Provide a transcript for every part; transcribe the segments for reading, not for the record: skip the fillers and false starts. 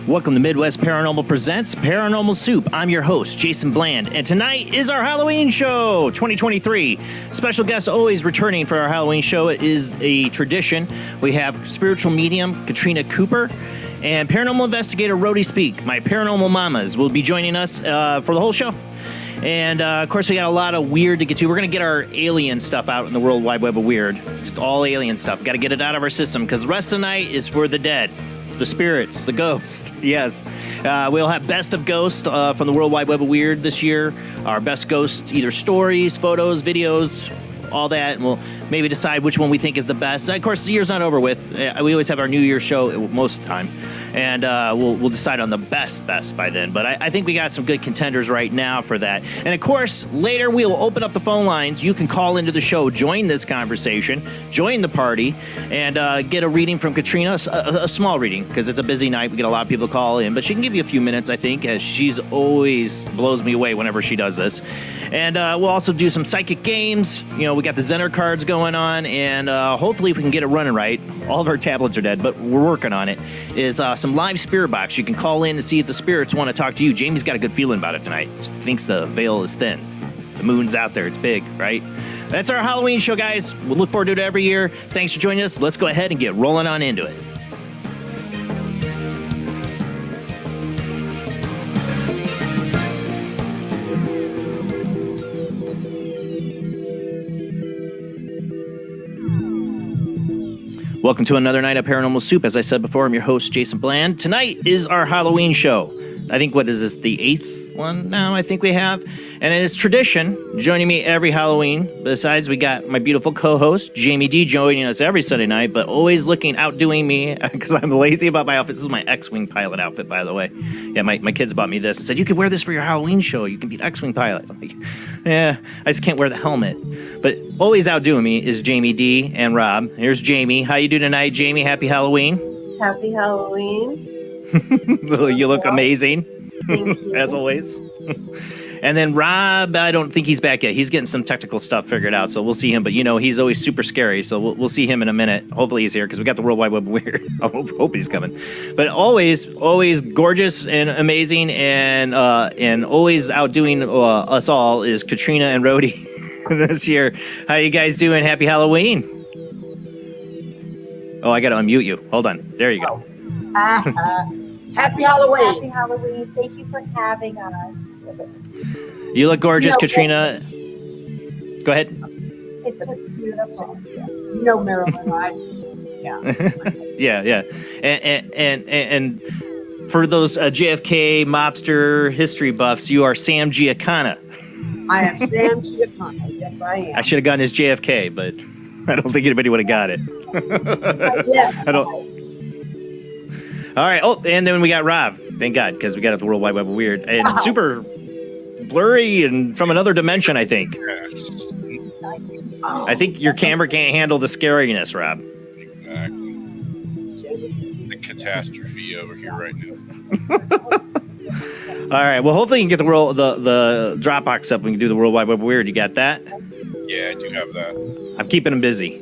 Welcome to Midwest Paranormal Presents Paranormal Soup. I'm your host, Jason Bland, and tonight is our Halloween show, 2023. Special guest always returning for our Halloween show. It is a tradition. We have spiritual medium Katrina Cooper and paranormal investigator Rody Speake. My paranormal mamas will be joining us for the whole show. And, of course, we got a lot of weird to get to. We're going to get our alien stuff out in the World Wide Web of Weird. Just all alien stuff. Got to get it out of our system because the rest of the night is for the dead. The spirits, the ghosts, yes. We'll have best of ghost from the World Wide Web of Weird this year. Our best ghost, either stories, photos, videos, all that. And we'll maybe decide which one we think is the best. Of course, the year's not over with. We always have our New Year's show most of the time. And we'll decide on the best by then. But I think we got some good contenders right now for that. And, of course, later we'll open up the phone lines. You can call into the show, join this conversation, join the party, and get a reading from Katrina, a small reading, because it's a busy night. We get a lot of people call in. But she can give you a few minutes, I think, as she's always blows me away whenever she does this. And we'll also do some psychic games. You know, we got the Zener cards going on, and hopefully we can get it running right. All of our tablets are dead, but we're working on it. Is some live spirit box. You can call in to see if the spirits want to talk to you. Jamie's got a good feeling about it tonight. She thinks the veil is thin. The moon's out there. It's big, right? That's our Halloween show, guys. We'll look forward to it every year. Thanks for joining us. Let's go ahead and get rolling on into it. Welcome to another night of Paranormal Soup. As I said before, I'm your host, Jason Bland. Tonight is our Halloween show. I think, what is this, the 8th one now I think we have? And it is tradition, joining me every Halloween. Besides, we got my beautiful co-host, Jamie D, joining us every Sunday night, but always outdoing me because I'm lazy about my outfit. This is my X-Wing pilot outfit, by the way. Yeah, my kids bought me this and said, you could wear this for your Halloween show. You can be an X-Wing pilot. I'm like, yeah, I just can't wear the helmet. But always outdoing me is Jamie D and Rob. Here's Jamie. How you doing tonight, Jamie? Happy Halloween. Happy Halloween. You look amazing. Thank you. As always. And then Rob, I don't think he's back yet. He's getting some technical stuff figured out, so we'll see him. But, you know, he's always super scary, so we'll see him in a minute. Hopefully he's here, because we got the World Wide Web Weird. I hope he's coming. But always gorgeous and amazing, and always outdoing us all is Katrina and Rody this year. How you guys doing? Happy Halloween. Oh, I got to unmute you. Hold on. There you go. Happy Halloween. Happy Halloween. Thank you for having us. You look gorgeous, You know, Katrina. Go ahead. It's just beautiful. You know Marilyn, right? Yeah. Yeah. And for those JFK mobster history buffs, you are Sam Giancana. I am Sam Giancana. Yes, I am. I should have gotten his JFK, but I don't think anybody would have got it. Yes. I don't. All right. Oh, and then we got Rob. Thank God, because we got the World Wide Web of Weird and super blurry and from another dimension. I think. I think your camera can't handle the scariness, Rob. Exactly. The catastrophe over here right now. All right. Well, hopefully you can get the Dropbox up. We can do the World Wide Web of Weird. You got that? Yeah, I do have that. I'm keeping him busy.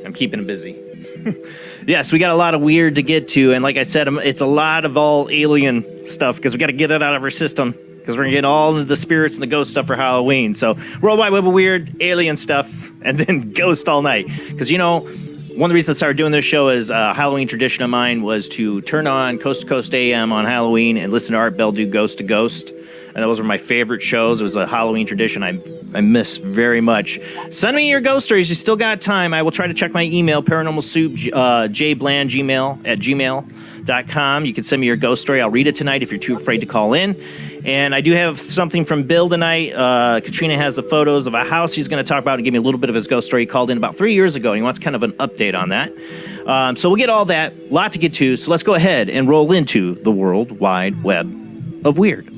Yes, we got a lot of weird to get to, and like I said, it's a lot of all alien stuff because we got to get it out of our system because we're gonna get all of the spirits and the ghost stuff for Halloween. So World Wide Web of Weird, alien stuff, and then ghost all night. Because one of the reasons I started doing this show is a Halloween tradition of mine was to turn on Coast to Coast AM on Halloween and listen to Art Bell do Ghost to Ghost. And those were my favorite shows. It was a Halloween tradition I miss very much. Send me your ghost stories. You still got time. I will try to check my email, Paranormal Soup, jblandgmail@gmail.com. You can send me your ghost story. I'll read it tonight if you're too afraid to call in. And I do have something from Bill tonight. Katrina has the photos of a house he's going to talk about and give me a little bit of his ghost story. He called in about 3 years ago. He wants kind of an update on that. So we'll get all that. Lot to get to. So let's go ahead and roll into the World Wide Web of Weird.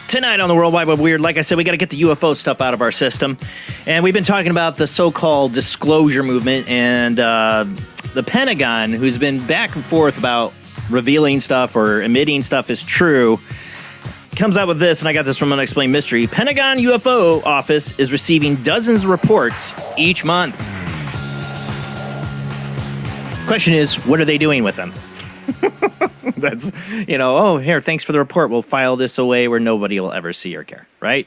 Tonight on the World Wide Web Weird, like I said, we got to get the UFO stuff out of our system. And we've been talking about the so-called disclosure movement and the Pentagon, who's been back and forth about revealing stuff or admitting stuff is true, comes out with this, and I got this from Unexplained Mystery. Pentagon UFO office is receiving dozens of reports each month. Question is, what are they doing with them? That's, here, thanks for the report. We'll file this away where nobody will ever see or care, right?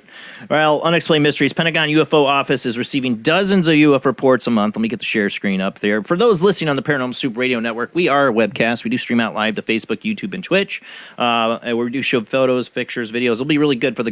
Well, Unexplained Mysteries, Pentagon UFO Office is receiving dozens of UFO reports a month. Let me get the share screen up there. For those listening on the Paranormal Soup Radio Network, we are a webcast. We do stream out live to Facebook, YouTube, and Twitch. And we do show photos, pictures, videos. It'll be really good for the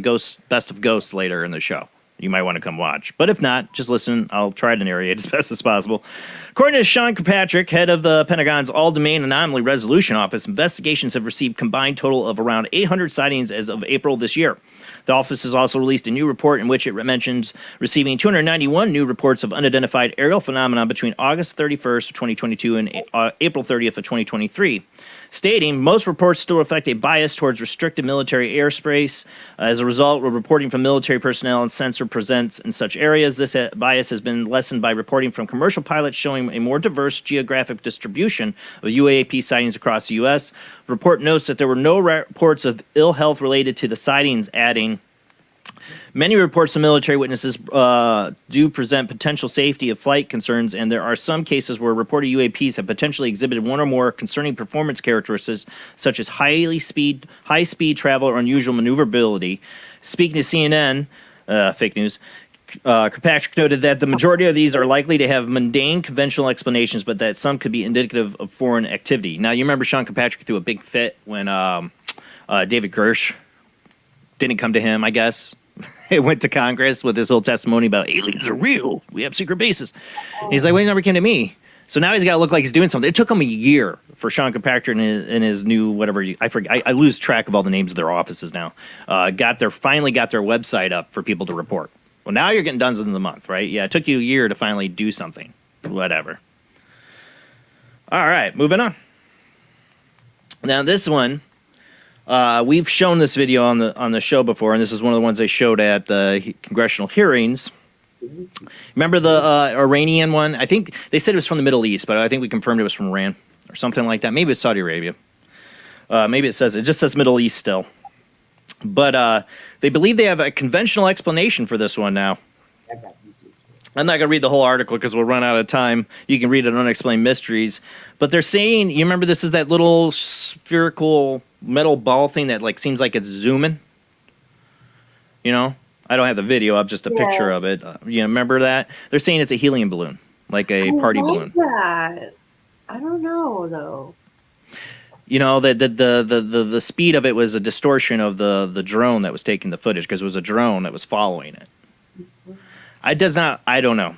Best of Ghosts later in the show. You might want to come watch. But if not, just listen. I'll try to narrate as best as possible. According to Sean Kirkpatrick, head of the Pentagon's All-Domain Anomaly Resolution Office, investigations have received combined total of around 800 sightings as of April this year. The office has also released a new report in which it mentions receiving 291 new reports of unidentified aerial phenomena between August 31st of 2022 and April 30th of 2023. Stating most reports still reflect a bias towards restricted military airspace. As a result, we're reporting from military personnel and sensor presence in such areas. This bias has been lessened by reporting from commercial pilots showing a more diverse geographic distribution of UAP sightings across the U.S. The report notes that there were no reports of ill health related to the sightings, adding, many reports of military witnesses do present potential safety of flight concerns, and there are some cases where reported UAPs have potentially exhibited one or more concerning performance characteristics, such as high speed travel or unusual maneuverability. Speaking to CNN, fake news, Kirkpatrick noted that the majority of these are likely to have mundane, conventional explanations, but that some could be indicative of foreign activity. Now, you remember Sean Kirkpatrick threw a big fit when David Gersh didn't come to him, I guess. It went to Congress with his whole testimony about aliens are real. We have secret bases. And he's like, well, he never came to me. So now he's got to look like he's doing something. It took him a year for Sean Kirkpatrick and his new whatever. I forget. I lose track of all the names of their offices now. Finally got their website up for people to report. Well, now you're getting dozens in the month, right? Yeah, it took you a year to finally do something. Whatever. All right, moving on. Now this one. We've shown this video on the show before, and this is one of the ones they showed at the congressional hearings. Remember the Iranian one? I think they said it was from the Middle East, but I think we confirmed it was from Iran or something like that. Maybe it's Saudi Arabia. Maybe it just says Middle East still. But they believe they have a conventional explanation for this one now. I'm not going to read the whole article because we'll run out of time. You can read it on Unexplained Mysteries. But they're saying, you remember this is that little spherical metal ball thing that like seems like it's zooming? You know? I don't have the video up, just a picture of it. You remember that? They're saying it's a helium balloon, like a party balloon. That. I don't know, though. You know, the speed of it was a distortion of the drone that was taking the footage because it was a drone that was following it. I don't know.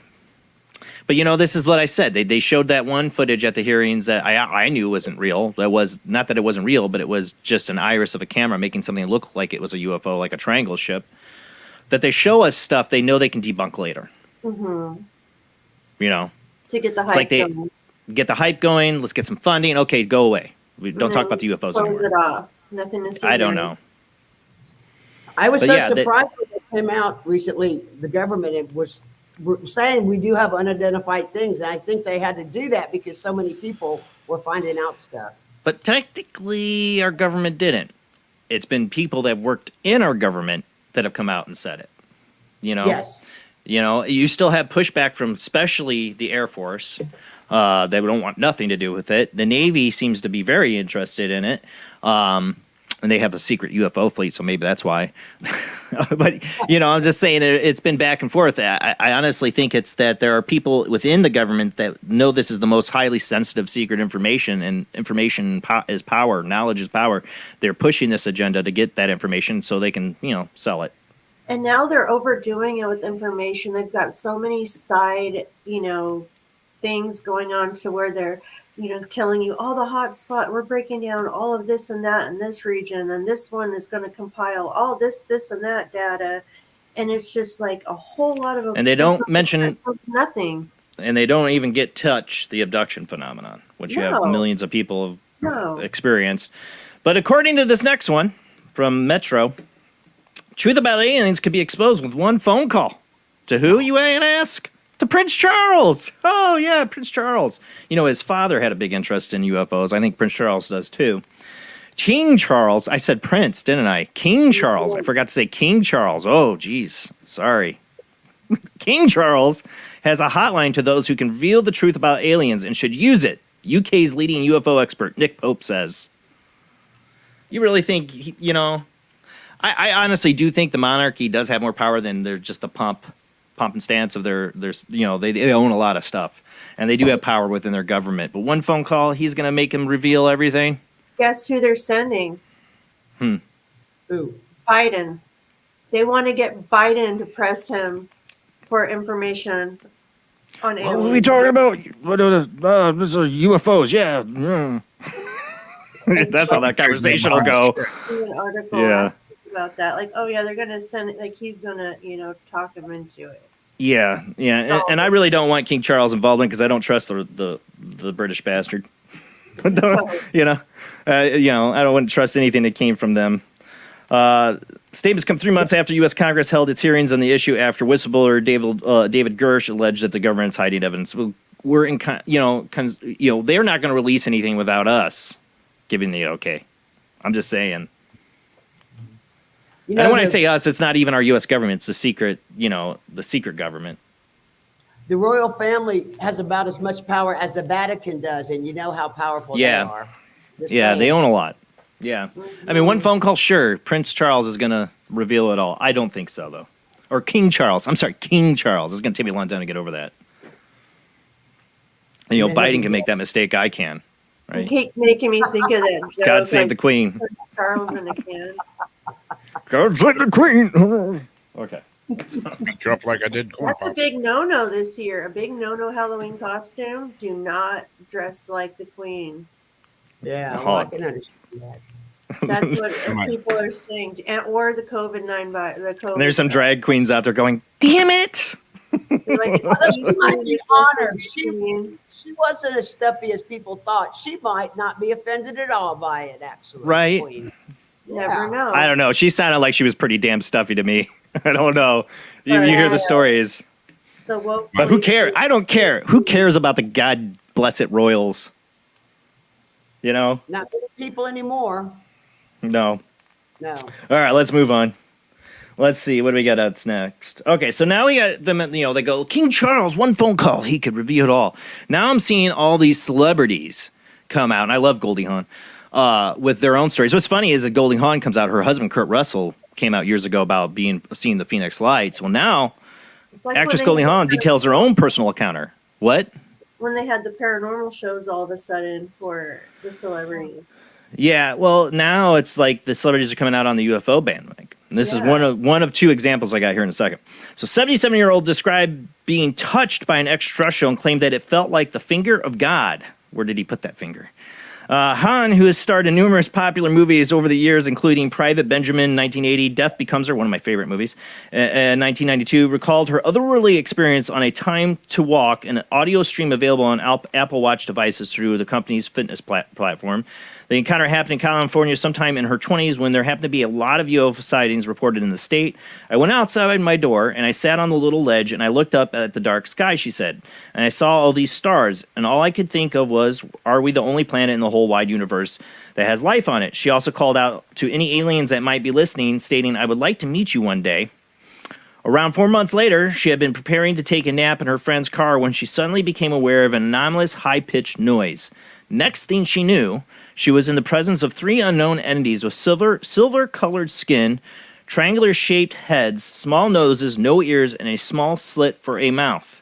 But, you know, this is what I said. They showed that one footage at the hearings that I knew wasn't real. That was not that it wasn't real, but it was just an iris of a camera making something look like it was a UFO, like a triangle ship. That they show us stuff they know they can debunk later. Mm-hmm. You know? To get the hype going. Get the hype going. Let's get some funding. Okay, go away. We don't talk about the UFOs anymore. Close it off. Nothing to see. I don't know. I was surprised when it came out recently. The government was saying we do have unidentified things, and I think they had to do that because so many people were finding out stuff. But technically, our government didn't. It's been people that worked in our government that have come out and said it. You know? Yes. You know, you still have pushback from especially the Air Force. They don't want nothing to do with it. The Navy seems to be very interested in it. And they have a secret UFO fleet, so maybe that's why. But, you know, I'm just saying it's been back and forth. I honestly think it's that there are people within the government that know this is the most highly sensitive secret information, and information is power. Knowledge is power. They're pushing this agenda to get that information so they can, you know, sell it. And now they're overdoing it with information. They've got so many side, you know, things going on to where they're, you know, telling you all the hot spot. We're breaking down all of this and that in this region, and this one is going to compile all this and that data, and it's just like a whole lot of. And they don't mention nothing. And they don't even touch the abduction phenomenon, which you have millions of people have experienced. But according to this next one from Metro, truth about aliens could be exposed with one phone call. To who, you ask? To Prince Charles. Oh, yeah, Prince Charles. You know, his father had a big interest in UFOs. I think Prince Charles does, too. King Charles. I said Prince, didn't I? King Charles. I forgot to say King Charles. Oh, geez. Sorry. King Charles has a hotline to those who can reveal the truth about aliens and should use it. UK's leading UFO expert, Nick Pope, says. You really think, you know... I honestly do think the monarchy does have more power than they're just the pomp and stance of their you know, they own a lot of stuff, and they do have power within their government. But one phone call, he's going to make him reveal everything. Guess who they're sending? Who? Biden. They want to get Biden to press him for information on aliens. What are we talking about? This are UFOs, yeah. That's how that conversation will go. An article about that, like, oh yeah, they're gonna send, like, he's gonna, you know, talk him into it. Yeah, so, and I really don't want King Charles' involvement because I don't trust the British bastard. You know, I don't want to trust anything that came from them. Statements come 3 months after U.S. Congress held its hearings on the issue after whistleblower David Gersh alleged that the government's hiding evidence. We're in, they're not going to release anything without us giving the okay. I'm just saying. You know, and when I say us, it's not even our U.S. government. It's the secret, the secret government. The royal family has about as much power as the Vatican does, and you know how powerful they are. Yeah, they own a lot. Yeah. Mm-hmm. I mean, one phone call, sure, Prince Charles is going to reveal it all. I don't think so, though. Or King Charles. I'm sorry, King Charles. It's going to take me a long time to get over that. And, Biden can make that mistake. I can. Right? You keep making me think of that joke. God save the Queen. Prince Charles in a can. God save the Queen. Okay. Beat you up like I did. That's a big no-no this year. A big no-no Halloween costume. Do not dress like the Queen. Yeah, well, I can understand that. That's what people are saying. Or the COVID-19 virus. And there's some drag queens out there going, damn it! Like, she might be honored. She wasn't as stuffy as people thought. She might not be offended at all by it, actually. Right. Never know. I don't know. She sounded like she was pretty damn stuffy to me. I don't know. You hear the stories. The woke But who cares? I don't care. Who cares about the God bless it Royals? You know? Not many people anymore. No. No. All right, let's move on. Let's see. What do we got up next? Okay, so now we got them, they go, King Charles, one phone call. He could review it all. Now I'm seeing all these celebrities come out, and I love Goldie Hawn, with their own stories. What's funny is that Goldie Hawn comes out, her husband, Kurt Russell, came out years ago about seeing the Phoenix Lights. Well, now, like actress Goldie Hawn details her own personal encounter. What? When they had the paranormal shows all of a sudden for the celebrities. Yeah, well, now it's like the celebrities are coming out on the UFO bandwagon. And this is one of two examples I got here in a second. So 77-year-old described being touched by an extraterrestrial and claimed that it felt like the finger of God. Where did he put that finger? Hahn, who has starred in numerous popular movies over the years, including Private Benjamin, 1980, Death Becomes Her, one of my favorite movies, 1992, recalled her otherworldly experience on a Time to Walk, an audio stream available on Apple Watch devices through the company's fitness platform. The encounter happened in California sometime in her 20s when there happened to be a lot of UFO sightings reported in the state. I went outside my door, and I sat on the little ledge, and I looked up at the dark sky, she said, and I saw all these stars, and all I could think of was, are we the only planet in the whole wide universe that has life on it? She also called out to any aliens that might be listening, stating, I would like to meet you one day. Around 4 months later, she had been preparing to take a nap in her friend's car when she suddenly became aware of an anomalous high-pitched noise. Next thing she knew, she was in the presence of three unknown entities with silver-colored skin, triangular-shaped heads, small noses, no ears, and a small slit for a mouth.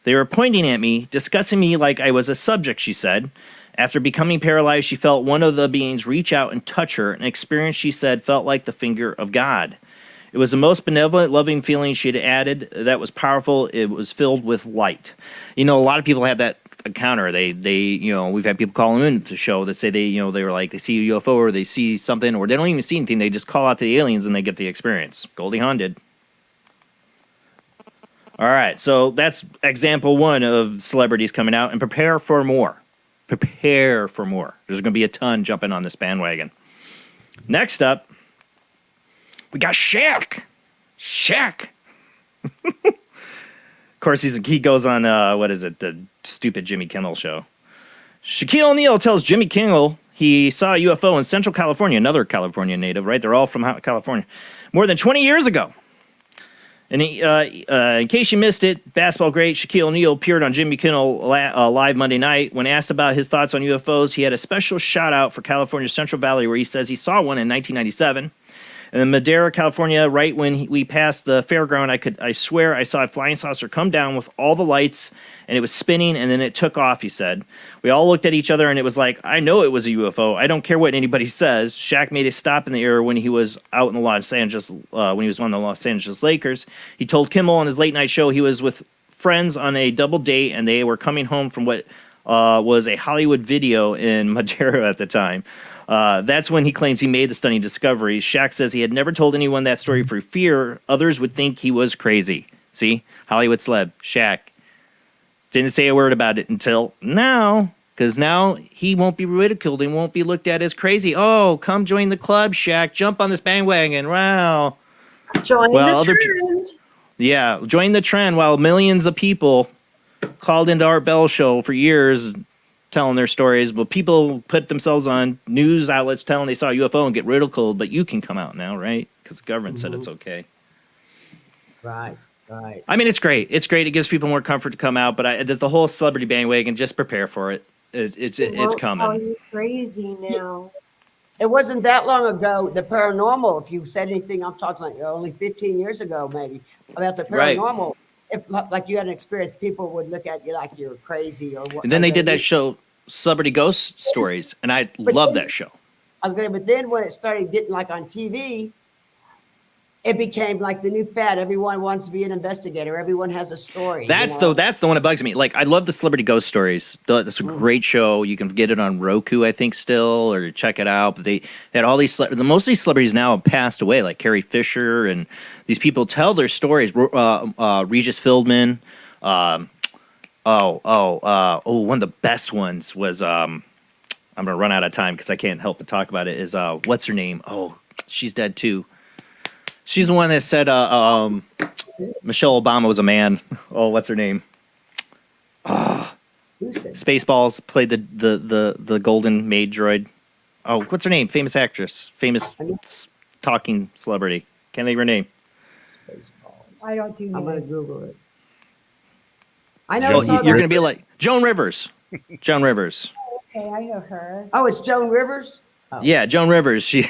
They were pointing at me, discussing me like I was a subject, she said. After becoming paralyzed, she felt one of the beings reach out and touch her, an experience, she said, felt like the finger of God. It was the most benevolent, loving feeling she had added that was powerful. It was filled with light. You know, a lot of people have that encounter. They we've had people call in to the show that say they were like, they see a UFO or they see something or they don't even see anything. They just call out to the aliens and they get the experience. Goldie Hawn did. All right, so that's example one of celebrities coming out, and prepare for more. Prepare for more. There's going to be a ton jumping on this bandwagon. Next up, we got Shaq. Shaq. Of course, he goes on, the stupid Jimmy Kimmel show. Shaquille O'Neal tells Jimmy Kimmel he saw a UFO in Central California, another California native, right? They're all from California. More than 20 years ago. And in case you missed it, basketball great Shaquille O'Neal appeared on Jimmy Kimmel Live Monday night. When asked about his thoughts on UFOs, he had a special shout-out for California's Central Valley where he says he saw one in 1997. And in Madera, California, right when we passed the fairground, I swear I saw a flying saucer come down with all the lights, and it was spinning, and then it took off, he said. We all looked at each other, and it was like, I know it was a UFO. I don't care what anybody says. Shaq made a stop in the air when he was out in the Los Angeles, when he was on the Los Angeles Lakers. He told Kimmel on his late-night show he was with friends on a double date, and they were coming home from what was a Hollywood video in Madera at the time. That's when he claims he made the stunning discovery. Shaq says he had never told anyone that story for fear others would think he was crazy. See? Hollywood celeb. Shaq. Didn't say a word about it until now. Because now he won't be ridiculed. He won't be looked at as crazy. Oh, come join the club, Shaq. Jump on this bandwagon. Wow. Join the trend. Join the trend while millions of people called into Art Bell show for years telling their stories, but people put themselves on news outlets telling they saw a UFO and get ridiculed, but you can come out now, right? Because the government said it's okay. Right. I mean, it's great. It's great. It gives people more comfort to come out, but there's the whole celebrity bandwagon. Just prepare for it. It's coming. Call you crazy now. It wasn't that long ago, the paranormal, if you said anything, I'm talking like only 15 years ago, maybe, about the paranormal. Right. If, like you had an experience, people would look at you like you're crazy or what. And then they did that show, Celebrity Ghost Stories, and I love that show. But then when it started getting like on TV, it became like the new fad. Everyone wants to be an investigator. Everyone has a story. That's the one that bugs me. Like, I love the Celebrity Ghost Stories. That's a great show. You can get it on Roku, I think, still, or check it out. But they had all these most of these celebrities now have passed away, like Carrie Fisher, and these people tell their stories. Regis Philbin. One of the best ones was I'm gonna run out of time because I can't help but talk about it. Is what's her name? Oh, she's dead too. She's the one that said Michelle Obama was a man. Oh, what's her name? Spaceballs played the golden maid droid. Oh, what's her name? Famous actress, famous talking celebrity. Can't think of her name. I don't do. I'm gonna names. Google it. I know. You're gonna be like Joan Rivers. Joan Rivers. Okay, I know her. Oh, it's Joan Rivers. Oh. Yeah, Joan Rivers. She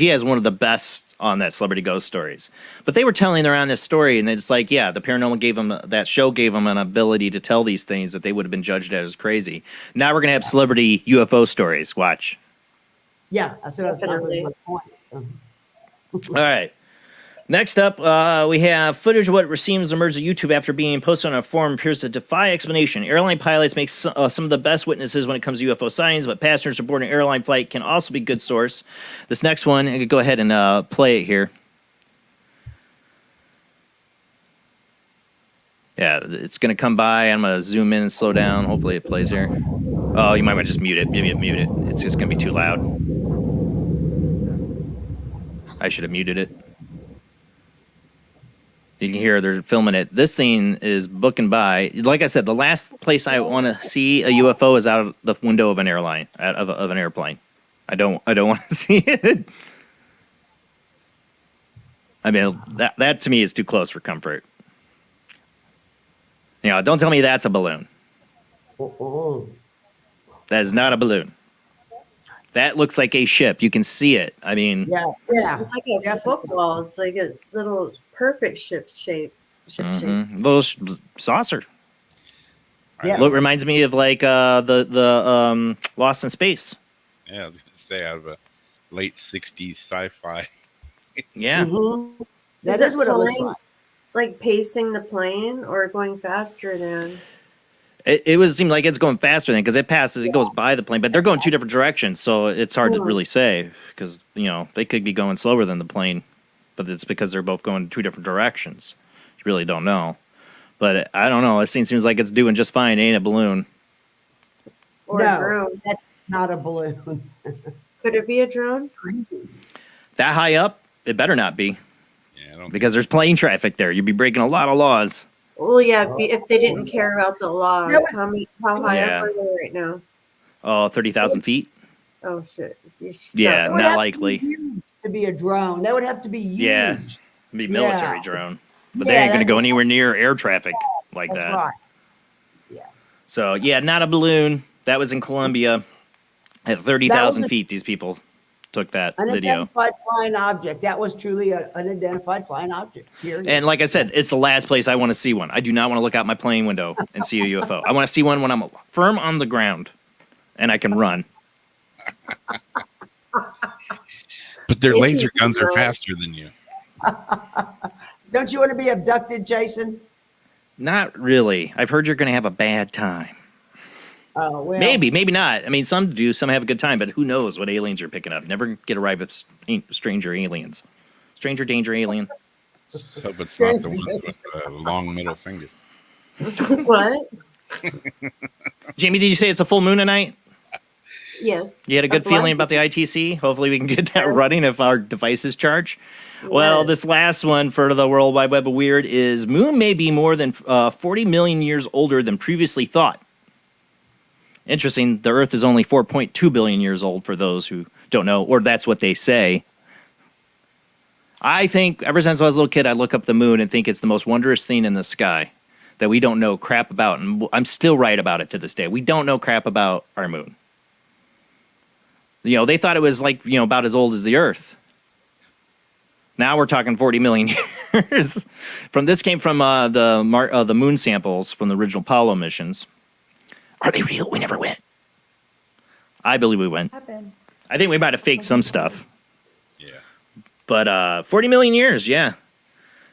has one of the best on that Celebrity Ghost Stories. But they were telling around this story, and it's like, yeah, the paranormal that show gave them an ability to tell these things that they would have been judged as crazy. Now we're gonna have celebrity UFO stories. Watch. Yeah, I said that was my point. All right. Next up, we have footage of what seems emerged on YouTube after being posted on a forum appears to defy explanation. Airline pilots make some of the best witnesses when it comes to UFO sightings, but passengers aboard an airline flight can also be a good source. This next one, I could go ahead and play it here. Yeah, it's going to come by. I'm going to zoom in and slow down. Hopefully it plays here. Oh, you might want to just mute it. Maybe mute it. It's just going to be too loud. I should have muted it. You can hear they're filming it. This thing is booking by. Like I said, the last place I want to see a UFO is out of the window of an airline, of an airplane. I don't want to see it. I mean, that to me is too close for comfort. You know, don't tell me that's a balloon. That is not a balloon. That looks like a ship. You can see it. I mean, yeah. It's like a football. It's like a little perfect ship shape. Little saucer. Yeah. Look, reminds me of like the Lost in Space. Yeah, I was gonna say out of a late '60s sci-fi. Yeah. Mm-hmm. That is what it looks like. Like pacing the plane or going faster than? It would seem like it's going faster than because it goes by the plane, but they're going two different directions, so it's hard to really say because they could be going slower than the plane, but it's because they're both going two different directions. You really don't know, but I don't know. It seems like it's doing just fine. It ain't a balloon. Or a drone. That's not a balloon. Could it be a drone? That high up, it better not be. Yeah, I don't because there's plane traffic there. You'd be breaking a lot of laws. Well, yeah, if they didn't care about the laws, how high up are they right now? Oh, 30,000 feet. Oh shit! Yeah, not likely. To be a drone, that would have to be huge. Yeah, it'd be a military drone, but they ain't gonna go anywhere near air traffic like that. Right. Yeah. So yeah, not a balloon. That was in Colombia at 30,000 feet. These people took that video. Unidentified flying object. That was truly an unidentified flying object. Period. And like I said, it's the last place I want to see one. I do not want to look out my plane window and see a UFO. I want to see one when I'm firm on the ground and I can run. But their laser guns are faster than you. Don't you want to be abducted, Jason? Not really. I've heard you're going to have a bad time. Oh, well. Maybe not. I mean, some do. Some have a good time, but who knows what aliens you're picking up? Never get a ride with stranger aliens. Stranger danger alien. So it's not the ones with the long middle finger. What? Jamie, did you say it's a full moon tonight? Yes. You had a good feeling about the ITC? Hopefully we can get that running if our devices charge. Yes. Well, this last one for the World Wide Web of Weird is moon may be more than 40 million years older than previously thought. Interesting, the Earth is only 4.2 billion years old for those who don't know, or that's what they say. I think ever since I was a little kid, I look up the moon and think it's the most wondrous thing in the sky that we don't know crap about. And I'm still right about it to this day. We don't know crap about our moon. They thought it was like, about as old as the Earth. Now we're talking 40 million years. This came from the moon samples from the original Apollo missions. Are they real? We never went. I believe we went. I think we might have faked some stuff. Yeah. But 40 million years, yeah.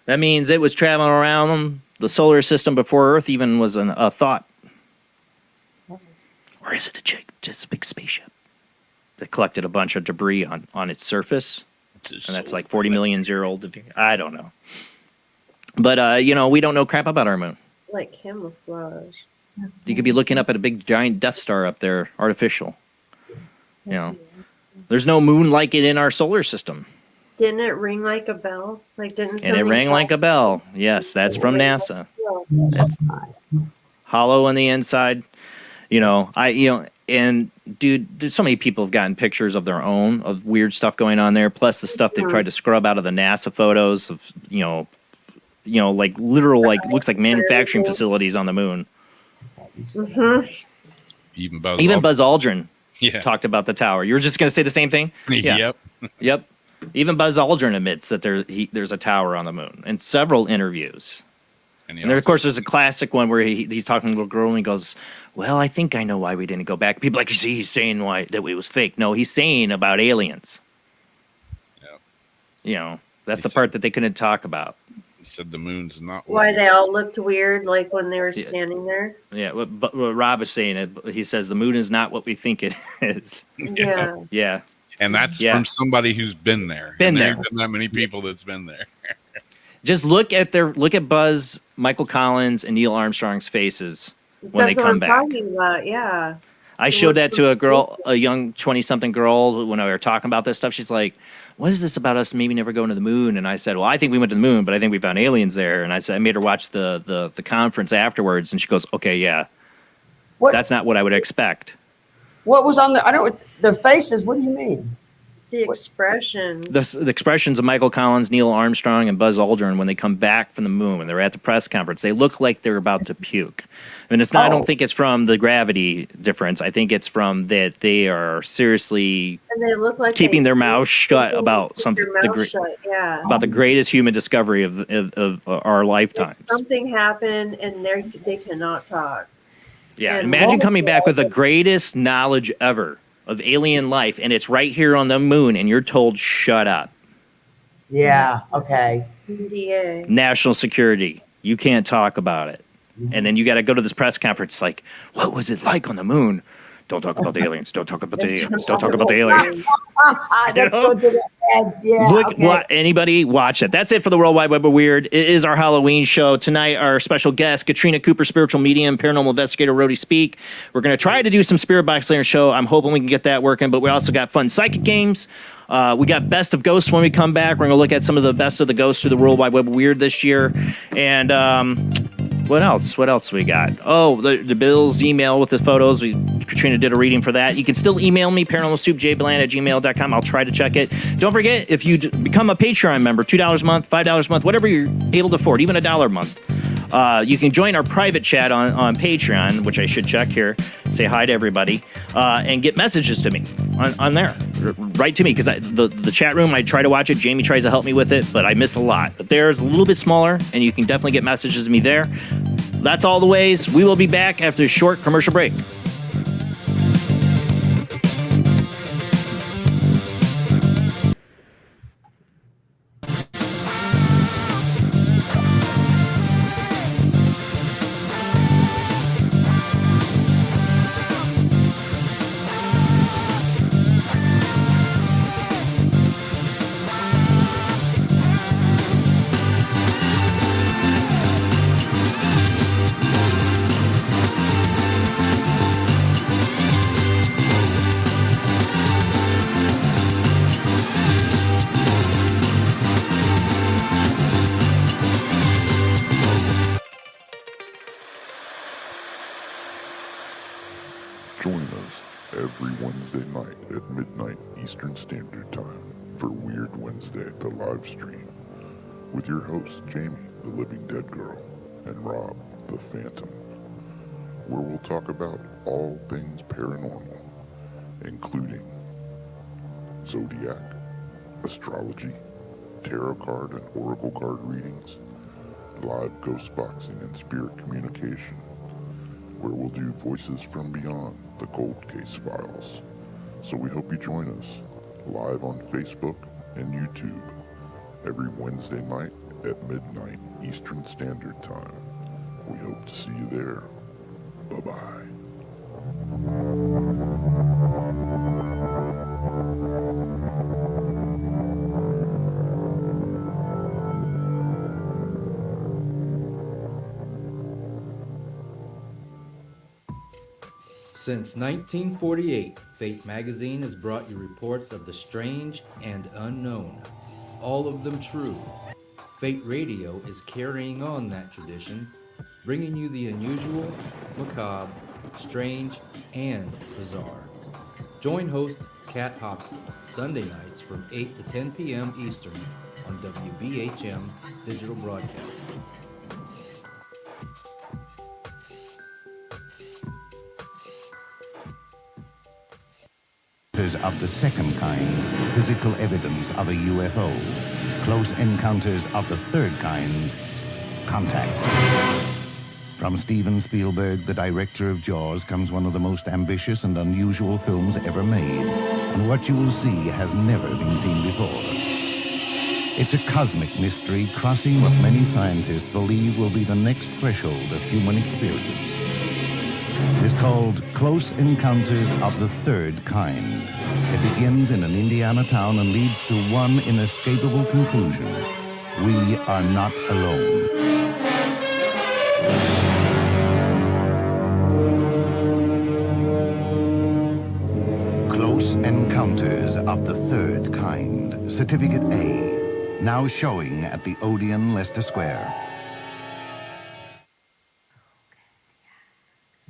That means it was traveling around the solar system before Earth even was a thought. Or is it just a big spaceship that collected a bunch of debris on its surface? And that's like 40 million years old. I don't know. But, we don't know crap about our moon. Like camouflage. You could be looking up at a big giant Death Star up there, artificial. You know, there's no moon like it in our solar system. Didn't it ring like a bell? Like didn't And it something rang like a flash? bell. Yes, that's from NASA. It's hollow on the inside. And dude, there's so many people have gotten pictures of their own of weird stuff going on there. Plus the stuff they've tried to scrub out of the NASA photos of, like literal, like looks like manufacturing facilities on the moon. Mm-hmm. Even Buzz Aldrin yeah. talked about the tower. You were just going to say the same thing? Yeah. Yep. Even Buzz Aldrin admits that there's a tower on the moon in several interviews. And there, of course, there's a classic one where he's talking to a little girl and he goes, well, I think I know why we didn't go back. People are like, you see, he's saying that it was fake. No, he's saying about aliens. Yeah. That's the part that they couldn't talk about. He said the moon's not why they all looked weird, like when they were standing there. Yeah, what Rob is saying, he says the moon is not what we think it is. Yeah. Yeah. And that's from somebody who's been there. There ain't been that many people that's been there. Just look at Buzz, Michael Collins, and Neil Armstrong's faces when they come back. That's what I'm talking about. Yeah. I showed that to a girl, a young 20-something girl, when we were talking about this stuff. She's like, what is this about us maybe never going to the moon? And I said, well, I think we went to the moon, but I think we found aliens there. And I made her watch the conference afterwards, and she goes, okay, yeah. That's not what I would expect. What was on their faces? What do you mean? The expressions. The expressions of Michael Collins, Neil Armstrong, and Buzz Aldrin when they come back from the moon, when they're at the press conference, they look like they're about to puke. And it's not. I don't think it's from the gravity difference. I think it's from that they are seriously and they look like keeping their mouths shut about something. About the greatest human discovery of our lifetime. Something happened, and they cannot talk. Yeah, and imagine coming back with the greatest knowledge ever of alien life, and it's right here on the moon, and you're told, shut up. Yeah, okay. NDA. National security. You can't talk about it. And then you got to go to this press conference like, what was it like on the moon? Don't talk about the aliens. Don't talk about the aliens. Don't talk about the aliens. That's going to the heads. Yeah. Anybody watch it. That's it for the World Wide Web of Weird. It is our Halloween show. Tonight, our special guest, Katrina Cooper, spiritual medium, paranormal investigator, Rody Speake. We're going to try to do some Spirit Box Layer show. I'm hoping we can get that working, but we also got fun psychic games. We got Best of Ghosts when we come back. We're going to look at some of the best of the ghosts through the World Wide Web of Weird this year. And what else? What else we got? Oh, the Bill's email with the photos. Katrina did a reading for that. You can still email me, paranormalsoup, jbland@gmail.com. I'll try to check it. Don't forget, if you become a Patreon member, $2 a month, $5 a month, whatever you're able to afford, even $1 a month, you can join our private chat on Patreon, which I should check here, say hi to everybody, and get messages to me on there. Write to me, because the chat room, I try to watch it. Jamie tries to help me with it, but I miss a lot. But there's a little bit smaller, and you can definitely get messages to me there. That's all the ways. We will be back after a short commercial break. Join us every Wednesday night at midnight Eastern Standard Time for Weird Wednesday, the live stream, with your hosts Jamie, the Living Dead Girl, and Rob, the Phantom, where we'll talk about all things paranormal, including zodiac, astrology, tarot card and oracle card readings, live ghost boxing and spirit communication, where we'll do Voices from Beyond, the Cold Case Files. So we hope you join us live on Facebook and YouTube every Wednesday night at midnight Eastern Standard Time. We hope to see you there. Bye-bye. Since 1948, Fate magazine has brought you reports of the strange and unknown, all of them true. Fate Radio is carrying on that tradition, bringing you the unusual, macabre, strange, and bizarre. Join host Kat Hobson Sunday nights from 8 to 10 p.m. Eastern on WBHM Digital Broadcasting. Of the second kind, physical evidence of a UFO. Close encounters of the third kind, contact. From Steven Spielberg, the director of Jaws, comes one of the most ambitious and unusual films ever made. And what you will see has never been seen before. It's a cosmic mystery crossing what many scientists believe will be the next threshold of human experience. It is called Close Encounters of the Third Kind. It begins in an Indiana town and leads to one inescapable conclusion. We are not alone. Close Encounters of the Third Kind. Certificate A. Now showing at the Odeon, Leicester Square.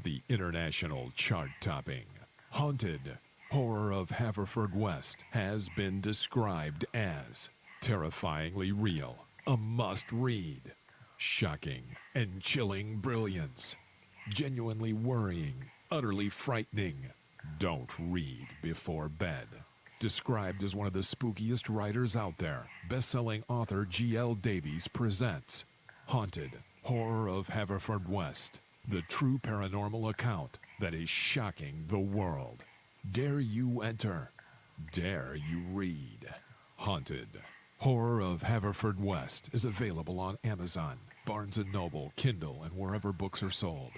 The international chart-topping, Haunted Horror of Haverfordwest has been described as terrifyingly real, a must-read, shocking and chilling brilliance, genuinely worrying, utterly frightening. Don't read before bed. Described as one of the spookiest writers out there, best-selling author G.L. Davies presents Haunted Horror of Haverfordwest. The true paranormal account that is shocking the world. Dare you enter? Dare you read? Haunted Horror of Haverfordwest is available on Amazon, Barnes & Noble, Kindle, and wherever books are sold.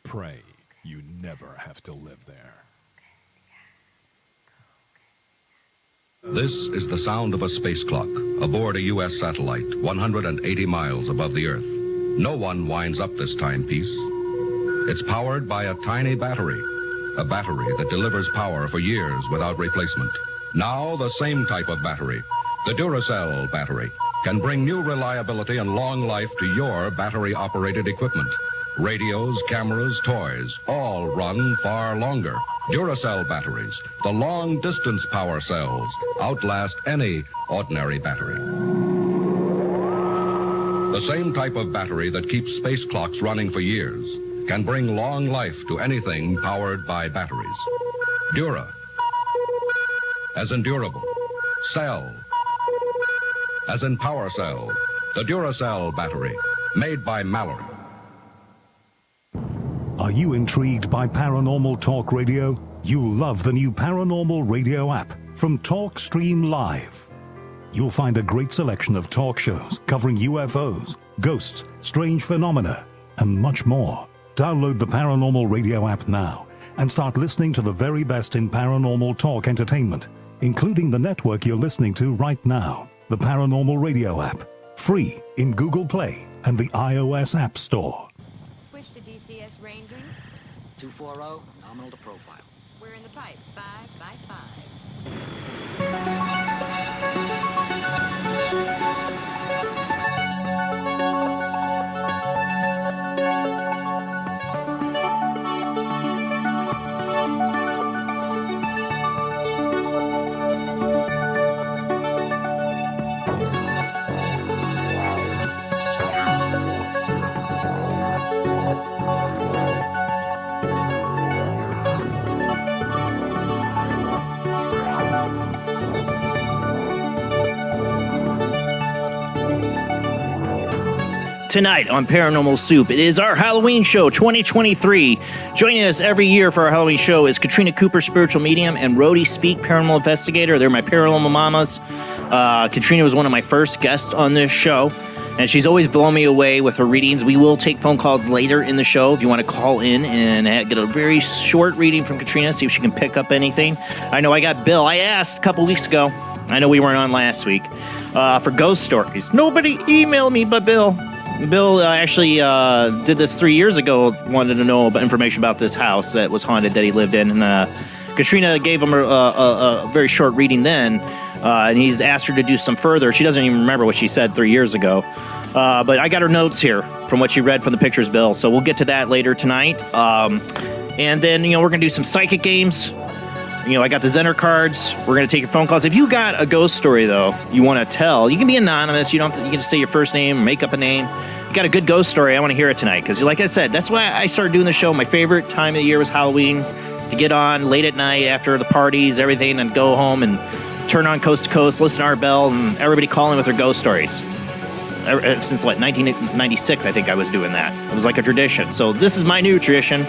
Pray you never have to live there. This is the sound of a space clock aboard a U.S. satellite 180 miles above the Earth. No one winds up this timepiece. It's powered by a tiny battery, a battery that delivers power for years without replacement. Now the same type of battery, the Duracell battery, can bring new reliability and long life to your battery-operated equipment. Radios, cameras, toys, all run far longer. Duracell batteries, the long-distance power cells, outlast any ordinary battery. The same type of battery that keeps space clocks running for years can bring long life to anything powered by batteries. Dura, as in durable. Cell, as in power cell. The Duracell battery, made by Mallory. Are you intrigued by Paranormal Talk Radio? You'll love the new Paranormal Radio app from Talkstream Live. You'll find a great selection of talk shows covering UFOs, ghosts, strange phenomena, and much more. Download the Paranormal Radio app now and start listening to the very best in paranormal talk entertainment, including the network you're listening to right now, the Paranormal Radio app, free in Google Play and the iOS App Store. Switch to DCS ranging. 240, nominal to profile. We're in the pipe, 5 by 5. Tonight on Paranormal Soup, it is our Halloween show 2023. Joining us every year for our Halloween show is Katrina Cooper, Spiritual Medium, and Rody Speake, Paranormal Investigator. They're my paranormal mamas. Katrina was one of my first guests on this show, and she's always blown me away with her readings. We will take phone calls later in the show if you want to call in and get a very short reading from Katrina, see if she can pick up anything. I know I got Bill. I asked a couple weeks ago. I know we weren't on last week for ghost stories. Nobody emailed me but Bill. Bill actually did this 3 years ago, wanted to know information about this house that was haunted that he lived in. And Katrina gave him a very short reading then, and he's asked her to do some further. She doesn't even remember what she said 3 years ago. But I got her notes here from what she read from the pictures, Bill. So we'll get to that later tonight. And then, we're going to do some psychic games. I got the Zener cards. We're going to take your phone calls. If you got a ghost story, though, you want to tell, you can be anonymous. You can just say your first name, make up a name. You got a good ghost story, I want to hear it tonight. Because like I said, that's why I started doing the show. My favorite time of the year was Halloween. To get on late at night after the parties, everything, and go home and turn on Coast to Coast, listen to our bell, and everybody calling with their ghost stories. Since, 1996, I think I was doing that. It was like a tradition. So this is my new tradition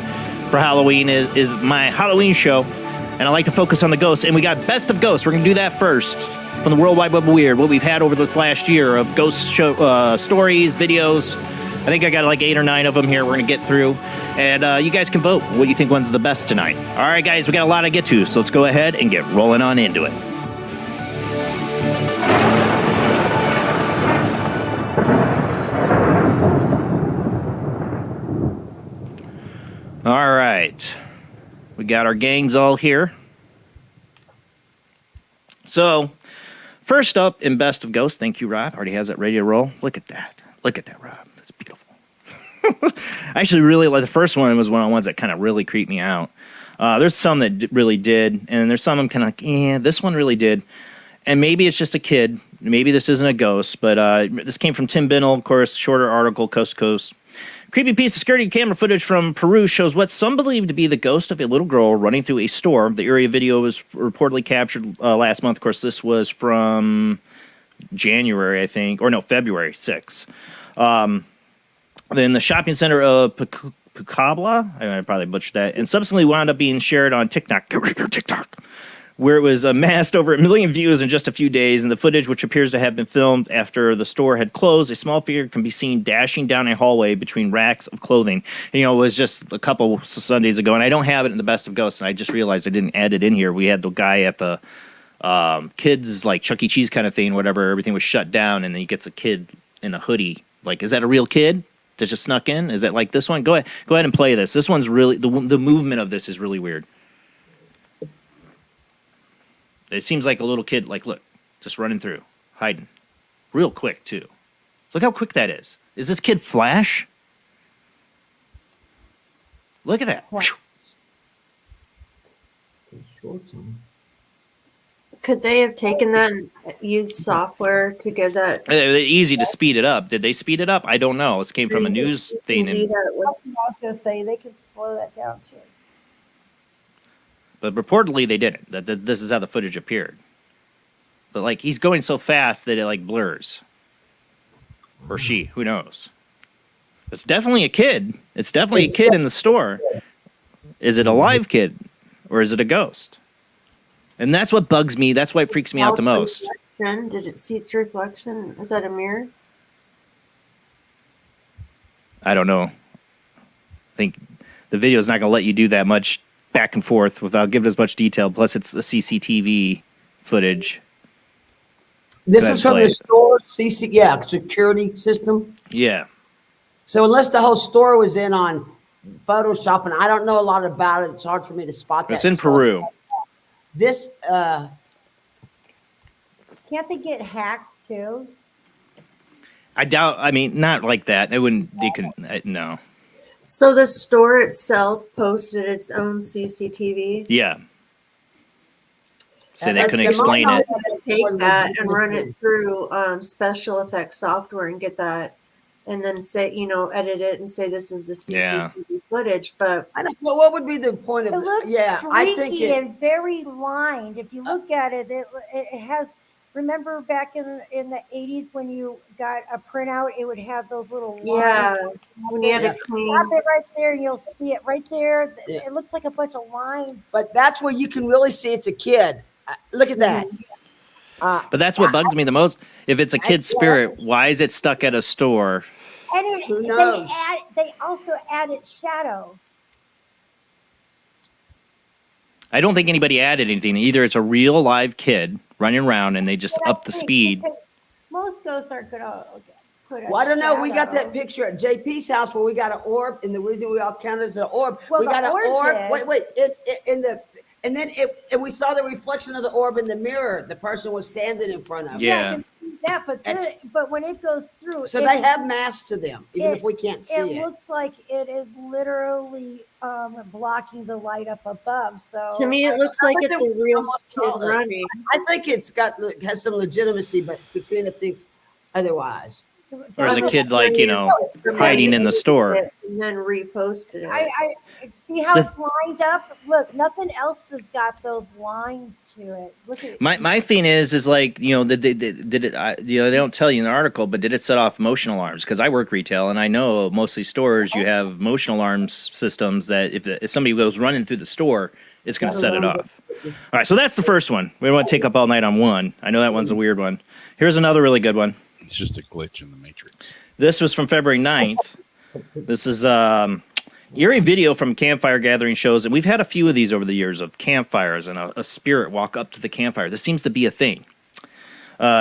for Halloween, is my Halloween show. And I like to focus on the ghosts. And we got Best of Ghosts. We're going to do that first from the World Wide Web of Weird, what we've had over this last year of ghost show stories, videos. I think I got 8 or 9 of them here we're going to get through. And you guys can vote what you think one's the best tonight. All right, guys, we got a lot to get to, so let's go ahead and get rolling on into it. All right. We got our gangs all here. So, first up in Best of Ghosts, thank you, Rob. Already has it ready to roll. Look at that. Look at that, Rob. That's beautiful. I actually really like the first one. Was one of the ones that kind of really creeped me out. There's some that really did, and there's some I'm kind of this one really did. And maybe it's just a kid. Maybe this isn't a ghost, but this came from Tim Binnell, of course, shorter article, Coast to Coast. Creepy piece of security camera footage from Peru shows what some believe to be the ghost of a little girl running through a store. The area video was reportedly captured last month. Of course, this was from January, I think, or no, February 6th. Then the shopping center of Pucabla, I probably butchered that, and subsequently wound up being shared on TikTok. Get rid of your TikTok. Where it was amassed over 1 million views in just a few days. And the footage, which appears to have been filmed after the store had closed, a small figure can be seen dashing down a hallway between racks of clothing. It was just a couple Sundays ago, and I don't have it in the Best of Ghosts, and I just realized I didn't add it in here. We had the guy at the kids, Chuck E. Cheese kind of thing, whatever. Everything was shut down, and then he gets a kid in a hoodie. Is that a real kid that just snuck in? Is that like this one? Go ahead and play this. This one's really, the movement of this is really weird. It seems like a little kid, look, just running through, hiding. Real quick, too. Look how quick that is. Is this kid Flash? Look at that. Could they have taken that and used software to give that? Easy to speed it up. Did they speed it up? I don't know. It came from a news thing. That's what I was going to say. They can slow that down, too. But reportedly they didn't. This is how the footage appeared. But he's going so fast that it blurs. Or she, who knows? It's definitely a kid. It's definitely a kid in the store. Is it a live kid or is it a ghost? And that's what bugs me. That's why it freaks me out the most. Did it see its reflection? Is that a mirror? I don't know. I think the video is not going to let you do that much back and forth without giving as much detail. Plus, it's a CCTV footage. This is from the store security system. Yeah. So unless the whole store was in on Photoshop, and I don't know a lot about it, it's hard for me to spot that. It's in Peru. This. Can't they get hacked too? I doubt. I mean, not like that. They wouldn't. They couldn't. No. So the store itself posted its own CCTV? Yeah. So they couldn't explain it. Take that and run it through special effects software and get that, and then say, edit it and say this is the CCTV footage. But I don't know what would be the point of it. Looks I think and very lined. If you look at it, it has. Remember back in the 80s when you got a printout, it would have those little lines. Yeah, when you had to clean. Stop it right there and you'll see it right there. Yeah. It looks like a bunch of lines. But that's where you can really see it's a kid. Look at that. But that's what bugs me the most. If it's a kid's spirit, why is it stuck at a store? And who knows? They also added shadow. I don't think anybody added anything. Either it's a real live kid running around and they just up the speed. Most ghosts aren't going to put a Well, I don't know. We got shadow. that picture at JP's house where we got an orb, and the reason we all counted as an orb, Well, we the got an orb orb. did. And then we saw the reflection of the orb in the mirror. The person was standing in front of. Yeah. I can see that, but when it goes through, So they have masks to them, even if we can't see It it. looks like it is literally blocking the light up above. So To me, it looks like it's a real kid running. I think has some legitimacy, but Katrina thinks otherwise. Or is a kid like, hiding in the store? And then reposted it. I see how it's lined up. Look, nothing else has got those lines to it. Look at My thing is like, did it? They don't tell you in the article, but did it set off motion alarms? Because I work retail and I know most of these stores you have motion alarms systems that if somebody goes running through the store, it's going to set it off. All right, so that's the first one. We don't want to take up all night on one. I know that one's a weird one. Here's another really good one. It's just a glitch in the matrix. This was from February 9th. This is eerie video from campfire gathering shows, and we've had a few of these over the years of campfires and a spirit walk up to the campfire. This seems to be a thing.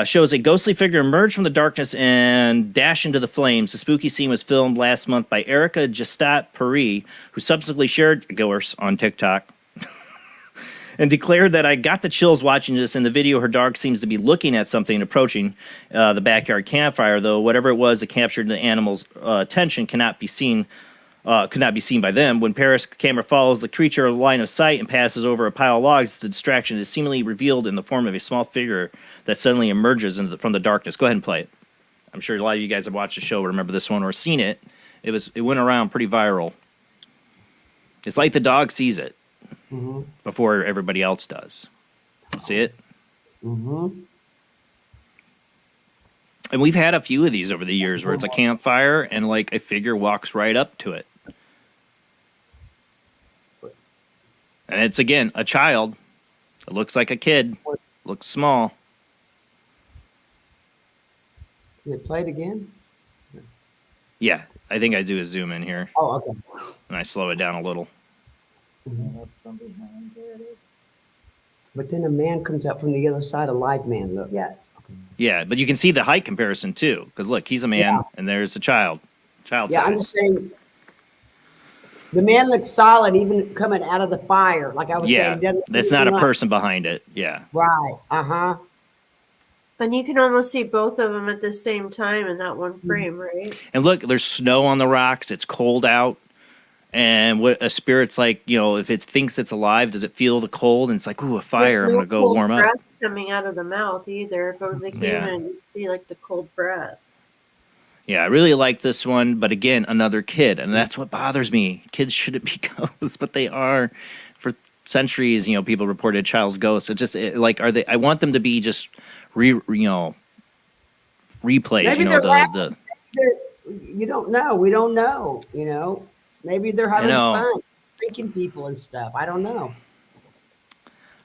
Shows a ghostly figure emerge from the darkness and dash into the flames. The spooky scene was filmed last month by Erica Gestat-Paris, who subsequently shared goers on TikTok and declared that I got the chills watching this. In the video, her dog seems to be looking at something approaching the backyard campfire, though whatever it was that captured the animal's attention could not be seen by them. When Paris' camera follows the creature a line of sight and passes over a pile of logs, the distraction is seemingly revealed in the form of a small figure that suddenly emerges from the darkness. Go ahead and play it. I'm sure a lot of you guys have watched the show, remember this one, or seen it. It went around pretty viral. It's like the dog sees it before everybody else does. See it? Mm-hmm. And we've had a few of these over the years where it's a campfire and like a figure walks right up to it. And it's, again, a child. It looks like a kid. Looks small. Can it play it again? Yeah, I think I do a zoom in here. Oh, okay. And I slow it down a little. But then a man comes up from the other side, a live man. Look. Yes. Yeah, but you can see the height comparison too. Because look, he's a man and there's a child. Yeah, size. I'm just saying. The man looks solid, even coming out of the fire. Like I was saying. That's not a person behind it. Yeah. Right. Uh-huh. And you can almost see both of them at the same time in that one frame, right? And look, there's snow on the rocks. It's cold out. And what a spirit's like, if it thinks it's alive, does it feel the cold? And it's like, ooh, a fire. I'm going to go warm up. Breath coming out of the mouth either. If it was a human, you see like the cold breath. Yeah, I really like this one. But again, another kid. And that's what bothers me. Kids shouldn't be ghosts, but they are. For centuries, people reported child ghosts. I want them to be just replays. Maybe you don't know. We don't know, Maybe they're having fun, drinking people and stuff. I don't know.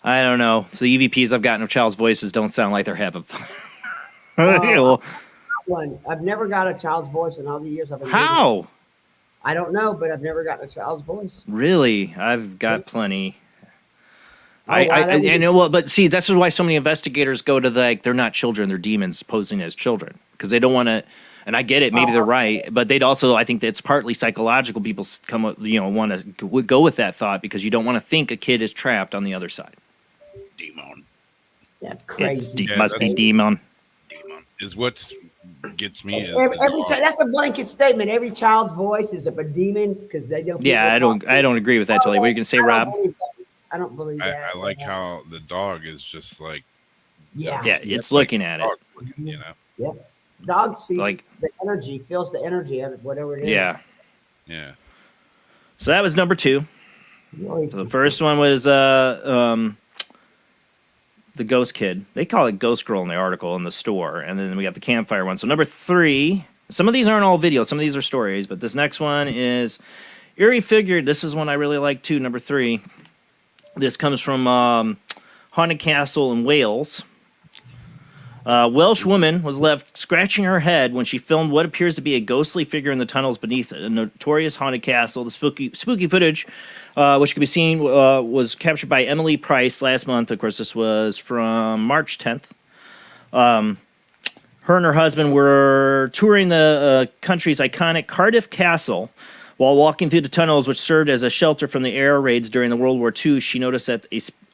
I don't know. The EVPs I've gotten of child's voices don't sound like they're having fun. I've never got a child's voice in all the years I've been How? living. I don't know, but I've never gotten a child's voice. Really? I've got plenty. I know. Well, but see, that's why so many investigators go to they're not children, they're demons posing as children because they don't want to. And I get it, maybe they're right, but they'd also, I think that's partly psychological. People want to go with that thought because you don't want to think a kid is trapped on the other side. Demon. That's crazy. Must be demon. Demon is what gets me. Every that's a blanket statement. Every child's voice is a demon because they don't. Yeah, I don't agree with that, Tully. What are you gonna say, Rob? I don't believe that. I like how the dog is just like. Yeah. Yeah, it's looking at it. Looking, Yep. Dog sees the energy, feels the energy of it, whatever it is. Yeah. Yeah. So that was number 2. So the first one was the ghost kid. They call it ghost girl in the article in the store. And then we got the campfire one. So number 3, some of these aren't all videos. Some of these are stories. But this next one is eerie figure. This is one I really like too, number 3. This comes from Haunted Castle in Wales. Welsh woman was left scratching her head when she filmed what appears to be a ghostly figure in the tunnels beneath a notorious haunted castle. The spooky footage, which can be seen, was captured by Emily Price last month. Of course, this was from March 10th. Her and her husband were touring the country's iconic Cardiff Castle. While walking through the tunnels, which served as a shelter from the air raids during the World War II, she noticed that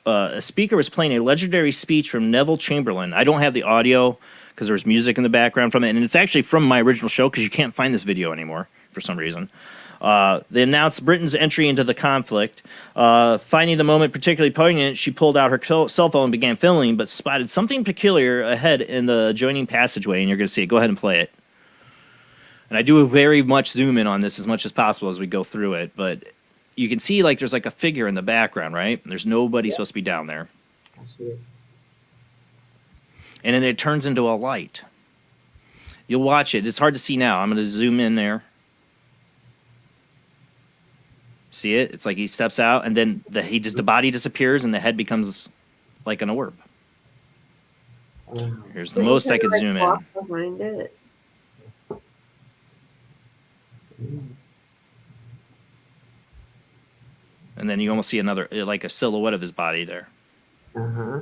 a speaker was playing a legendary speech from Neville Chamberlain. I don't have the audio because there was music in the background from it, and it's actually from my original show because you can't find this video anymore for some reason. They announced Britain's entry into the conflict. Finding the moment particularly poignant, she pulled out her cell phone and began filming, but spotted something peculiar ahead in the adjoining passageway, and you're going to see it. Go ahead and play it. And I do very much zoom in on this as much as possible as we go through it, but you can see like there's like a figure in the background, right? There's nobody supposed to be down there. I see it. And then it turns into a light. You'll watch it. It's hard to see now. I'm going to zoom in there. See it? It's like he steps out, and then the body disappears, and the head becomes like an orb. Here's the most I could zoom in. Behind it. And then you almost see another, like a silhouette of his body there. Uh-huh.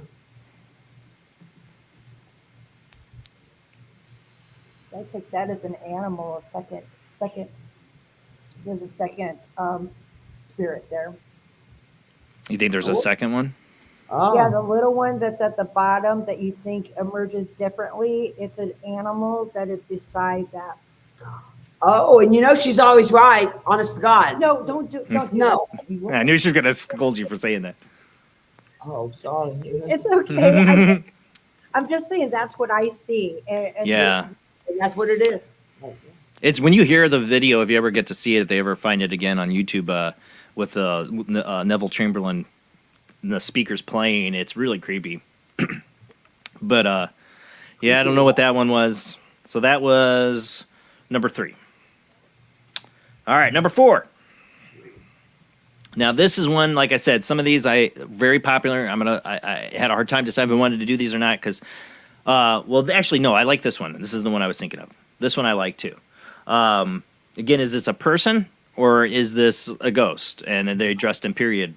I think that is an animal. There's a second spirit there. You think there's a second one? Oh. Yeah, the little one that's at the bottom that you think emerges differently. It's an animal that is beside that. Oh, and you know she's always right. Honest to God. No, don't do No. that. I knew she was going to scold you for saying that. Oh, sorry. It's okay. I'm just saying that's what I see. And Yeah. And that's what it is. It's when you hear the video, if you ever get to see it, if they ever find it again on YouTube with Neville Chamberlain, the speakers playing, it's really creepy. But yeah, I don't know what that one was. So that was number 3. All right, number 4. Now this is one, like I said, some of these very popular. I had a hard time deciding if I wanted to do these or not because, well, actually no, I like this one. This is the one I was thinking of. This one I like too. Again, is this a person or is this a ghost? And are they dressed in period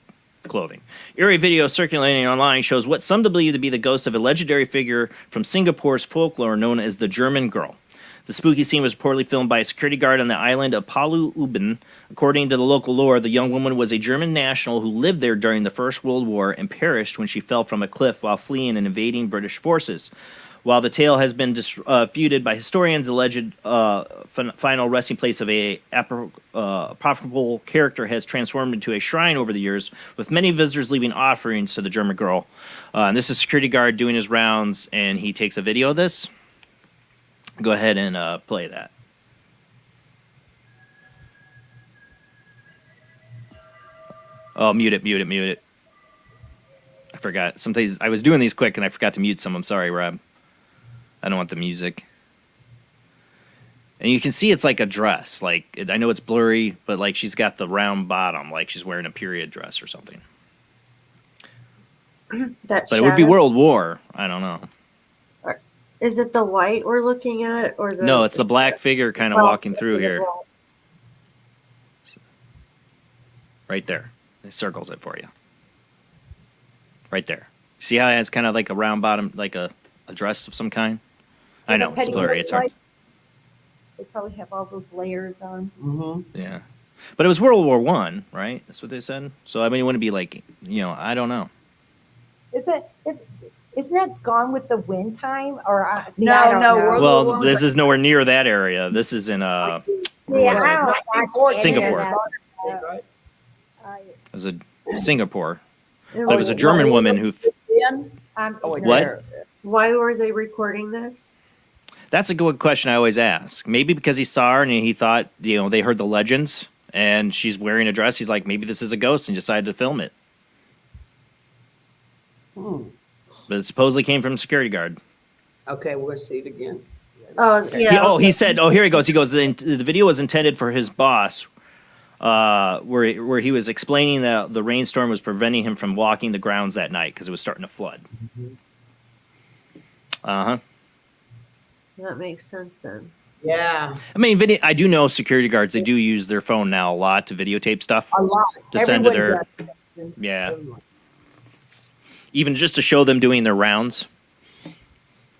clothing? Eerie video circulating online shows what some believe to be the ghost of a legendary figure from Singapore's folklore known as the German Girl. The spooky scene was reportedly filmed by a security guard on the island of Palu Ubin. According to the local lore, the young woman was a German national who lived there during the First World War and perished when she fell from a cliff while fleeing and invading British forces. While the tale has been disputed by historians, the alleged final resting place of a apocryphal character has transformed into a shrine over the years, with many visitors leaving offerings to the German Girl. And this is a security guard doing his rounds, and he takes a video of this. Go ahead and play that. Oh, mute it. I forgot. Sometimes I was doing these quick and I forgot to mute some. I'm sorry, Rob. I don't want the music. And you can see it's like a dress. Like, I know it's blurry, but like she's got the round bottom, like she's wearing a period dress or something. But it would be World War. I don't know. Is it the white we're looking at, or the? No, it's the black figure kind of walking through here. Right there. It circles it for you. Right there. See how it has kind of like a round bottom, like a dress of some kind? I know, it's blurry. It's hard. They probably have all those layers on. Mm-hmm. Yeah. But it was World War I, right? That's what they said. So, I mean, it wouldn't be like, I don't know. Isn't that Gone with the Wind time? Or No. Well, this is nowhere near that area. This is in Singapore. It was a Singapore. But it was a German woman who. What? Why were they recording this? That's a good question I always ask. Maybe because he saw her and he thought, they heard the legends and she's wearing a dress. He's like, maybe this is a ghost, and decided to film it. But it supposedly came from a security guard. Okay, we'll see it again. Oh, yeah. He said, here he goes. He goes, the video was intended for his boss, where he was explaining that the rainstorm was preventing him from walking the grounds that night because it was starting to flood. Uh-huh. That makes sense then. Yeah. I mean, I do know security guards, they do use their phone now a lot to videotape stuff. A lot. To send to their... Yeah. Even just to show them doing their rounds.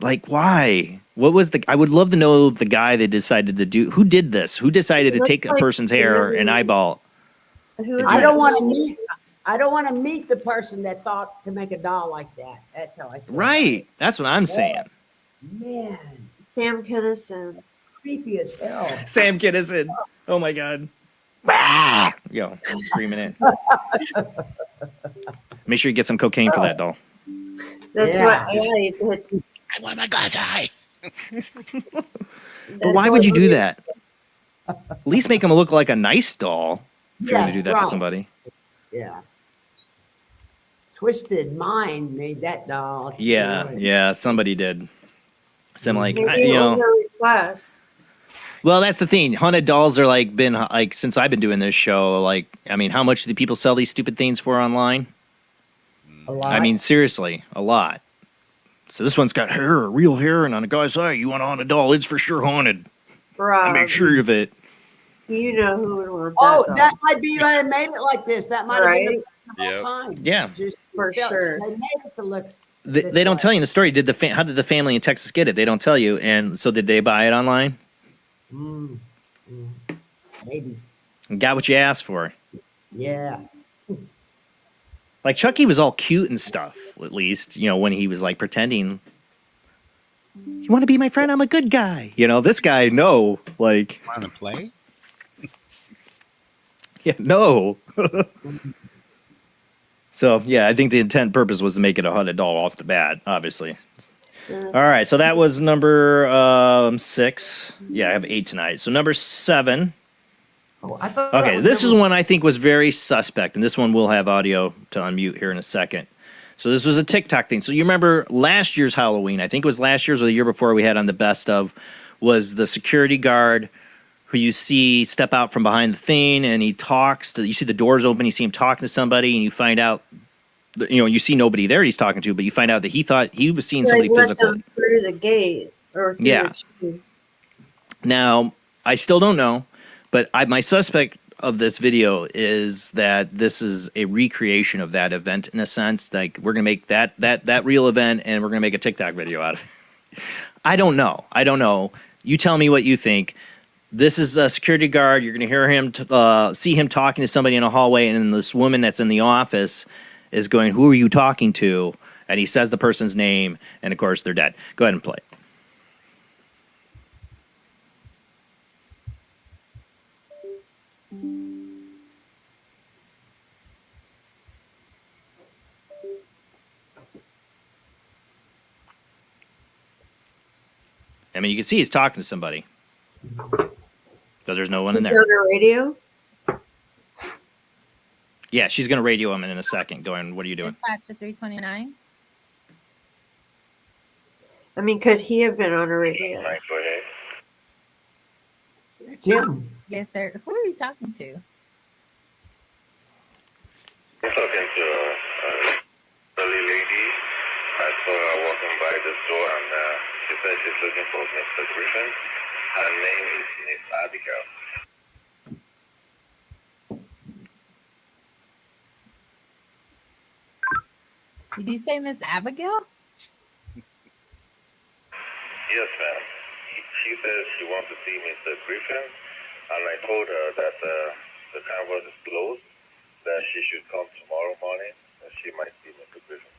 Like, why? What was I would love to know the guy that decided to do. Who did this? Who decided to take a person's hair and eyeball? I don't want to meet. I don't want to meet the person that thought to make a doll like that. That's how I feel. Right. That's what I'm saying. Man, Sam Kinison. Creepy as hell. Sam Kinison. Oh my God. Yo, screaming it. Make sure you get some cocaine for that doll. That's what I did. I want my God's eye. But why would you do that? At least make him look like a nice doll if you're going to do that to somebody. Yeah. Twisted Mind made that doll. Yeah, somebody did. So I'm like, Maybe it was a request. Well, that's the thing. Haunted dolls are like been like since I've been doing this show. Like, I mean, how much do people sell these stupid things for online? A lot. I mean, seriously, a lot. So this one's got hair, real hair, and on a guy's eye. You want a haunted doll? It's for sure haunted. Rob, Make sure of it. You know who would want that. Oh, doll. that might be why they made it like this. That might have been the whole time. Yeah, just for sure. They made it to look. They don't tell you in the story. How did the family in Texas get it? They don't tell you. And so did they buy it online? Maybe. Got what you asked for. Yeah. Like Chucky was all cute and stuff. At least when he was like pretending. You want to be my friend? I'm a good guy. This guy, no. Like. Want to play? Yeah, no. So, yeah, I think the intent purpose was to make it a haunted doll off the bat, obviously. All right, so that was number 6. Yeah, I have 8 tonight. So number 7. Okay, this is one I think was very suspect, and this one will have audio to unmute here in a second. So this was a TikTok thing. So you remember last year's Halloween, I think it was last year's or the year before we had on the best of, was the security guard who you see step out from behind the thing, and he talks to, you see the doors open, you see him talking to somebody, and you find out, you see nobody there he's talking to, but you find out that he thought he was seeing somebody physical. Them through the gate or through the tree. Now, I still don't know, but my suspect of this video is that this is a recreation of that event in a sense. Like, we're going to make that real event, and we're going to make a TikTok video out of it. I don't know. You tell me what you think. This is a security guard. You're going to hear him, see him talking to somebody in a hallway, and this woman that's in the office is going, "Who are you talking to?" And he says the person's name, and of course they're dead. Go ahead and play. I mean, you can see he's talking to somebody. So there's no one in there. Is there on the radio? Yeah, she's going to radio him in a second, going, "What are you doing?" Dispatch to 329. I mean, could he have been on a radio? It's him. Yes, sir. Who are you talking to? I'm talking to a elderly lady. I saw her walking by the store, and she said she's looking for Mr. Griffin. Her name is Miss Abigail. Did you say Miss Abigail? Yes, ma'am. She says she wants to see Mr. Griffin, and I told her that the canvas is closed, that she should come tomorrow morning, and she might see Mr. Griffin.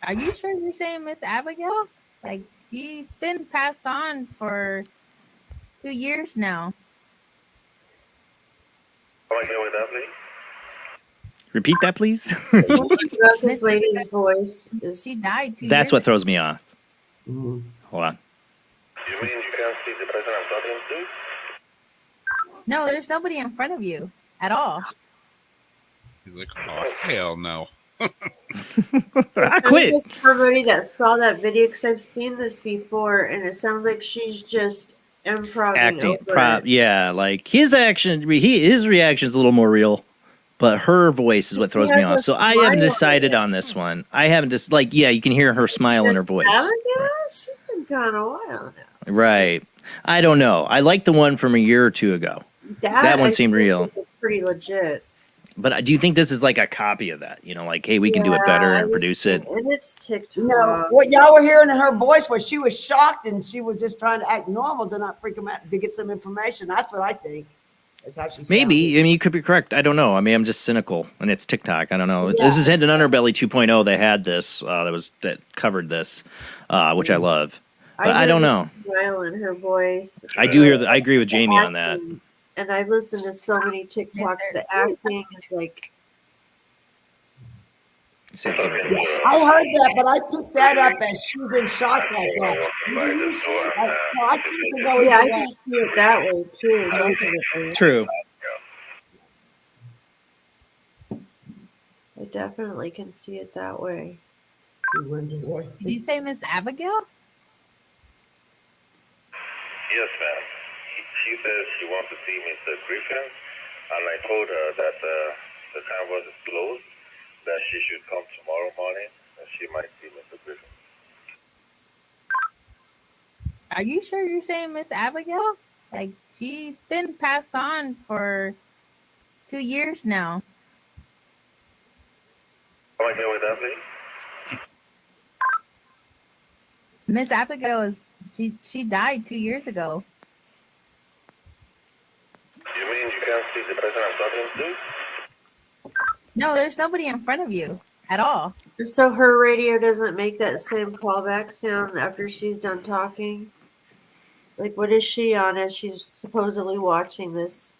Are you sure you're saying Miss Abigail? Like, she's been passed on for 2 years now. Come again with that, please? Repeat that, please. This lady's voice is. She died 2 years That's what throws me off. Hold on. You mean you can't see the person I'm talking to? No, there's nobody in front of you at all. He's like, "Oh, hell no." I quit. Like somebody that saw that video, because I've seen this before, and it sounds like she's just Acting. Yeah, like his reaction's a little more real. But her voice is what throws me off. So I haven't decided on this one. I haven't just you can hear her smile in her voice. She's been gone a while now. Right. I don't know. I like the one from a year or two ago. That one seemed real. It's pretty legit. But do you think this is like a copy of that? You know, like, hey, we can do it better and produce it. And it's TikTok. No, what y'all were hearing in her voice was she was shocked and she was just trying to act normal to not freak them out to get some information. That's what I think. That's how she Maybe. sounded. I mean, you could be correct. I don't know. I mean, I'm just cynical, and it's TikTok. I don't know. This is Head and Underbelly 2.0. They had this that covered this, which I love. But I don't know. Smile in her voice. I do hear that. I agree with Jamie on that. And I've listened to so many TikToks. The acting is like. Yes, I heard that, but I picked that up as she's in shock like that. I see it go Yeah, I either way. can see it that way too. Definitely. True. I definitely can see it that way. Did you say Miss Abigail? Yes, ma'am. She says she wants to see Mr. Griffin, and I told her that the canvas is closed, that she should come tomorrow morning, and she might see Mr. Griffin. Are you sure you're saying Miss Abigail? Like, she's been passed on for 2 years now. Come again with that, please? Miss Abigail she died 2 years ago. You mean you can't see the person I'm talking to? No, there's nobody in front of you at all. So her radio doesn't make that same callback sound after she's done talking? Like, what is she on as she's supposedly watching this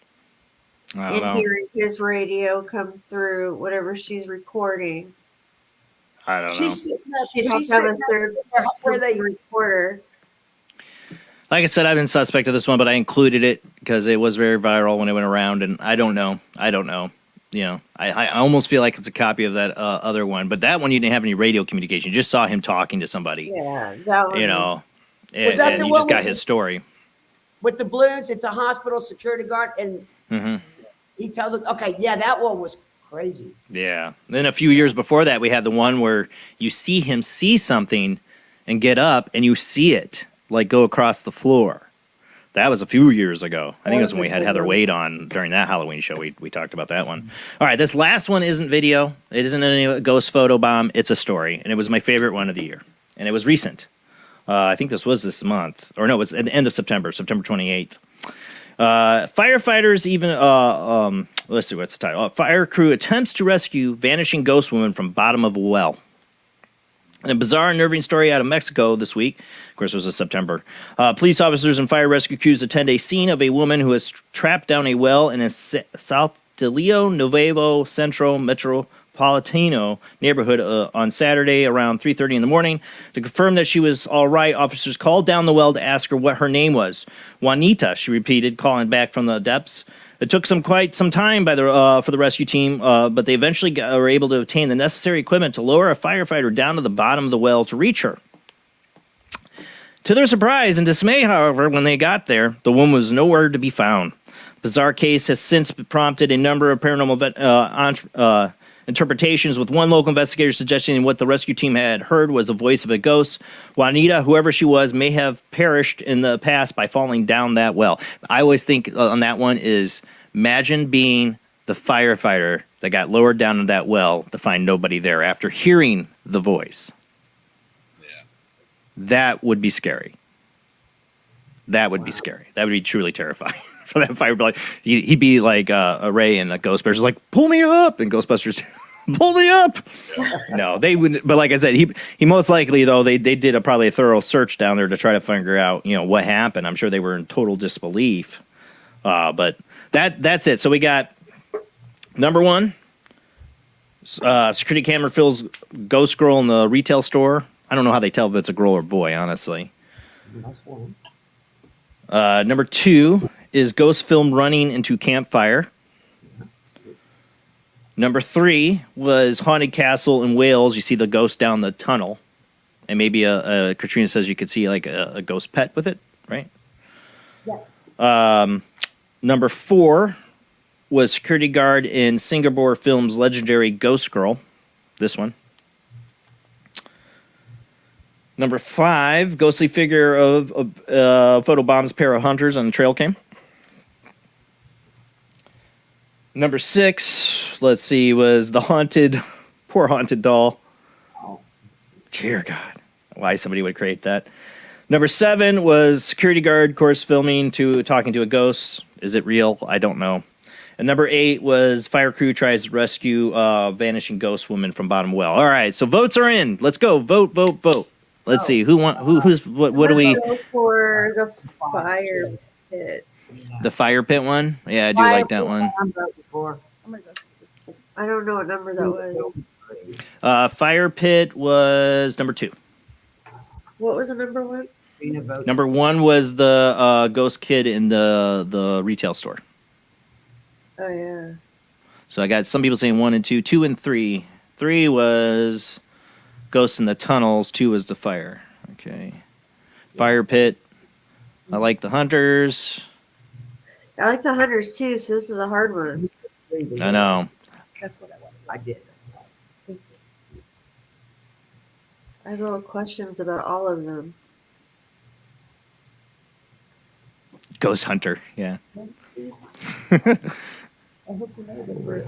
I don't and know. hearing his radio come through whatever she's recording? I don't know. She's sitting up. She'd have She's to have a sitting third up where they recorder. Like I said, I've been suspect of this one, but I included it because it was very viral when it went around, and I don't know. You know, I almost feel like it's a copy of that other one, but that one you didn't have any radio communication. You just saw him talking to somebody. Yeah, that one. You know, Was that and the you one just got with his story. with the balloons. It's a hospital security guard, and he tells them, "Okay, yeah, that one was crazy." Yeah. Then a few years before that, we had the one where you see him see something and get up, and you see it like go across the floor. That was a few years ago. I think it was when we had Heather Wade on during that Halloween show. We talked about that one. All right, this last one isn't video. It isn't any ghost photo bomb. It's a story, and it was my favorite one of the year. And it was recent. I think this was this month. Or no, it was at the end of September 28th. Firefighters even, let's see, what's the title? Fire crew attempts to rescue vanishing ghost woman from bottom of a well. And a bizarre, unnerving story out of Mexico this week. Of course, it was in September. Police officers and fire rescue crews attend a scene of a woman who is trapped down a well in a South Delio Nuevo Centro Metropolitano neighborhood on Saturday around 3:30 in the morning. To confirm that she was all right, officers called down the well to ask her what her name was. Juanita, she repeated, calling back from the depths. It took quite some time for the rescue team, but they eventually were able to obtain the necessary equipment to lower a firefighter down to the bottom of the well to reach her. To their surprise and dismay, however, when they got there, the woman was nowhere to be found. The bizarre case has since prompted a number of paranormal interpretations, with one local investigator suggesting what the rescue team had heard was the voice of a ghost. Juanita, whoever she was, may have perished in the past by falling down that well. I always think on that one is, imagine being the firefighter that got lowered down in that well to find nobody there after hearing the voice. Yeah. That would be scary. That would be scary. That would be truly terrifying. For that fire, he'd be like a Ray and a Ghostbusters, like, pull me up, and Ghostbusters, pull me up. No, they wouldn't. But like I said, he most likely though they did probably a thorough search down there to try to figure out what happened. I'm sure they were in total disbelief. But that's it. So we got number one, security camera fills ghost girl in the retail store. I don't know how they tell if it's a girl or boy, honestly. That's one. Number two is ghost film running into campfire. Number three was haunted castle in Wales. You see the ghost down the tunnel, and maybe Katrina says you could see like a ghost pet with it, right? Yes. Number four was security guard in Singapore film's legendary Ghost Girl. This one. Number five, ghostly figure of photobombs pair of hunters on the trail cam. Number 6, let's see, was the poor haunted doll. Dear God, why somebody would create that. Number 7 was security guard, course filming talking to a ghost. Is it real? I don't know. And number 8 was fire crew tries to rescue vanishing ghost woman from bottom well. All right, so votes are in. Let's go. Vote. Let's see what do we go for the fire pit. The fire pit one? Yeah, I do like that one. I don't know what number that was. Fire pit was number 2. What was the number 1? Number 1 was the ghost kid in the retail store. Oh yeah. So I got some people saying 1 and 2, 2 and 3. 3 was ghosts in the tunnels. 2 was the fire. Okay. Fire pit. I like the hunters. I like the hunters too. So this is a hard one. I know. That's what I did. I have little questions about all of them. Ghost hunter. Yeah.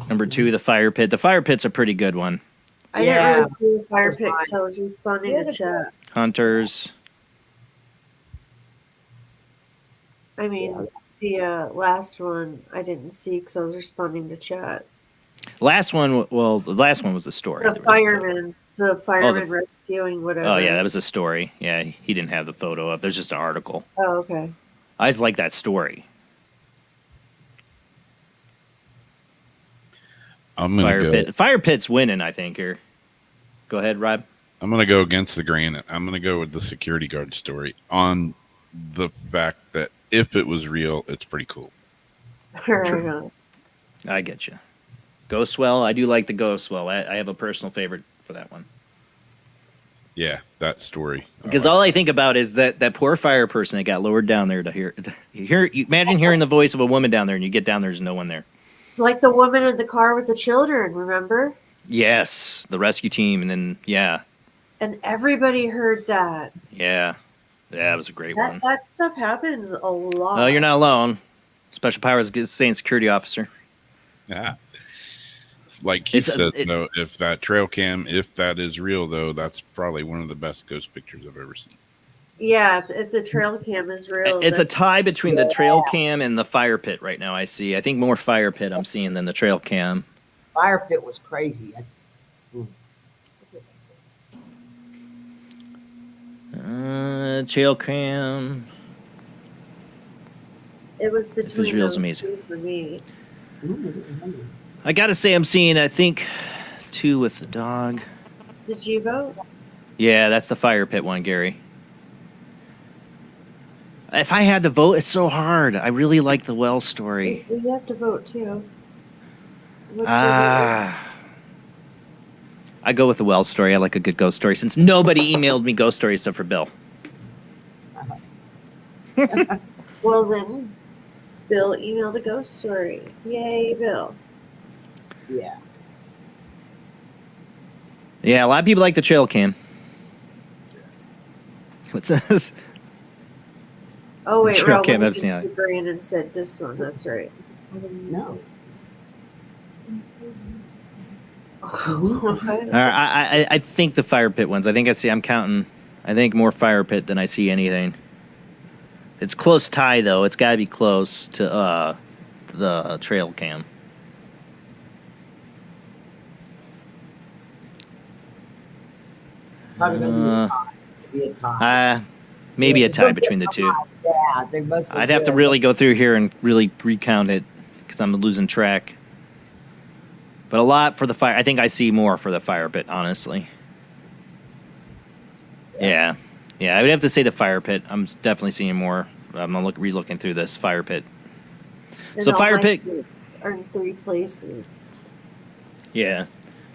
Number 2, the fire pit. The fire pit's a pretty good one. I didn't really see the fire pit, so I was responding to chat. Hunters. I mean, the last one I didn't see because I was responding to chat. The last one was a story. The fireman rescuing whatever. Oh yeah, that was a story. Yeah, he didn't have the photo up. There's just an article. Oh, okay. I just like that story. I'm gonna go. Fire pit's winning, I think. Here, go ahead, Rob. I'm gonna go against the grain. I'm gonna go with the security guard story on the fact that if it was real, it's pretty cool. I get you. Ghostwell, I do like the Ghostwell. I have a personal favorite for that one. Yeah, that story. Because all I think about is that poor fire person that got lowered down there to hear. Imagine hearing the voice of a woman down there, and you get down there, there's no one there. Like the woman in the car with the children, remember? Yes, the rescue team, and then and everybody heard that. Yeah, it was a great one. That stuff happens a lot. Oh, you're not alone. Special powers saying security officer. Yeah. Like he said, though, if that trail cam, if that is real, though, that's probably one of the best ghost pictures I've ever seen. Yeah, if the trail cam is real. It's a tie between the trail cam and the fire pit right now, I see. I think more fire pit I'm seeing than the trail cam. Fire pit was crazy. That's... Trail cam. It was between those amazing. Two for me. I gotta say, I'm seeing, I think, 2 with the dog. Did you vote? Yeah, that's the fire pit one, Gary. If I had to vote, it's so hard. I really like the well story. You have to vote too. What's your vote? I go with the well story. I like a good ghost story since nobody emailed me ghost stories except for Bill. Well then, Bill emailed a ghost story. Yay, Bill. Yeah. Yeah, a lot of people like the trail cam. What's this? Oh wait, trail cam. That's Brandon said this one. That's right. No. I think the fire pit ones. I think I'm counting. I think more fire pit than I see anything. It's close tie though. It's got to be close to the trail cam. Probably gonna be a tie. Maybe a tie between the two. Yeah, they must. I'd have to really go through here and really recount it because I'm losing track. But a lot for the fire. I think I see more for the fire pit, honestly. Yeah. I would have to say the fire pit. I'm definitely seeing more. I'm re-looking through this fire pit. And so fire pit are in 3 places. Yeah.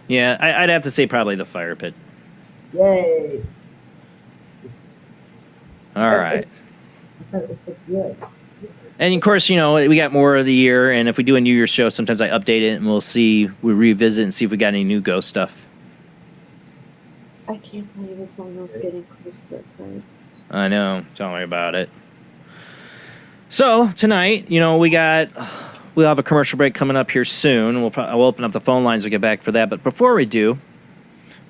I'd have to say probably the fire pit. Yay! All right. I thought it was so good. And of course, we got more of the year, and if we do a New Year's show, sometimes I update it, and we revisit and see if we got any new ghost stuff. I can't believe it's almost getting close to that time. I know. Tell me about it. So tonight, we got We'll have a commercial break coming up here soon. I'll open up the phone lines to get back for that. But before we do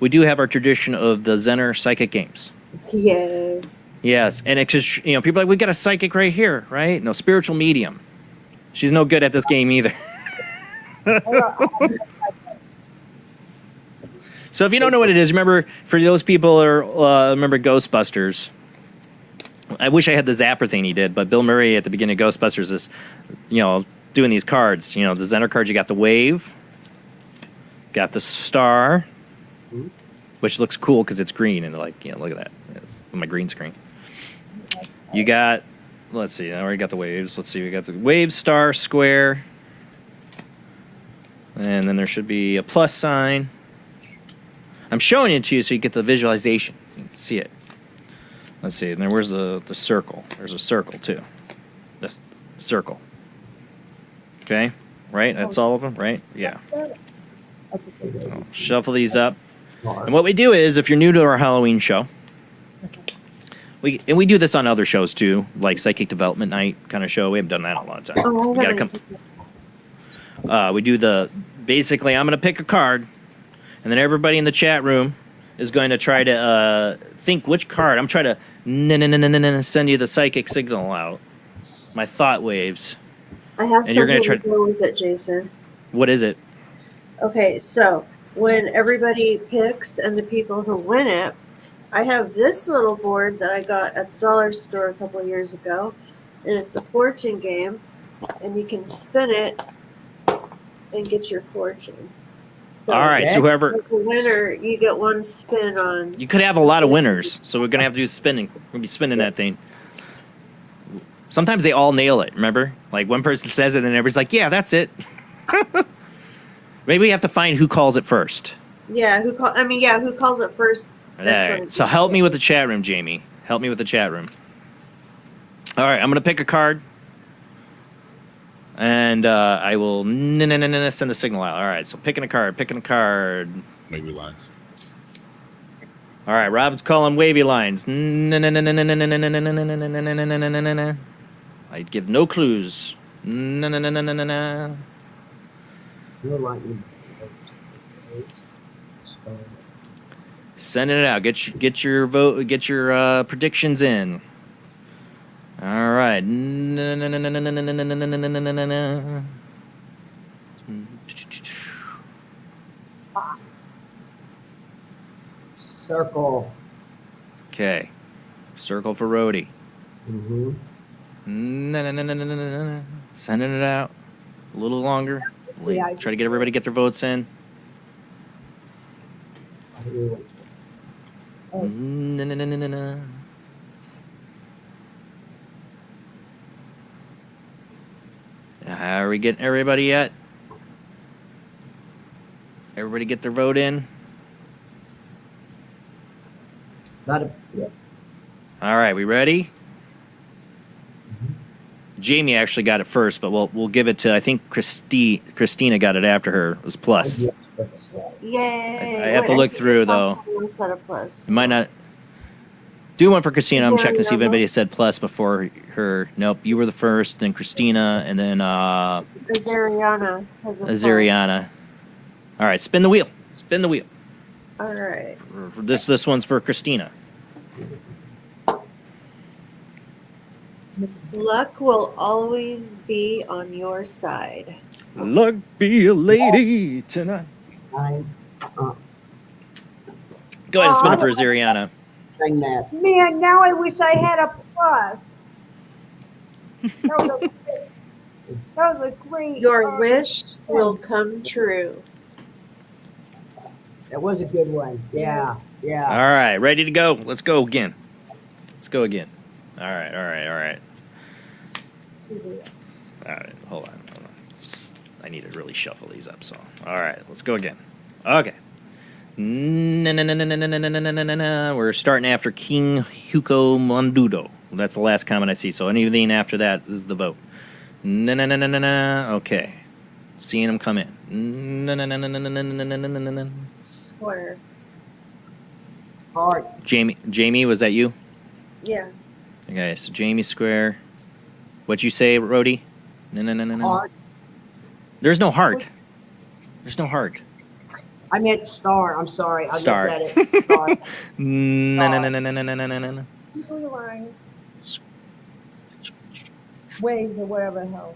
have our tradition of the Zener psychic games. Yeah. Yes, and it's just, people are like, we got a psychic right here, right? No, spiritual medium. She's no good at this game either. So if you don't know what it is, remember, for those people who remember Ghostbusters, I wish I had the zapper thing he did, but Bill Murray at the beginning of Ghostbusters is, doing these cards. The Zener cards, you got the wave, got the star, which looks cool because it's green, and look at that. It's my green screen. You got, let's see, I already got the waves. Let's see, we got the wave, star, square, and then there should be a plus sign. I'm showing it to you so you get the visualization. You can see it. Let's see, and then where's the circle? There's a circle, too. This circle. Okay, right? That's all of them, right? Yeah. I'll shuffle these up. And what we do is, if you're new to our Halloween show, we do this on other shows too, like Psychic Development Night kind of show. We haven't done that in a long time. Oh, we gotta come. We do basically, I'm going to pick a card, and then everybody in the chat room is going to try to think which card. I'm trying to send you the psychic signal out, my thought waves. I have and you're something gonna to go with it, Jason. What is it? Okay, so when everybody picks and the people who win it, I have this little board that I got at the dollar store a couple of years ago, and it's a fortune game, and you can spin it and get your fortune. So all right, so whoever as a winner, you get one spin on. You could have a lot of winners, so we're gonna have to do spinning. We're gonna be spinning that thing. Sometimes they all nail it. Remember, like one person says it, and everybody's like, "Yeah, that's it." Maybe we have to find who calls it first. Yeah, who calls it first? All right. So help me with the chat room, Jamie. Help me with the chat room. All right, I'm gonna pick a card, and I will send the signal out. All right, so picking a card. Wavy lines. All right, Robin's calling wavy lines. I give no clues. Sending it out. Get your vote. Get your predictions in. All right. Circle. Okay. Circle for Rody. Mm-hmm. Sending it out. A little longer. Yeah, Try to get everybody to get their votes in. How are we getting everybody yet? Everybody get their vote in? Yeah. All right, we ready? Jamie actually got it first, but we'll give it to, I think Christina got it after her. It was plus. Yay! I have to look through though. Set a plus. It might not. Do one for Christina. I'm checking to see if anybody said plus before her. Nope, you were the first, then Christina, and then Azariana has a Azariana. All right, spin the wheel. Spin the wheel. All right. This one's for Christina. Luck will always be on your side. Luck be a lady tonight. Go ahead and spin it for Azariana. Man, now I wish I had a plus. That was a great. Your wish will come true. That was a good one. Yeah. All right, ready to go. Let's go again. All right. Hold on. I need to really shuffle these up. So, all right, let's go again. Okay. We're starting after King Hugo Mondudo. That's the last comment I see. So anything after that is the vote. Okay. Seeing them come in. Square. Heart. Jamie, was that you? Yeah. Okay, so Jamie square. What'd you say, Rody? Heart. There's no heart. There's no heart. I meant star. I'm sorry. I Star. looked at it. Star. No. Blue line. Waves or whatever the hell.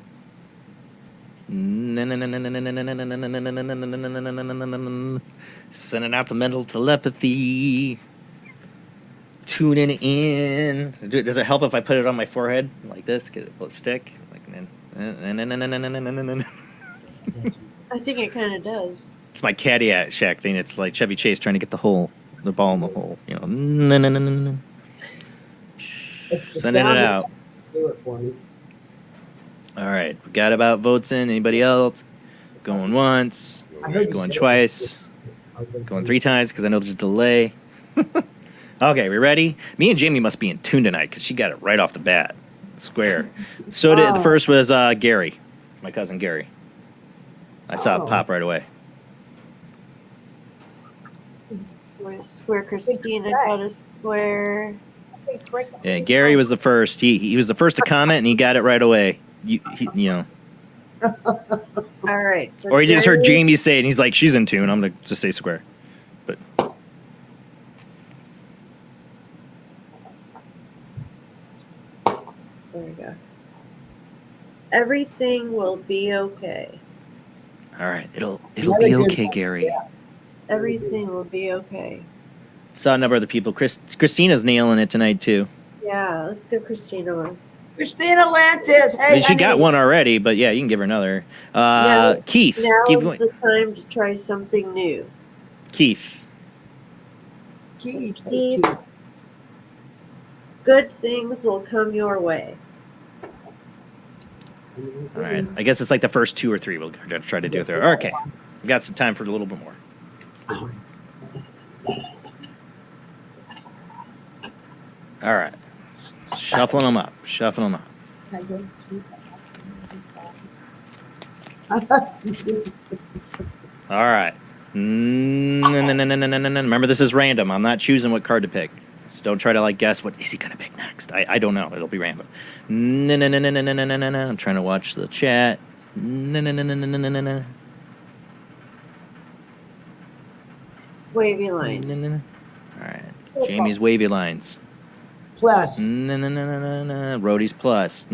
Sending out the mental telepathy. Tuning in. Does it help if I put it on my forehead like this? Will it stick? I think it kind of does. It's my Caddyshack thing. It's like Chevy Chase trying to get the ball in the hole. You know. Sending it out. Do it for me. All right. We got about votes in. Anybody else? Going once. Going twice. Going 3 times because I know there's a delay. Okay, we ready? Me and Jamie must be in tune tonight because she got it right off the bat. Square. So the first was Gary, my cousin Gary. I saw it pop right away. Square Christina got a square. Yeah, Gary was the first. He was the first to comment, and he got it right away. You know. All right. So or he just heard Jamie say it, and he's like, she's in tune. I'm going to just say square. But there we go. Everything will be okay. All right. It'll be okay, Gary. Yeah. Everything will be okay. Saw a number of the people. Christina's nailing it tonight, too. Yeah, let's give Christina one. Christina Lantis. Hey, She got one already, but yeah, you can give her another. Keith. Now Keep is going. the time to try something new. Keith. Keith. Good things will come your way. All right. I guess it's like the first 2 or 3 we'll try to do it there. Okay. We got some time for a little bit more. All right. Shuffling them up. All right. Remember, this is random. I'm not choosing what card to pick. So don't try to guess what is he gonna pick next. I don't know. It'll be random. I'm trying to watch the chat. Wavy lines. All right. Jamie's wavy lines. Plus. Rody's plus.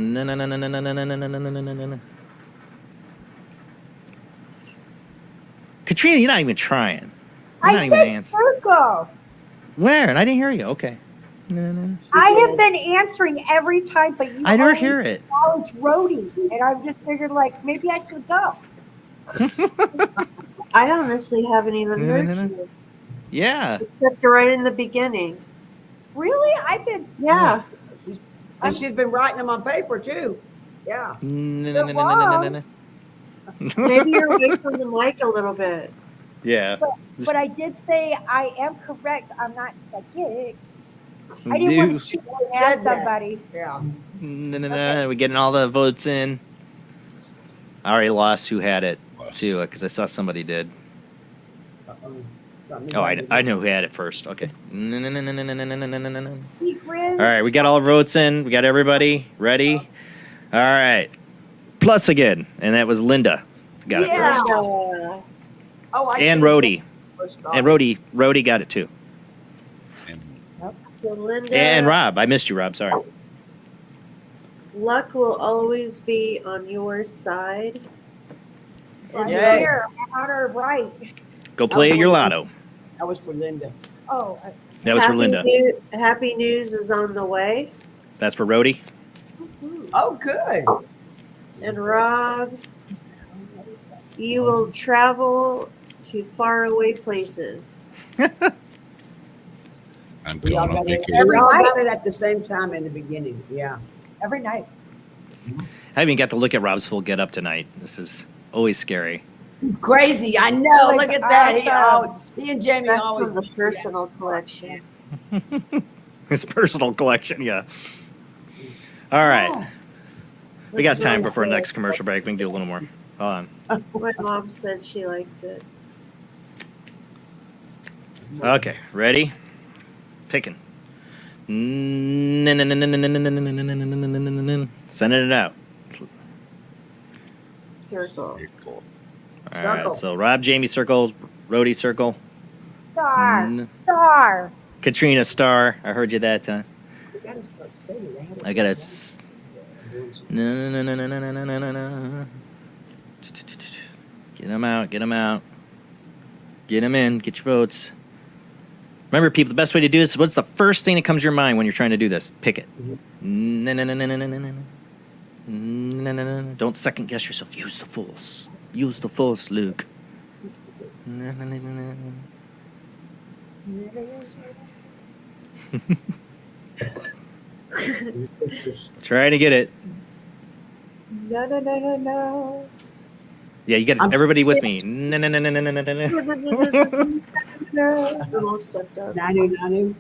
Katrina, you're not even trying. I said circle. Where? And I didn't hear you. Okay. I have been answering every time, but you I never hear it. It's Rody, and I just figured maybe I should go. I honestly haven't even heard you. Yeah. Except right in the beginning. Really? I've been. Yeah. And she's been writing them on paper too. Yeah. Maybe you're away from the mic a little bit. Yeah. But I did say I am correct. I'm not psychic. I didn't want to ask somebody. Yeah. We're getting all the votes in. I already lost who had it too, because I saw somebody did. Oh, I know who had it first. Okay. All right, we got all the votes in. We got everybody ready. All right. Plus again, and that was Linda. Got it first. And Rody. And Rody got it too. So Linda. And Rob. I missed you, Rob. Sorry. Luck will always be on your side. Yes. Here, on her right. Go play your lotto. That was for Linda. Oh. That was for Linda. Happy news is on the way. That's for Rody. Oh, good. And Rob, you will travel to faraway places. I'm We all going on got it. vacation. We all got it at the same time in the beginning. Yeah. Every night. I haven't got to look at Rob's full get up tonight. This is always scary. Crazy. I know. Look at that. He and Jamie That's always. from the personal collection. His personal collection, yeah. All right. We got time before next commercial break. We can do a little more. Hold on. My mom said she likes it. Okay, ready? Picking. Sending it out. circle. All right, so Rob, Jamie, circle. Rody, circle. Star. Katrina, star. I heard you that time. They gotta start saying that. I gotta. No. Get them out. Get them out. Get them in. Get your votes. Remember, people, the best way to do this is what's the first thing that comes to your mind when you're trying to do this? Pick it. No. Don't second guess yourself. Use the force. Use the force, Luke. Trying to get it. No. Yeah, you got everybody with me. No. Almost stepped up. Nanu.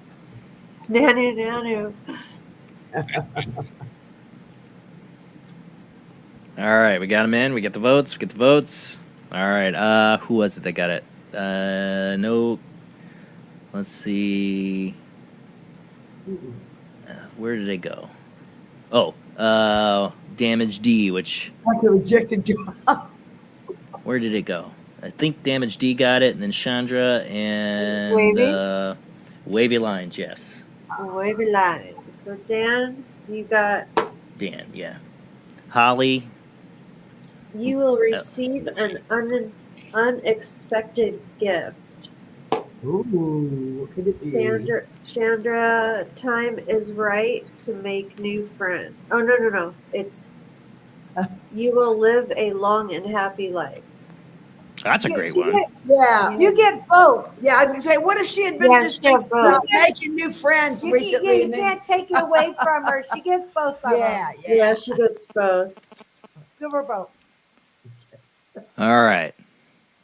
All right, we got them in. We get the votes. All right, who was it that got it? No. Let's see. Where did they go? Oh, Damage D, which... Like a rejected job. Where did it go? I think Damage D got it, and then Chandra and... Wavy Lines, yes. Wavy Lines. So, Dan, you got... Dan, yeah. Holly... You will receive an unexpected gift. Ooh, what could it be? Chandra, time is right to make new friends. Oh, no. It's you will live a long and happy life. That's a great one. You get both. Yeah, I was going to say, what if she had been just making new friends recently? You can't take it away from her. She gets both of them. Yeah, she gets both. Give her both. All right.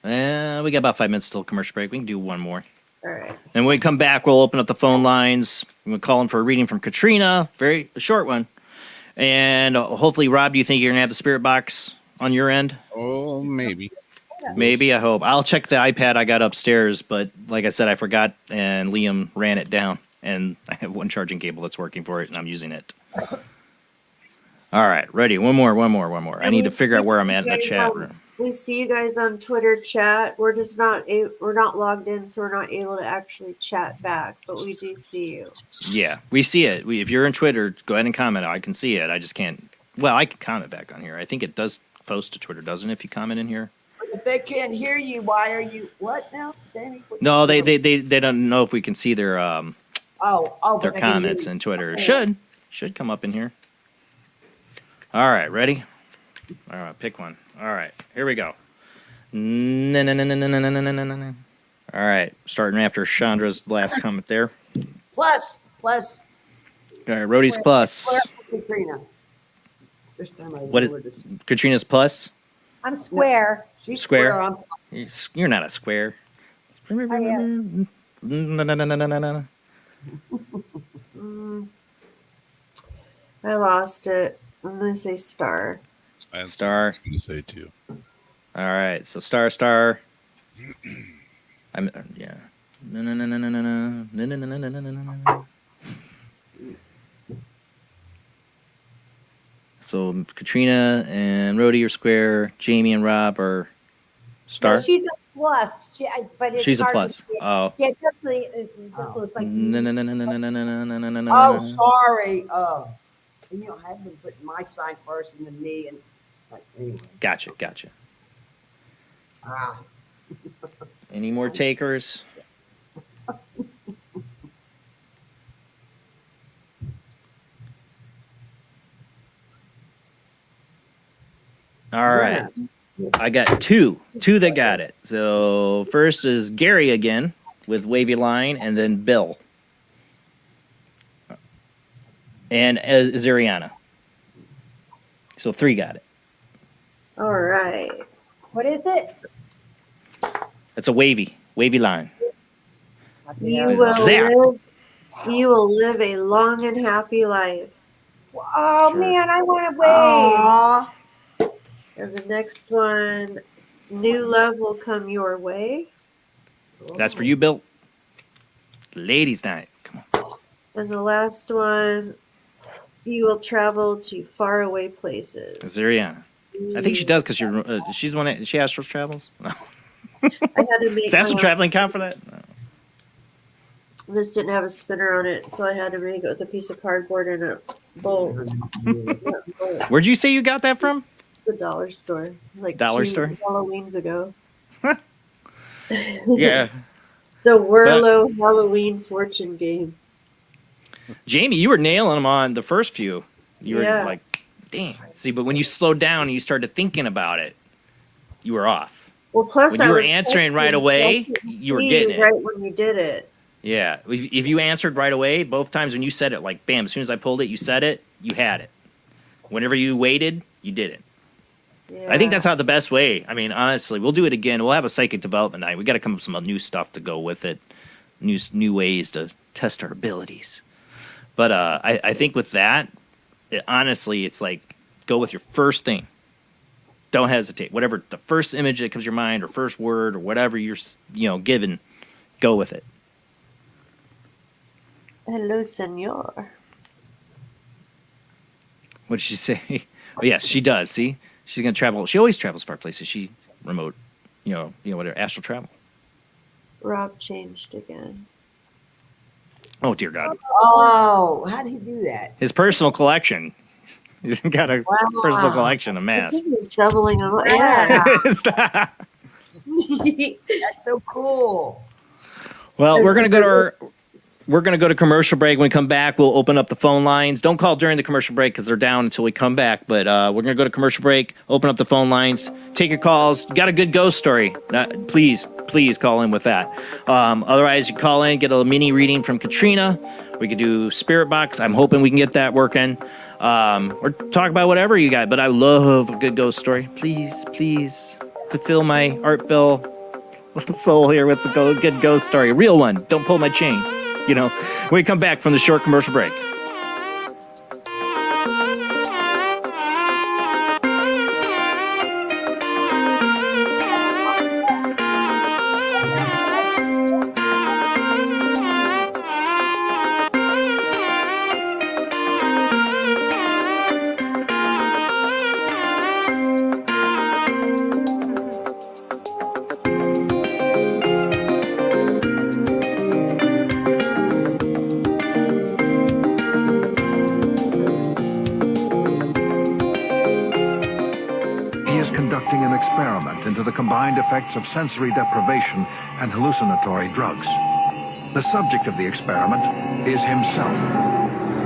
We got about 5 minutes till commercial break. We can do one more. All right. And when we come back, we'll open up the phone lines. We'll call in for a reading from Katrina, a short one. And hopefully, Rob, do you think you're going to have the spirit box on your end? Oh, maybe. Maybe, I hope. I'll check the iPad I got upstairs, but like I said, I forgot, and Liam ran it down. And I have one charging cable that's working for it, and I'm using it. All right, ready. One more. I need to figure out where I'm at in the chat room. We see you guys on Twitter chat. We're just not logged in, so we're not able to actually chat back. But we do see you. Yeah, we see it. If you're on Twitter, go ahead and comment. I can see it. I just can't. Well, I can comment back on here. I think it does post to Twitter, doesn't it? If you comment in here. If they can't hear you, why are you what now, Jamie? No, they don't know if we can see their their comments in Twitter. It should come up in here. All right, ready? All right, pick one. All right, here we go. All right, starting after Chandra's last comment there. Plus. All right, Rody's plus. Katrina. This time What is Katrina's plus? I'm square. She's square. You're not a square. I am. I lost it. I'm gonna say star. Star. I was gonna say too. All right, so star. I'm yeah. No. So Katrina and Rody are square. Jamie and Rob are star. No, she's a plus. But it's she's a hard plus. to see it. Oh. Yeah, it does look like. No. Oh, sorry. Oh. And you know, I have been putting my sign first and then me and anyway. Gotcha. Ah. Any more takers? All right. I got two that got it. So first is Gary again with Wavy Line, and then Bill. And Zeriana. So 3 got it. All right. What is it? It's a wavy line. You will live a long and happy life. Oh man, I want to wave. And the next one, new love will come your way. That's for you, Bill. Ladies' night. Come on. And the last one, you will travel to faraway places. Zeriana. I think she does because she's the one that she astral travels. No. I had to make Does astral my traveling own. count for that? No. This didn't have a spinner on it, so I had to make it with a piece of cardboard and a bolt. Where'd you say you got that from? The dollar store, like Dollar 2 store? Halloweens ago. Yeah. The Whirlo Halloween fortune game. Jamie, you were nailing them on the first few. You were Yeah. like, dang. See, but when you slowed down and you started thinking about it, you were off. Well, plus When I you were was answering texting, right so I away, couldn't you were see getting it. right when you did it. Yeah. If you answered right away, both times when you said it, like, bam, as soon as I pulled it, you said it, you had it. Whenever you waited, you didn't. Yeah. I think that's not the best way. I mean, honestly, we'll do it again. We'll have a psychic development night. We got to come up with some new stuff to go with it, new ways to test our abilities. But I think with that, honestly, it's like go with your first thing. Don't hesitate. Whatever the first image that comes to your mind, or first word, or whatever you're given, go with it. Hello, senor. What did she say? Oh, yes, she does. See, she's gonna travel. She always travels far places. She remote, whatever, astral travel. Rob changed again. Oh dear God. Oh, how did he do that? His personal collection. He's got a personal collection of I masks. think he's doubling them up. Yeah. That's so cool. Well, we're gonna go to commercial break. When we come back, we'll open up the phone lines. Don't call during the commercial break because they're down until we come back. But we're gonna go to commercial break. Open up the phone lines. Take your calls. You got a good ghost story? Please call in with that. Otherwise, you call in, get a mini reading from Katrina. We could do Spirit Box. I'm hoping we can get that working. Or talk about whatever you got. But I love a good ghost story. Please fulfill my Art Bell soul here with the good ghost story. A real one. Don't pull my chain. When we come back from the short commercial break. Into the combined effects of sensory deprivation and hallucinatory drugs. The subject of the experiment is himself,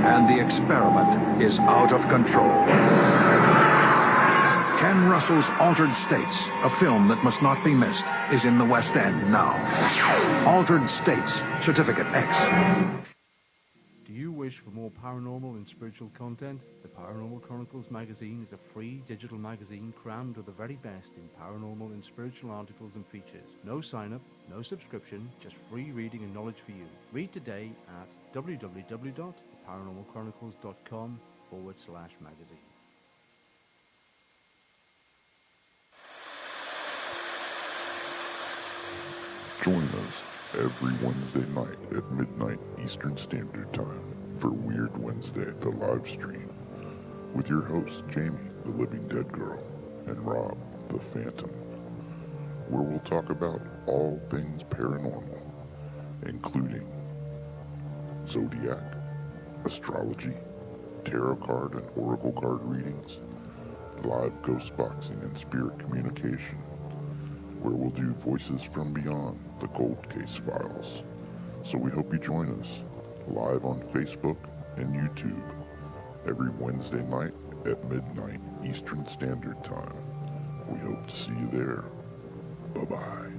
and the experiment is out of control. Ken Russell's Altered States, a film that must not be missed, is in the West End now. Altered States, Certificate X. Do you wish for more paranormal and spiritual content? The Paranormal Chronicles magazine is a free digital magazine crammed with the very best in paranormal and spiritual articles and features. No sign-up, no subscription, just free reading and knowledge for you. Read today at www.paranormalchronicles.com/magazine. Join us every Wednesday night at midnight Eastern Standard Time for Weird Wednesday, the live stream, with your hosts Jamie, the Living Dead Girl, and Rob, the Phantom, where we'll talk about all things paranormal, including zodiac, astrology, tarot card and oracle card readings, live ghost boxing and spirit communication, where we'll do Voices from Beyond, the Cold Case Files. So we hope you join us live on Facebook and YouTube every Wednesday night at midnight Eastern Standard Time. We hope to see you there. Bye-bye.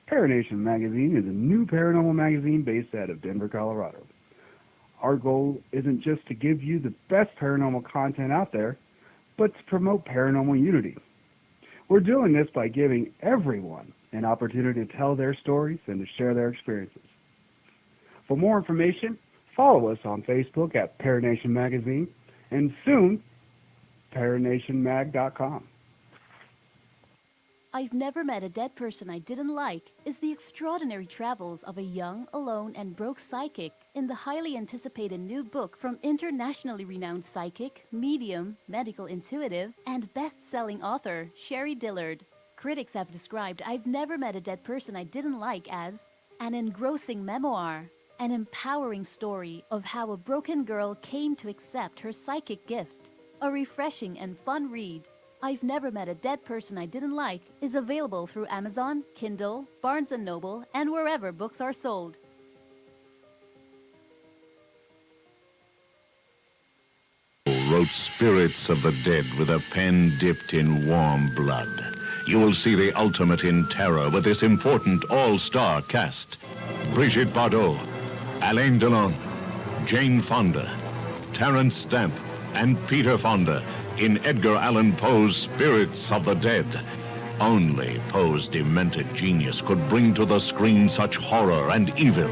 Paranation Magazine is a new paranormal magazine based out of Denver, Colorado. Our goal isn't just to give you the best paranormal content out there, but to promote paranormal unity. We're doing this by giving everyone an opportunity to tell their stories and to share their experiences. For more information, follow us on Facebook at Paranation Magazine and soon, paranationmag.com. I've Never Met a Dead Person I Didn't Like is the extraordinary travels of a young, alone, and broke psychic in the highly anticipated new book from internationally renowned psychic, medium, medical intuitive, and best-selling author Sherry Dillard. Critics have described I've Never Met a Dead Person I Didn't Like as an engrossing memoir, an empowering story of how a broken girl came to accept her psychic gift, a refreshing and fun read. I've Never Met a Dead Person I Didn't Like is available through Amazon, Kindle, Barnes & Noble, and wherever books are sold. Wrote Spirits of the Dead with a pen dipped in warm blood. You will see the ultimate in terror with this important all-star cast. Brigitte Bardot, Alain Delon, Jane Fonda, Terence Stamp, and Peter Fonda in Edgar Allan Poe's Spirits of the Dead. Only Poe's demented genius could bring to the screen such horror and evil.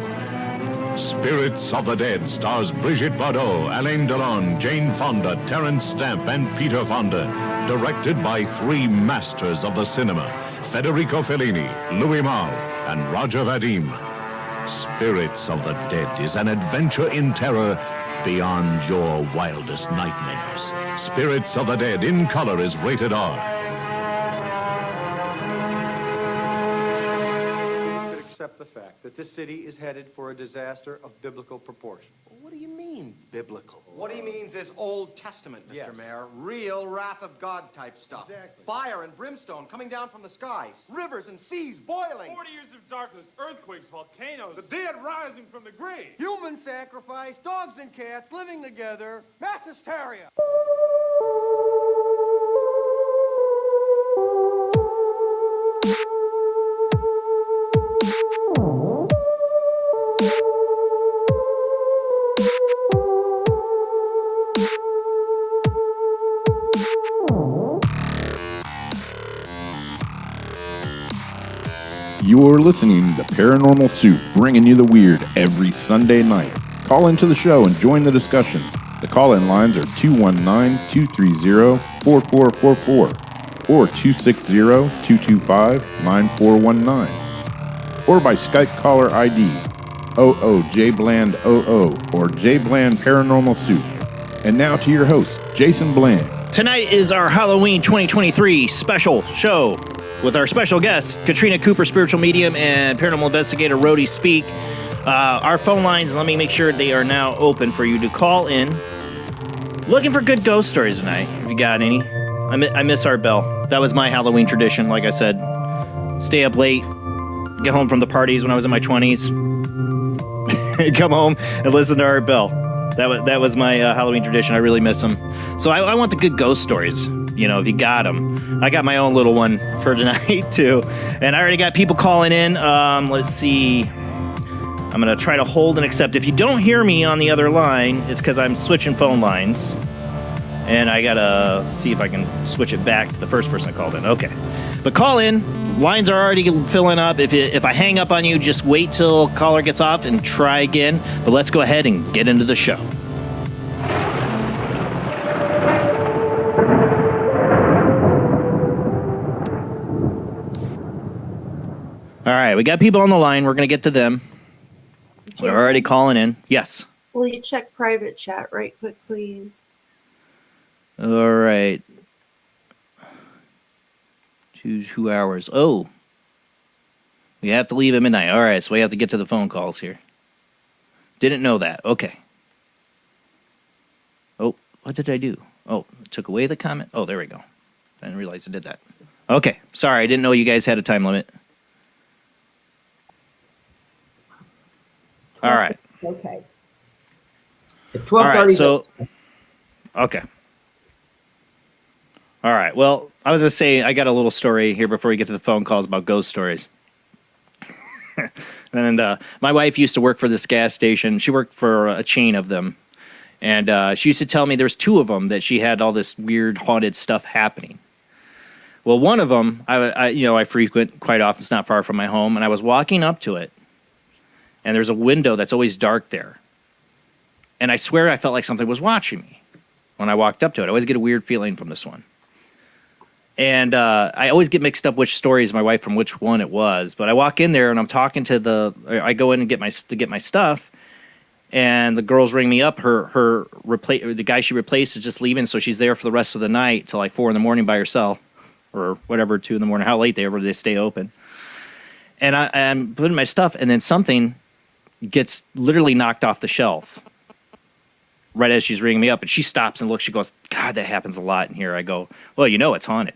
Spirits of the Dead stars Brigitte Bardot, Alain Delon, Jane Fonda, Terence Stamp, and Peter Fonda. Directed by three masters of the cinema, Federico Fellini, Louis Malle, and Roger Vadim. Spirits of the Dead is an adventure in terror beyond your wildest nightmares. Spirits of the Dead in color is rated R. Accept the fact that this city is headed for a disaster of biblical proportion. What do you mean, biblical? What he means is Old Testament, Mr. Mayor. Real wrath of God type stuff. Exactly. Fire and brimstone coming down from the skies. Rivers and seas boiling. 40 years of darkness, earthquakes, volcanoes. The dead rising from the grave. Human sacrifice, dogs and cats living together. Mass hysteria. You're listening to Paranormal Soup, bringing you the weird every Sunday night. Call into the show and join the discussion. The call-in lines are 219-230-4444 or 260-225-9419 or by Skype caller ID oojblandoo or jblandparanormalsoup. And now to your host, Jason Bland. Tonight is our Halloween 2023 special show with our special guests, Katrina Cooper, Spiritual Medium, and Paranormal Investigator Rody Speake. Our phone lines, let me make sure they are now open for you to call in. Looking for good ghost stories tonight, if you got any. I miss Art Bell. That was my Halloween tradition, like I said. Stay up late, get home from the parties when I was in my 20s. Come home and listen to Art Bell. That was my Halloween tradition. I really miss him. So I want the good ghost stories. You know, if you got them. I got my own little one for tonight, too. And I already got people calling in. Let's see. I'm going to try to hold and accept. If you don't hear me on the other line, it's because I'm switching phone lines. And I got to see if I can switch it back to the first person that called in. Okay. But call in. Lines are already filling up. If I hang up on you, just wait till caller gets off and try again. But let's go ahead and get into the show. All right, we got people on the line. We're going to get to them. They're already calling in. Yes. Will you check private chat right quick, please? All right. 2 hours. Oh. We have to leave at midnight. All right, so we have to get to the phone calls here. Didn't know that. Okay. Oh, what did I do? Oh, took away the comment. Oh, there we go. I didn't realize I did that. Okay, sorry. I didn't know you guys had a time limit. All right. Okay. At 12:30. So, okay. All right. Well, I was going to say, I got a little story here before we get to the phone calls about ghost stories. And my wife used to work for this gas station. She worked for a chain of them. And she used to tell me there's two of them that she had all this weird haunted stuff happening. Well, one of them, I frequent quite often. It's not far from my home. And I was walking up to it. And there's a window that's always dark there. And I swear I felt like something was watching me. when I walked up to it. I always get a weird feeling from this one. And I always get mixed up which story is my wife from which one it was. But I walk in there and I'm talking to I go in and get my stuff, and the girls ring me up. The guy she replaced is just leaving, so she's there for the rest of the night till like 4 a.m. by herself, or whatever, 2 a.m. How late they stay open. And I'm putting my stuff, and then something gets literally knocked off the shelf right as she's ringing me up, and she stops and looks. She goes, "God, that happens a lot in here." I go, "Well, it's haunted."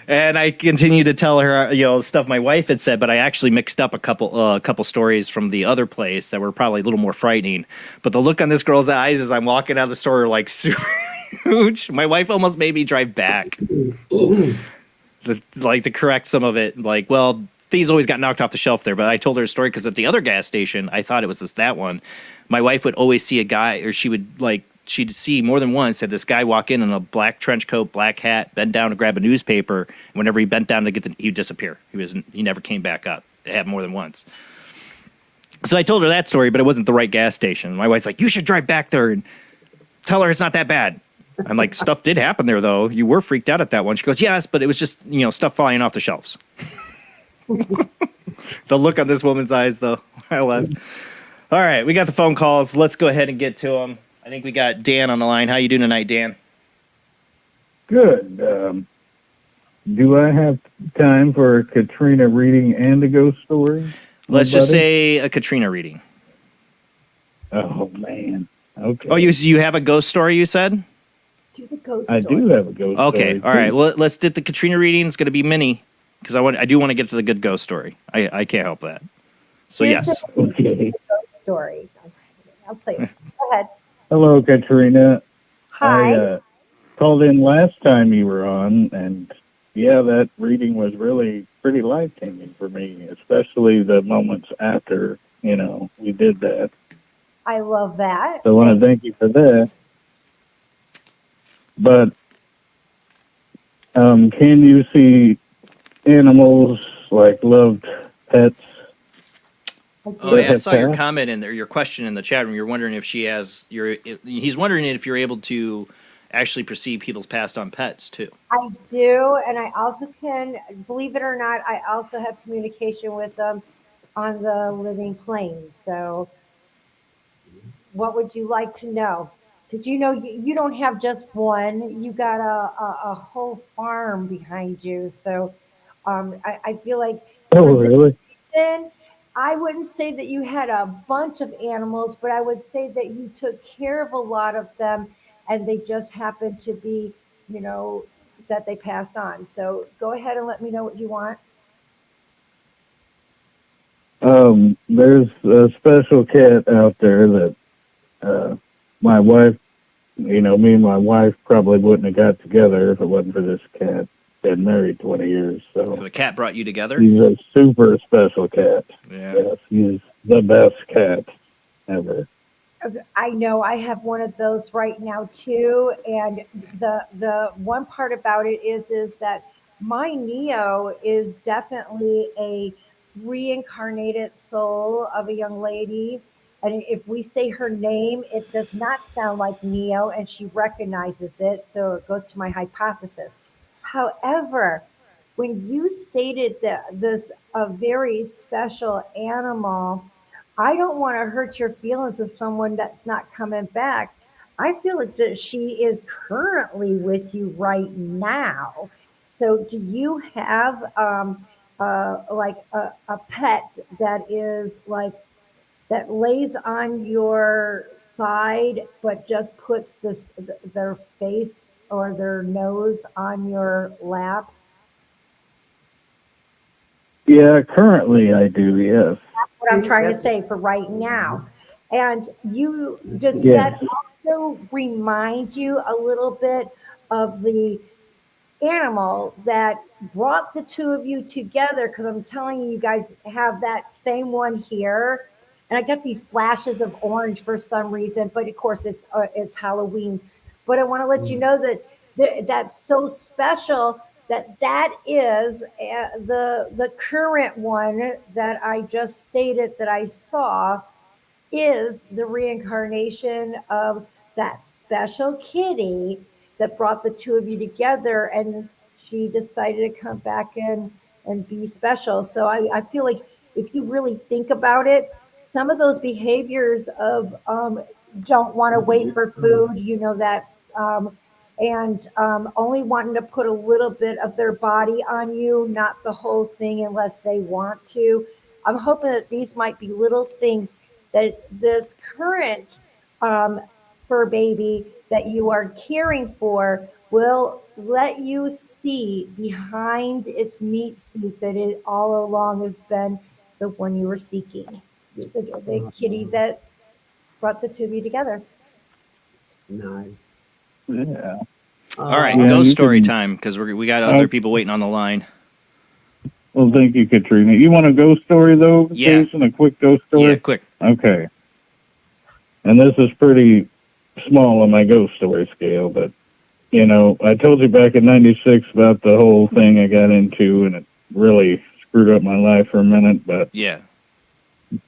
And I continue to tell her, stuff my wife had said, but I actually mixed up a couple stories from the other place that were probably a little more frightening. But the look on this girl's eyes as I'm walking out of the store, like, super huge. My wife almost made me drive back, to correct some of it. Like, well, things always got knocked off the shelf there. But I told her a story because at the other gas station, I thought it was that one. My wife would always see a guy, or she'd see more than once, had this guy walk in a black trench coat, black hat, bend down to grab a newspaper. And whenever he bent down to he'd disappear. He never came back up. It happened more than once. So I told her that story, but it wasn't the right gas station. My wife's like, "You should drive back there and tell her it's not that bad." I'm like, "Stuff did happen there, though. You were freaked out at that one." She goes, "Yes, but it was just, stuff falling off the shelves." The look on this woman's eyes, though. I love. All right, we got the phone calls. Let's go ahead and get to them. I think we got Dan on the line. How you doing tonight, Dan? Good. Do I have time for a Katrina reading and a ghost story? Let's just say a Katrina reading. Oh, man. Okay. Oh, you have a ghost story, you said? Do the ghost story. I do have a ghost story. Okay, all right. Well, let's do the Katrina reading. It's going to be mini, because I do want to get to the good ghost story. I can't help that. So, yes. Okay. Ghost story. I'll tell you. Go ahead. Hello, Katrina. Hi. I called in last time you were on, and yeah, that reading was really pretty life-changing for me, especially the moments after, we did that. I love that. So I want to thank you for that. But can you see animals like loved pets? Oh, yeah, I saw your comment in there, your question in the chat room. You're wondering if he's wondering if you're able to actually perceive people's passed on pets, too. I do, and I also can, believe it or not, I also have communication with them on the living plane. So what would you like to know? Because you don't have just one. You got a whole farm behind you. So I feel like... Oh, really? I wouldn't say that you had a bunch of animals, but I would say that you took care of a lot of them, and they just happened to be, that they passed on. So go ahead and let me know what you want. There's a special cat out there that my wife, me and my wife probably wouldn't have got together if it wasn't for this cat. Been married 20 years, so the cat brought you together? He's a super special cat. Yeah. Yes, he's the best cat ever. I know I have one of those right now too, and the one part about it is that my Neo is definitely a reincarnated soul of a young lady, and if we say her name, it does not sound like Neo, and she recognizes it, so it goes to my hypothesis. However, when you stated that this a very special animal, I don't want to hurt your feelings of someone that's not coming back. I feel like that she is currently with you right now. So do you have like a pet that is like that lays on your side but just puts their face or their nose on your lap? Yeah, currently I do, yes. That's what I'm trying to say for right now. And does Yes. that also remind you a little bit of the animal that brought the two of you together? Because I'm telling you, you guys have that same one here. And I get these flashes of orange for some reason, but of course it's Halloween. But I want to let you know that that's so special that is the current one that I just stated that I saw is the reincarnation of that special kitty that brought the two of you together, and she decided to come back and be special. So I feel like if you really think about it, some of those behaviors of don't want to wait for food, that, and only wanting to put a little bit of their body on you, not the whole thing unless they want to. I'm hoping that these might be little things that this current fur baby that you are caring for will let you see behind its meat suit that it all along has been the one you were seeking, the kitty that brought the two of you together. Nice. Yeah. All right, Yeah, ghost you story can- time, because we got other people waiting on the line. Well, thank you, Katrina. You want a ghost story, though, Yeah. Jason? A quick ghost story? Yeah, quick. Okay. And this is pretty small on my ghost story scale, but, I told you back in 96 about the whole thing I got into, and it really screwed up my life for a minute, but Yeah.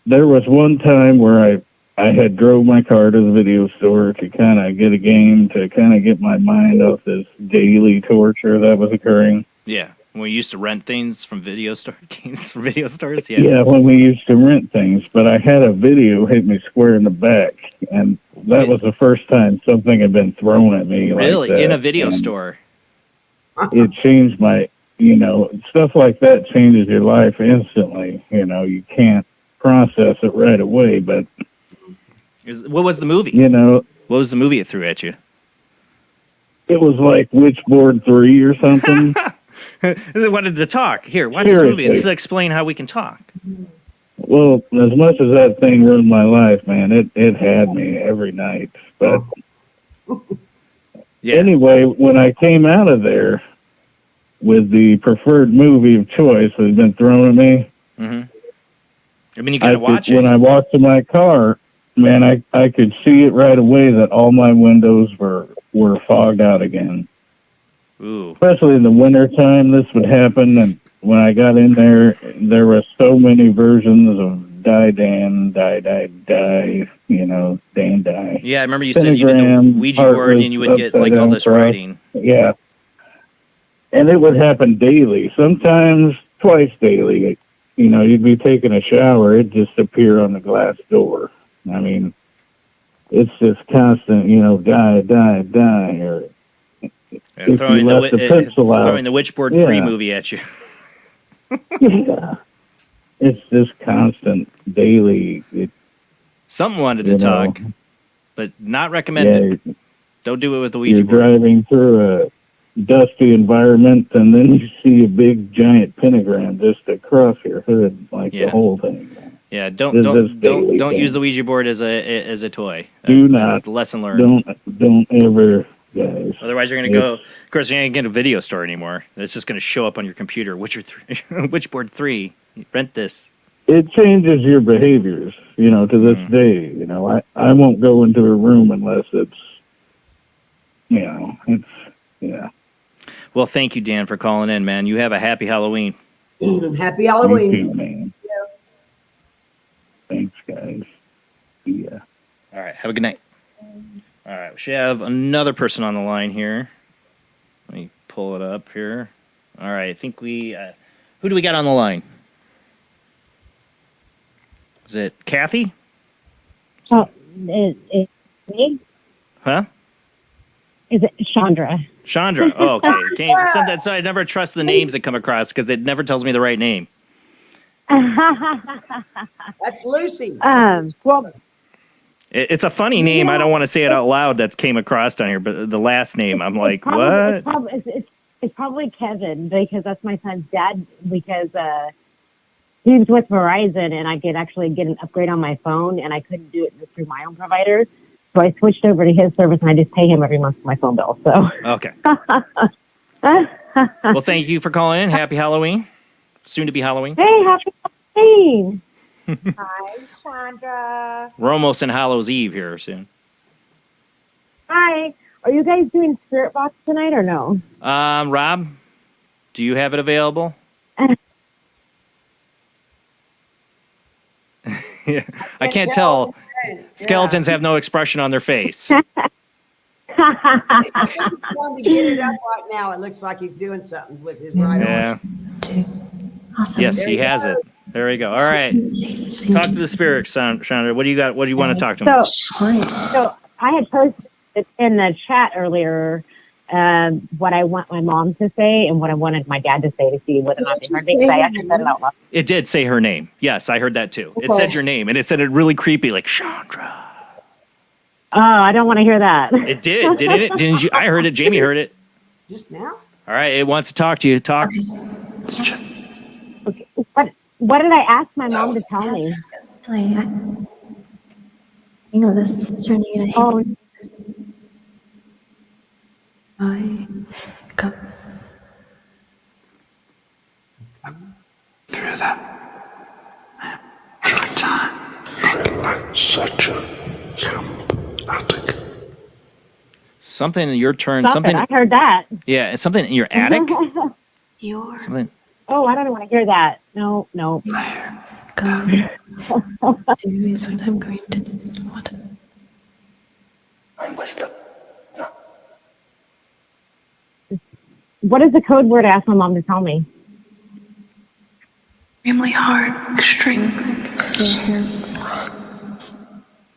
there was one time where I had drove my car to the video store to kind of get a game, to kind of get my mind off this daily torture that was occurring. Yeah. When we used to rent things from games from video stores. Yeah, when we used to rent things, but I had a video hit me square in the back, and that was the first time something had been thrown at me. Really? Like that. In a video And store? It changed my, stuff like that changes your life instantly. You can't process it right away, but What was the movie? what was the movie it threw at you? It was like Witchboard 3 or something. They wanted to talk. Here, watch this movie. This Seriously. will explain how we can talk. Well, as much as that thing ruined my life, man, it had me every night. But anyway, when I came out of there with the preferred movie of choice that had been thrown at me, Mm-hmm. I mean, you got to watch it. when I walked to my car, man, I could see it right away that all my windows were fogged out again. Ooh. Especially in the wintertime, this would happen. And when I got in there, there were so many versions of die, Dan, die, die, die, Dan, die. Yeah, I remember you said even the Pentagram, Ouija board heartless, and you would get upside like all down this cross. writing. Yeah. And it would happen daily, sometimes twice daily. You'd be taking a shower, it'd just appear on the glass door. I mean, it's just constant, die, die, die. Or if Throwing you left the pencil out. throwing the Witchboard 3 movie at you. Yeah. It's just constant, daily. Something wanted to talk, but not recommended. Don't do it with the Ouija You're board. driving through a dusty environment, and then you see a big giant pentagram just across your hood, like the whole thing. Yeah, This don't daily use thing. the Ouija board as a toy. Do That's not. the lesson learned. Don't ever, guys. Otherwise, you're going to go. Of course, you ain't get a video store anymore. It's just going to show up on your computer. Witchboard 3. Rent this. It changes your behaviors, to this day. I won't go into a room unless it's, yeah. Well, thank you, Dan, for calling in, man. You have a happy Halloween. Happy Halloween. You too, man. Thanks, guys. Yeah. All right. Have a good night. All right. We should have another person on the line here. Let me pull it up here. All right. I think we... who do we got on the line? Is it Kathy? Oh, it's me? Huh? Is it Chandra? Chandra. Oh, okay. Sometimes I never trust the names that come across because it never tells me the right name. That's Lucy. Well, It's a funny name. I don't want to say it out loud. That's came across on here, but the last name, I'm like, what? It's probably Kevin because that's my son's dad. Because he was with Verizon, and I could actually get an upgrade on my phone, and I couldn't do it through my own provider. So I switched over to his service, and I just pay him every month for my phone bill. So Okay. Well, thank you for calling in. Happy Halloween. Soon to be Halloween. Hey, happy Halloween. Hi, Chandra. We're almost in Hallows Eve here soon. Hi. Are you guys doing Spirit Box tonight or no? Rob, do you have it available? Yeah, I can't tell. Skeletons have no expression on their face. Trying to get it up right now. It looks like he's doing something with his right arm. Awesome. Yes, he has it. There we go. All right. Talk to the spirit, Chandra. What do you got? What do you want to talk to him? So I had posted in the chat earlier what I want my mom to say and what I wanted my dad to say to see whether or not they heard me. I actually said it out loud. It did say her name. Yes, I heard that too. It said your name, and it said it really creepy, like Chandra. Oh, I don't want to hear that. It did, didn't it? Didn't you? I heard it. Jamie heard it. Just now? All right, it wants to talk to you. Talk. Okay. What did I ask my mom to tell me? This is turning into Oh. I come through that every time. Like such a attic. Something in your turn. Something. I heard that. Yeah, it's something in your attic. You're. Something. Oh, I don't want to hear that. No. Come to me, and I'm going to. What? I'm wisdom. What is the code word I asked my mom to tell me? Extremely hard. Extreme.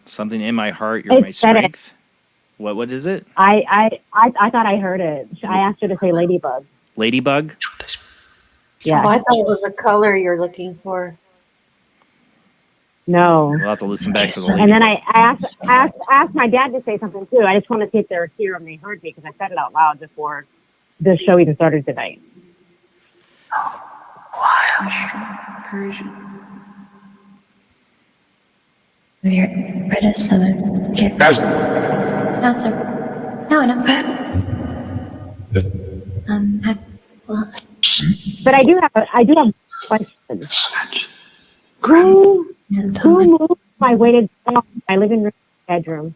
Something in my heart. You're my strength. What is it? I thought I heard it. I asked her to say ladybug. Ladybug? Yeah. Oh, I thought it was a color you're looking for. No. We'll have to listen back to the And then I asked my dad to say something too. I just want to see if they were here and they heard me because I said it out loud before the show even started tonight. Wild, strong Persian. We're ready, seven. Okay. No, sir. No. Well. But I do have a question. Who moved my weighted ball from my living room bedroom?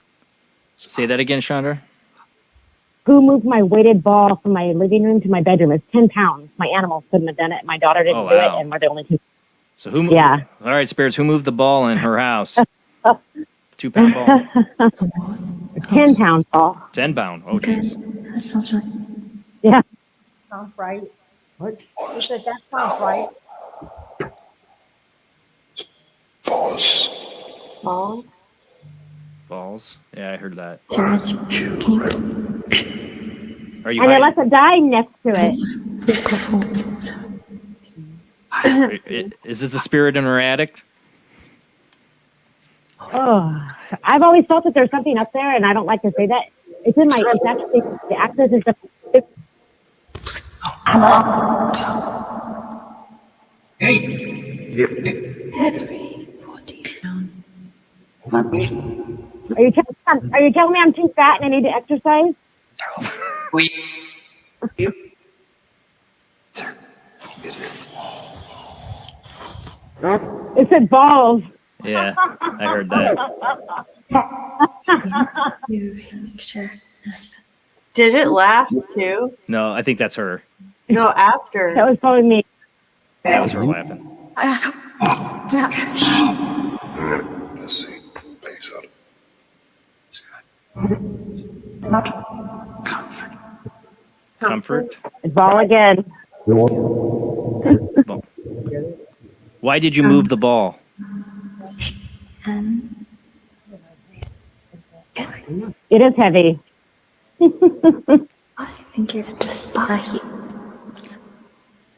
Say that again, Chandra. Who moved my weighted ball from my living room to my bedroom? It's 10 pounds. My animals couldn't have done it. My daughter didn't do it, and we're the only two. So who? Yeah. All right, spirits. Who moved the ball in her house? 2 pound ball. 10 pound ball. 10 pound. Oh, jeez. That sounds right. Yeah. Sounds right. What? He said that sounds right. Balls. Yeah, I heard that. Are you? And they left a dime next to it. Is it the spirit in her attic? Oh, I've always felt that there's something up there, and I don't like to say that. It's in my. It's actually the access is the. Are you telling me I'm too fat and I need to exercise? It said balls. Yeah, I heard that. Did it laugh too? No, I think that's her. No, after. That was probably me. That was her laughing. Let's see. Face up. Comfort. Ball again. Why did you move the ball? It is heavy. I think you're just lucky.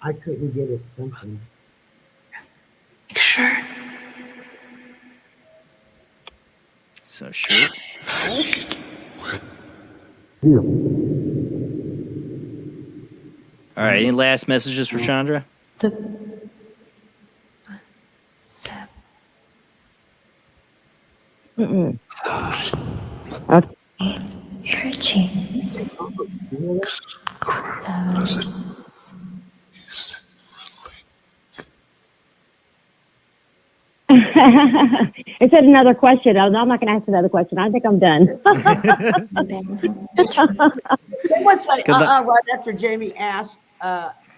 I couldn't get it something. Sure. So sure. All right. Any last messages for Chandra? It said another question. I'm not going to ask another question. I think I'm done. Someone say, right after Jamie asked,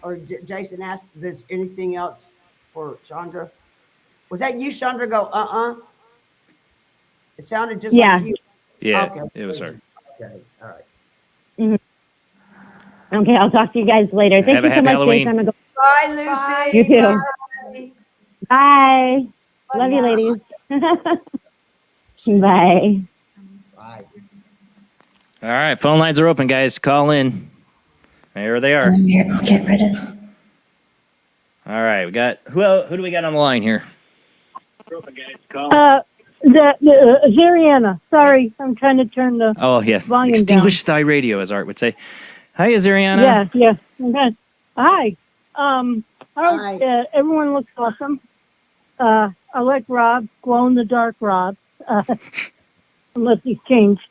or Jason asked, there's anything else for Chandra? Was that you, Chandra? Go, It sounded just like you. Yeah, Okay. it was her. Okay. All right. Mm-hmm. Okay, I'll talk to you guys later. Thank Have a you so happy much, Halloween. Jason. Bye, Lucy. You too. Bye. Bye. Love you, ladies. Bye. Bye. All right, phone lines are open, guys. Call in. There they are. I'm here. I'll get rid of. All right, we got who do we got on the line here? Zariana. Sorry, I'm trying to turn the volume Extinguish thy radio, as Art would say. Hi, Zariana. down. Yeah. Okay. Hi. Everyone looks awesome. I like Rob, glow in the dark Rob, unless he's changed.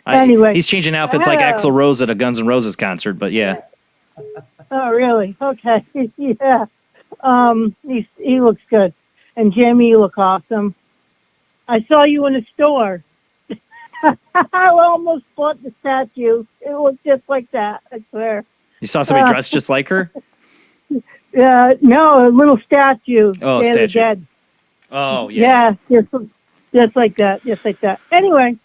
Anyway, he's changing outfits like Axl Rose at a Guns N' Roses concert, but yeah. Oh, really? Okay. Yeah. He looks good. And Jamie, you look awesome. I saw you in a store. I almost bought the statue. It looked just like that, I swear. You saw somebody dressed just like her? No, a little statue. Oh, Day of the statue. Dead. Oh, yeah. Yeah, just like that. Just like that. Anyway,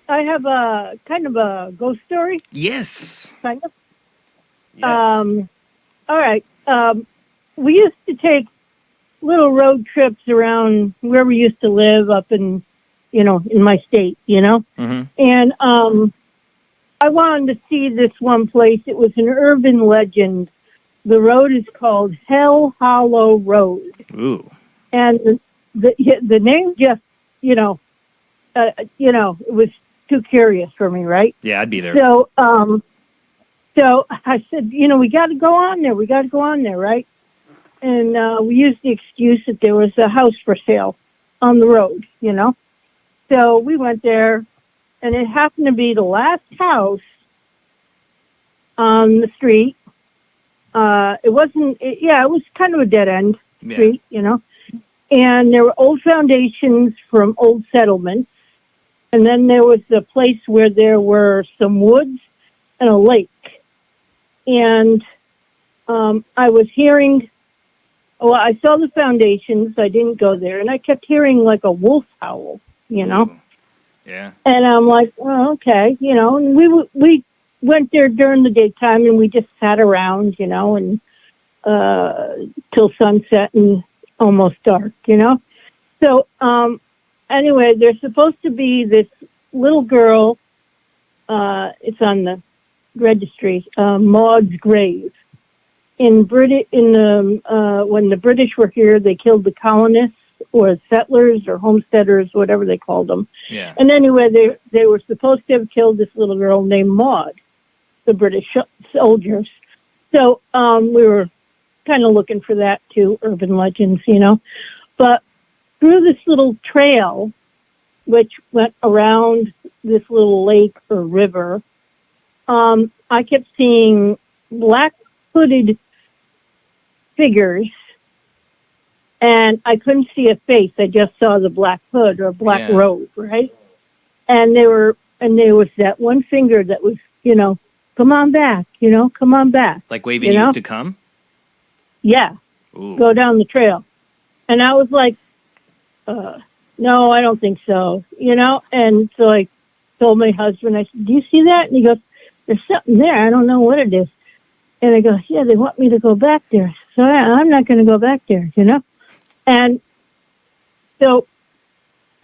I have a kind of a ghost story. Yes. Kind of. Yes. All right. We used to take little road trips around where we used to live up in my state, Mm-hmm. And I wanted to see this one place. It was an urban legend. The road is called Hell Hollow Road. Ooh. And the name just, it was too curious for me, right? Yeah, I'd be there. So I said, we got to go on there. We got to go on there, right? And we used the excuse that there was a house for sale on the road, So we went there, and it happened to be the last house on the street. It was kind of a dead end street, And there were old foundations from old settlements. And then there was a place where there were some woods and a lake. And I was hearing, I saw the foundations. I didn't go there. And I kept hearing like a wolf howl, Yeah. And I'm like, oh, okay, and we went there during the daytime and we just sat around, and till sunset and almost dark, So anyway, there's supposed to be this little girl. It's on the registry, Maud's grave. When the British were here, they killed the colonists or settlers or homesteaders, whatever they called them. Yeah. And anyway, they were supposed to have killed this little girl named Maud, the British soldiers. So we were kind of looking for that too, urban legends, But through this little trail, which went around this little lake or river, I kept seeing black hooded figures, and I couldn't see a face. I just saw the black hood or black robe, right? And there was that one finger that was, come on back, come on back. Like waving you to come? Yeah. Ooh. Go down the trail. And I was like, no, I don't think so, And so I told my husband, I said, do you see that? And he goes, there's something there. I don't know what it is. And I go, yeah, they want me to go back there. So I'm not going to go back there, And so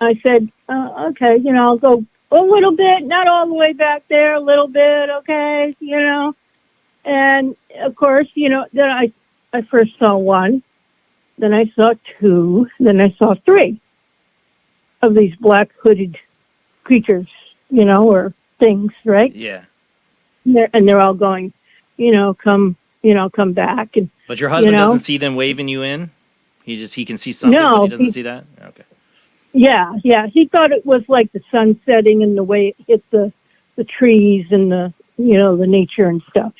I said, okay, I'll go a little bit, not all the way back there, a little bit, okay, And of course, then I first saw one, then I saw two, then I saw three of these black hooded creatures, or things, right? Yeah. And they're all going, come back. And But your husband doesn't see them waving you in? He can see something, but he doesn't see that? Okay. Yeah. He thought it was like the sun setting and the way it hit the trees and the nature and stuff,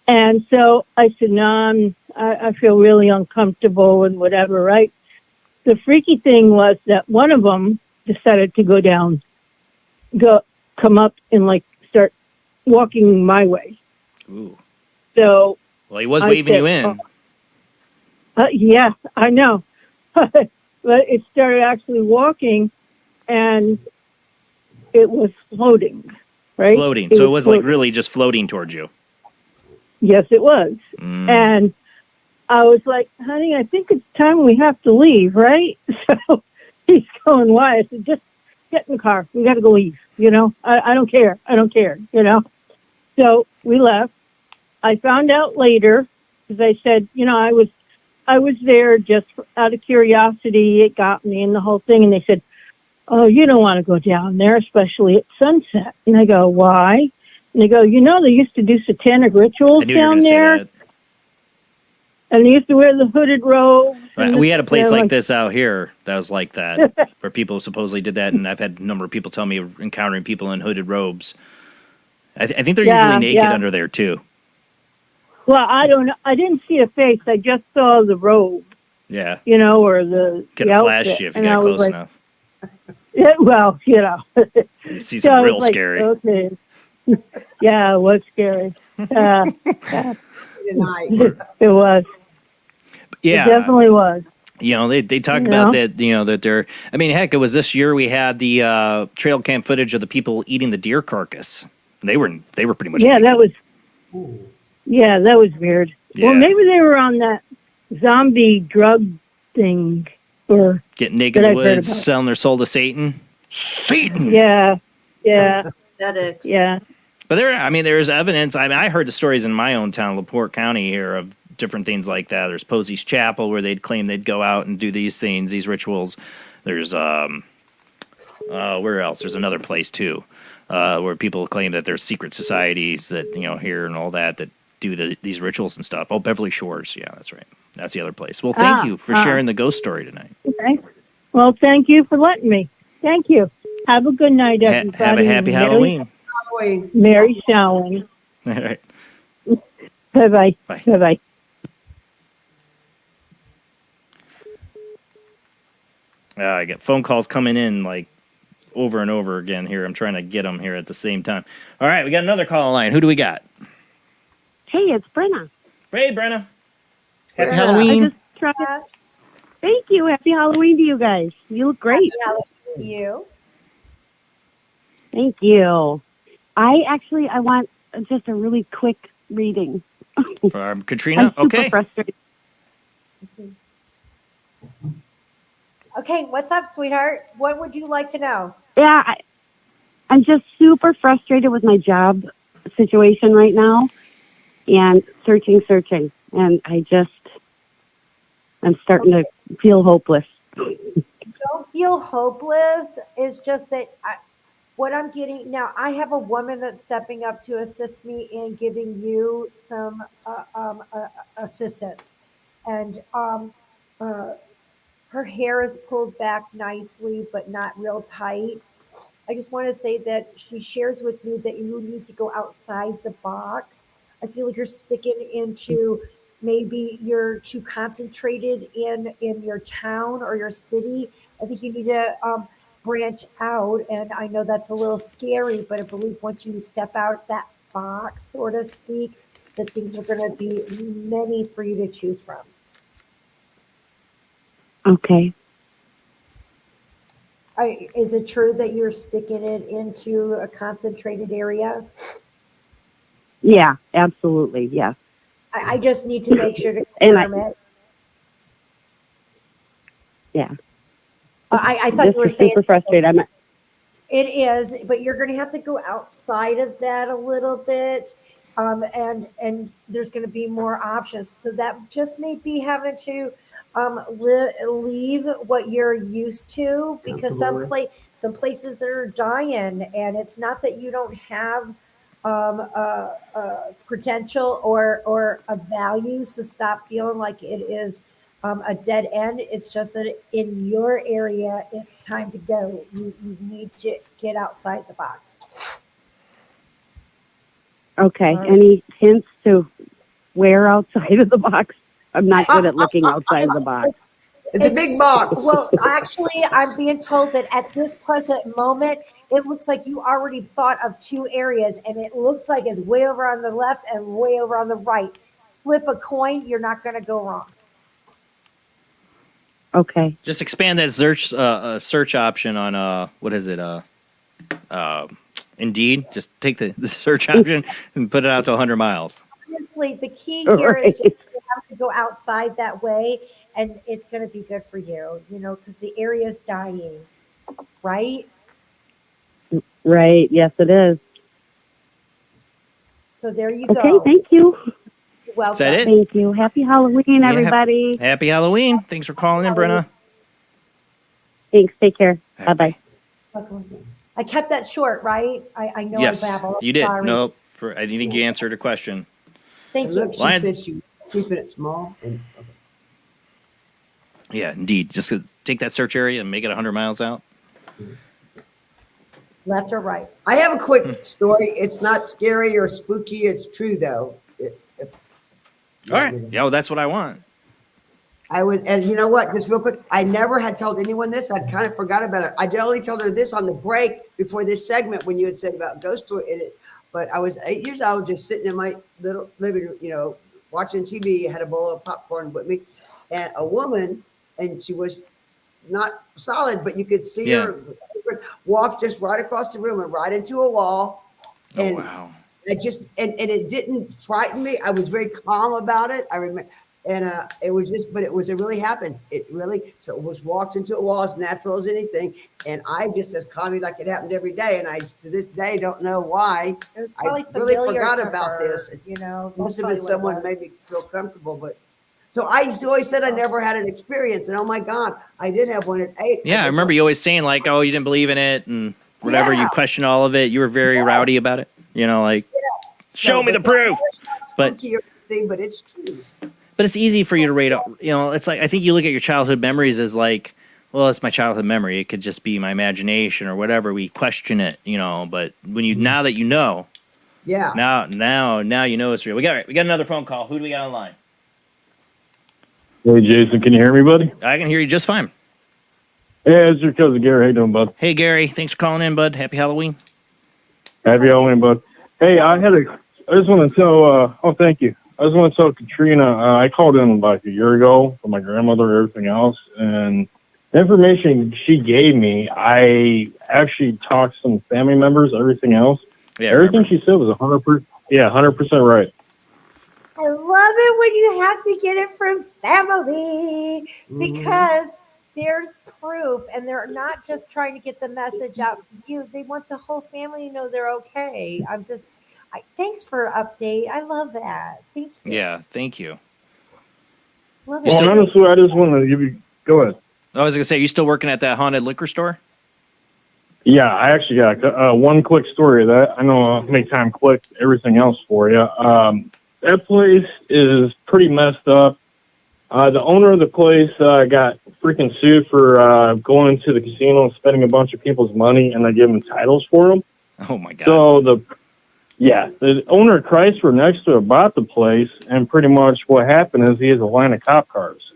And so I said, no, I feel really uncomfortable and whatever, right? The freaky thing was that one of them decided to come up and start walking my way. Ooh. So. Well, he was waving you in. Yeah, I know. But it started actually walking, and it was floating, right? Floating. So it was like really just floating towards you. Yes, it was. And I was like, honey, I think it's time we have to leave, right? So he's going, why? I said, just get in the car. We got to go leave. You know, I don't care. I don't care, you know. So we left. I found out later, because I said, you know, I was there just out of curiosity. It got me and the whole thing. And they said, oh, you don't want to go down there, especially at sunset. And I go, why? And they go, you know, they used to do satanic rituals down there. And they used to wear the hooded robes. We had a place like this out here that was like that, where people supposedly did that. And I've had a number of people tell me encountering people in hooded robes. I think they're usually naked under there, too. Well, I don't know. I didn't see a face. I just saw the robe. Yeah. You know, or the Could have flashed you if you got close enough. Yeah, well, you know. You see some real scary. Okay. Yeah, it was scary. Yeah. It was. Yeah. It definitely was. You know, they talk about that, you know, that they're, I mean, heck, it was this year we had the trail cam footage of the people eating the deer carcass. They were pretty much. Yeah, that was weird. Yeah. Well, maybe they were on that zombie drug thing or getting naked in the woods, selling their soul to Satan. Satan. Yeah. Synthetics. Yeah. But there's evidence. I mean, I heard the stories in my own town, LaPorte County, here of different things like that. There's Posey's Chapel where they'd claim they'd go out and do these things, these rituals. There's where else? There's another place too, where people claim that there's secret societies that, you know, here and all that do these rituals and stuff. Oh, Beverly Shores. Yeah, that's right. That's the other place. Well, thank you for sharing the ghost story tonight. Okay. Well, thank you for letting me. Thank you. Have a good night, everybody. Have a happy Halloween. Merry Samhain. All right. Bye-bye. Bye. Bye-bye. I get phone calls coming in like over and over again here. I'm trying to get them here at the same time. All right, we got another call line. Who do we got? Hey, it's Brenna. Hey, Brenna. Happy Halloween. Thank you. Happy Halloween to you guys. You look great. Happy Halloween to you. Thank you. I want just a really quick reading. From Katrina? I'm super Okay. frustrated. Okay, what's up, sweetheart? What would you like to know? Yeah, I'm just super frustrated with my job situation right now and searching. And I'm starting to feel hopeless. Don't feel hopeless. It's just that what I'm getting now, I have a woman that's stepping up to assist me in giving you some assistance. And her hair is pulled back nicely, but not real tight. I just want to say that she shares with me that you need to go outside the box. I feel like you're sticking into, maybe you're too concentrated in your town or your city. I think you need to branch out. And I know that's a little scary, but I believe once you step out that box, so to speak, that things are going to be many for you to choose from. Okay. Is it true that you're sticking it into a concentrated area? Yeah, absolutely. Yes. I just need to make sure to And confirm it. Yeah. I thought Just you were super saying frustrated. it is, but you're going to have to go outside of that a little bit, and there's going to be more options. So that just may be having to leave what you're used to, because some places are dying, and it's not that you don't have potential or a value. So stop feeling like it is a dead end. It's just that in your area, it's time to go. You need to get outside the box. Okay. Any hints to where outside of the box? I'm not good at looking outside of the box. It's a big box. Well, actually, I'm being told that at this present moment, it looks like you already thought of two areas, and it looks like it's way over on the left and way over on the right. Flip a coin, you're not going to go wrong. Okay. Just expand that search option on what is it? Indeed, just take the search option and put it out to 100 miles. Honestly, the key here is just you have to go outside that way, and it's going to be good for you, because the area is dying, right? Right. Yes, it is. So there you Okay. go. Thank you. You're welcome. Is that it? Thank you. Happy Halloween, everybody. Happy Halloween. Thanks for calling in, Brenna. Thanks. Take care. Bye-bye. I kept that short, right? I know Yes, I babbled. you did. Sorry. Nope. I think you answered a question. Thank you. Look, she said she was keeping it small. And, Yeah, indeed. Just take that search area and make it 100 miles out. Left or right? I have a quick story. It's not scary or spooky. It's true, though. All right. Yeah, well, that's what I want. I would, and you know what? Just real quick, I never had told anyone this. I'd kind of forgot about it. I only told her this on the break before this segment when you had said about ghost story in it. But I was 8 years old, just sitting in my little living room, watching TV. Had a bowl of popcorn with me, and a woman, and she was not solid, but you could see her walk just right across the room and right into a wall. And wow. It just and it didn't frighten me. I was very calm about it. I remember. And it was just, but it really happened. It really, so it was walked into a wall as natural as anything. And I just as calm like it happened every day. And I, to this day, don't know why. It was I probably really familiar forgot to about her, this. It must have been someone made me feel comfortable. But so I always said I never had an experience. And oh my God, I did have one at 8. Yeah, I remember you always saying like, oh, you didn't believe in it and whatever. You questioned all of it. You were very rowdy about it. Show me the proof. It's not spooky or anything, but it's true. But it's easy for you to rate. It's like I think you look at your childhood memories as like, well, it's my childhood memory. It could just be my imagination or whatever. We question it, But when you now that you know, now you know it's real. We got another phone call. Who do we got online? Hey, Jason, can you hear me, buddy? I can hear you just fine. Yeah, it's your cousin Gary. How you doing, bud? Hey, Gary. Thanks for calling in, bud. Happy Halloween. Happy Halloween, bud. Hey, I just want to tell. Thank you. I just want to tell Katrina, I called in like a year ago for my grandmother, everything else, and the information she gave me, I actually talked to some family members, everything else. Yeah, everything she said was 100%. Yeah, 100% right. I love it when you have to get it from family because there's proof, and they're not just trying to get the message out to you. They want the whole family to know they're okay. Thanks for update. I love that. Thank you. Yeah, thank you. Love it. Well, honestly, I just want to give you. Go ahead. I was gonna say, you still working at that haunted liquor store? Yeah, I actually got one quick story of that. I know I'll make time quick. Everything else for you. That place is pretty messed up. The owner of the place got freaking sued for going to the casino and spending a bunch of people's money, and they give them titles for them. Oh my God! So the owner of Chrysler next to it bought the place, and pretty much what happened is he has a line of cop cars.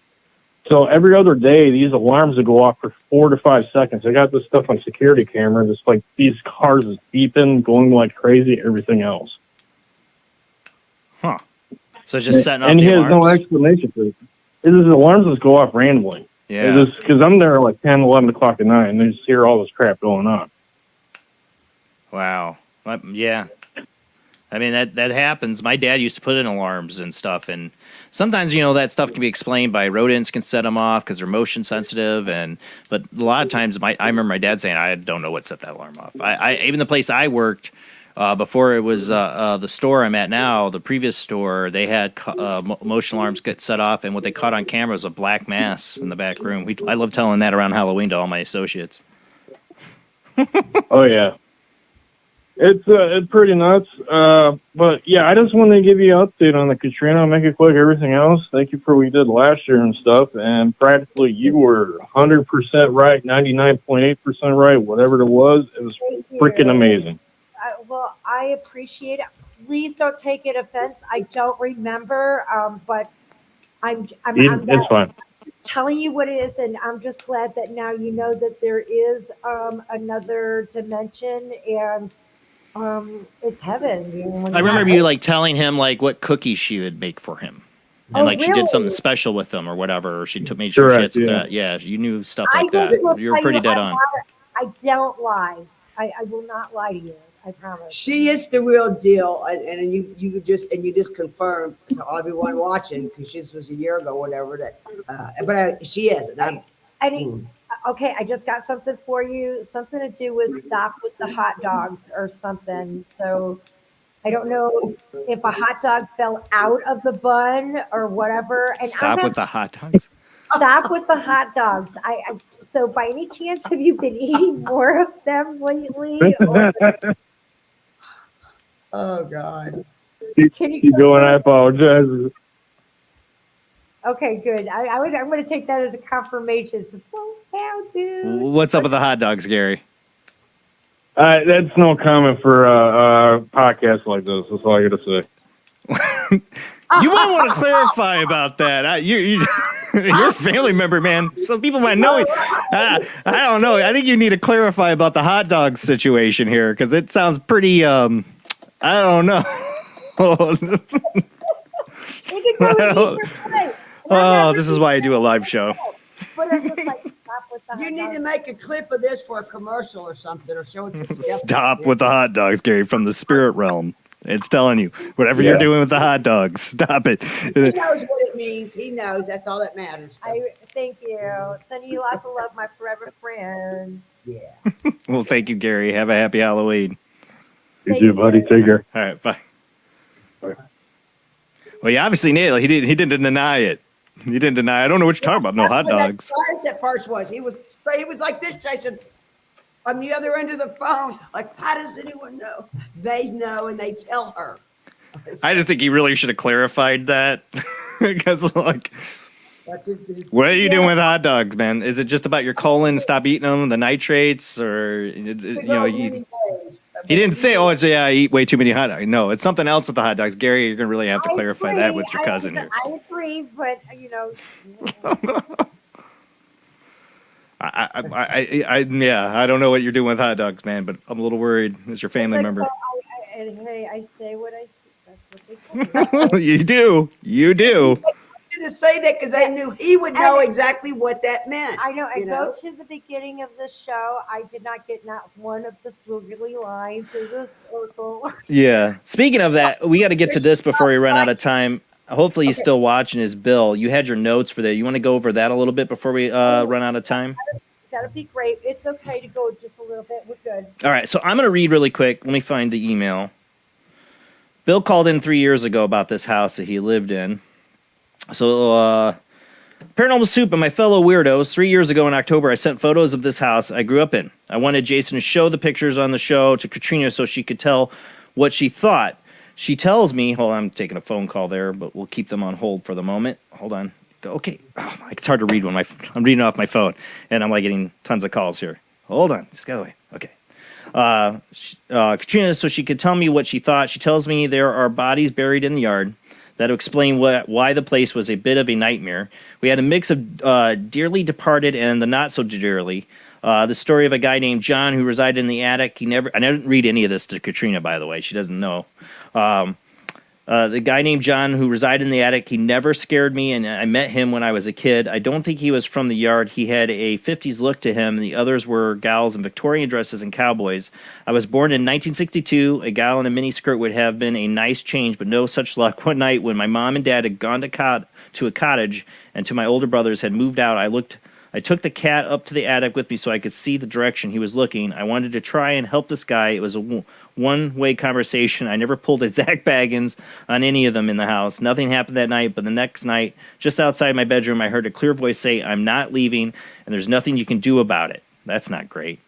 So every other day, these alarms would go off for 4 to 5 seconds. I got this stuff on security cameras. It's like these cars is beeping, going like crazy, everything else. Huh. So it's just setting off and the he has alarms? no explanation for it. His alarms just go off randomly. Yeah. Because I'm there like 10, 11 o'clock at night, and they just hear all this crap going on. Wow. Yeah. I mean, that happens. My dad used to put in alarms and stuff, and sometimes, that stuff can be explained by rodents can set them off because they're motion sensitive, but a lot of times, I remember my dad saying, I don't know what set that alarm off. Even the place I worked, before it was the store I'm at now, the previous store, they had motion alarms get set off, and what they caught on camera was a black mass in the back room. I love telling that around Halloween to all my associates. Oh, yeah. It's pretty nuts. But yeah, I just wanted to give you an update on the Katrina. I'll make it quick. Everything else, thank you for what you did last year and stuff. And practically you were 100% right, 99.8% right, whatever it was. It was freaking amazing. Well, I appreciate it. Please don't take it offense. I don't remember, but It's fine. Telling you what it is, and I'm just glad that now you know that there is another dimension, and it's heaven. I remember you telling him what cookies she would make for him, and she did something special with them or whatever. Or she made sure she had some. Yeah, you knew stuff like that. You were pretty dead on. I don't lie. I will not lie to you. I promise. She is the real deal, and you just confirmed to everyone watching, because this was a year ago, whatever, that she is. Okay, I just got something for you. Something to do with stop with the hot dogs or something. So I don't know if a hot dog fell out of the bun or whatever. And Stop with the hot dogs. Stop with the hot dogs. So by any chance, have you been eating more of them lately? Oh God. Can you going? I apologize. Okay, good. I'm going to take that as a confirmation. So slow down, dude. What's up with the hot dogs, Gary? That's no comment for a podcast like this. That's all I got to say. You might want to clarify about that. You're a family member, man. Some people might know it. I don't know. I think you need to clarify about the hot dog situation here, because it sounds pretty. I don't know. This is why I do a live show. You need to make a clip of this for a commercial or something, or show it to Steph. Stop with the hot dogs, Gary, from the spirit realm. It's telling you, whatever you're doing with the hot dogs, stop it. He knows what it means. He knows. That's all that matters. Thank you. Sending you lots of love, my forever friends. Yeah. Well, thank you, Gary. Have a happy Halloween. You too, buddy. Take care. All right, bye. Well, you obviously nailed it. He didn't deny it. He didn't deny. I don't know what you're talking about. No hot dogs. That's at first was. He was like this, Jason, on the other end of the phone. Like, how does anyone know? They know, and they tell her. I just think he really should have clarified that, because that's his business. What are you doing with hot dogs, man? Is it just about your colon? Stop eating them, the nitrates, or he didn't say, I eat way too many hot dogs. No, it's something else with the hot dogs. Gary, you're gonna really have to clarify that with your cousin here. I agree, but I don't know what you're doing with hot dogs, man, but I'm a little worried as your family member. Hey, I say what I see. That's what they told me. You do. To say that because they knew he would know exactly what that meant. I know. Go to the beginning of the show. I did not get not one of the swiggly lines or the circle. Yeah. Speaking of that, we got to get to this before we run out of time. Hopefully he's still watching his bill. You had your notes for that. You want to go over that a little bit before we run out of time? That'd be great. It's okay to go just a little bit. We're good. All right. So I'm going to read really quick. Let me find the email. Bill called in 3 years ago about this house that he lived in. So, Paranormal Soup and my fellow weirdos, 3 years ago in October, I sent photos of this house I grew up in. I wanted Jason to show the pictures on the show to Katrina so she could tell what she thought. She tells me, hold on, I'm taking a phone call there, but we'll keep them on hold for the moment. Hold on. Okay. Oh, it's hard to read when I'm reading off my phone, and I'm getting tons of calls here. Hold on. Just got away. Okay. Katrina, so she could tell me what she thought. She tells me there are bodies buried in the yard. That'll explain why the place was a bit of a nightmare. We had a mix of dearly departed and the not so dearly. The story of a guy named John who resided in the attic. I didn't read any of this to Katrina, by the way. She doesn't know. The guy named John who resided in the attic, he never scared me, and I met him when I was a kid. I don't think he was from the yard. He had a 50s look to him, and the others were gals in Victorian dresses and cowboys. I was born in 1962. A gal in a miniskirt would have been a nice change, but no such luck. One night when my mom and dad had gone to a cottage and to my older brothers had moved out, I took the cat up to the attic with me so I could see the direction he was looking. I wanted to try and help this guy. It was a one-way conversation. I never pulled a Zach Baggins on any of them in the house. Nothing happened that night, but the next night, just outside my bedroom, I heard a clear voice say, "I'm not leaving, and there's nothing you can do about it." That's not great.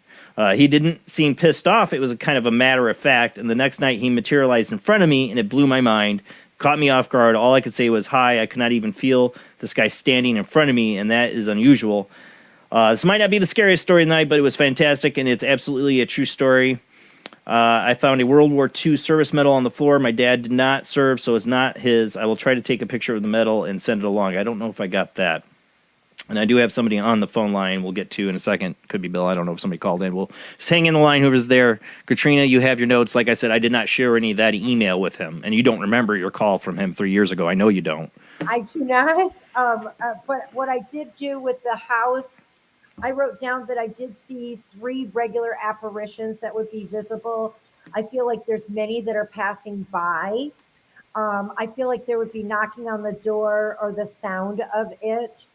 He didn't seem pissed off. It was a kind of a matter of fact, and the next night he materialized in front of me, and it blew my mind. Caught me off guard. All I could say was hi. I could not even feel this guy standing in front of me, and that is unusual. This might not be the scariest story of the night, but it was fantastic, and it's absolutely a true story. I found a World War II service medal on the floor. My dad did not serve, so it's not his. I will try to take a picture of the medal and send it along. I don't know if I got that. And I do have somebody on the phone line we'll get to in a second. Could be Bill. I don't know if somebody called in. We'll just hang in the line, whoever's there. Katrina, you have your notes. Like I said, I did not share any of that email with him. And you don't remember your call from him 3 years ago. I know you don't. I do not. But what I did do with the house, I wrote down that I did see 3 regular apparitions that would be visible. I feel like there's many that are passing by. I feel like there would be knocking on the door or the sound of it.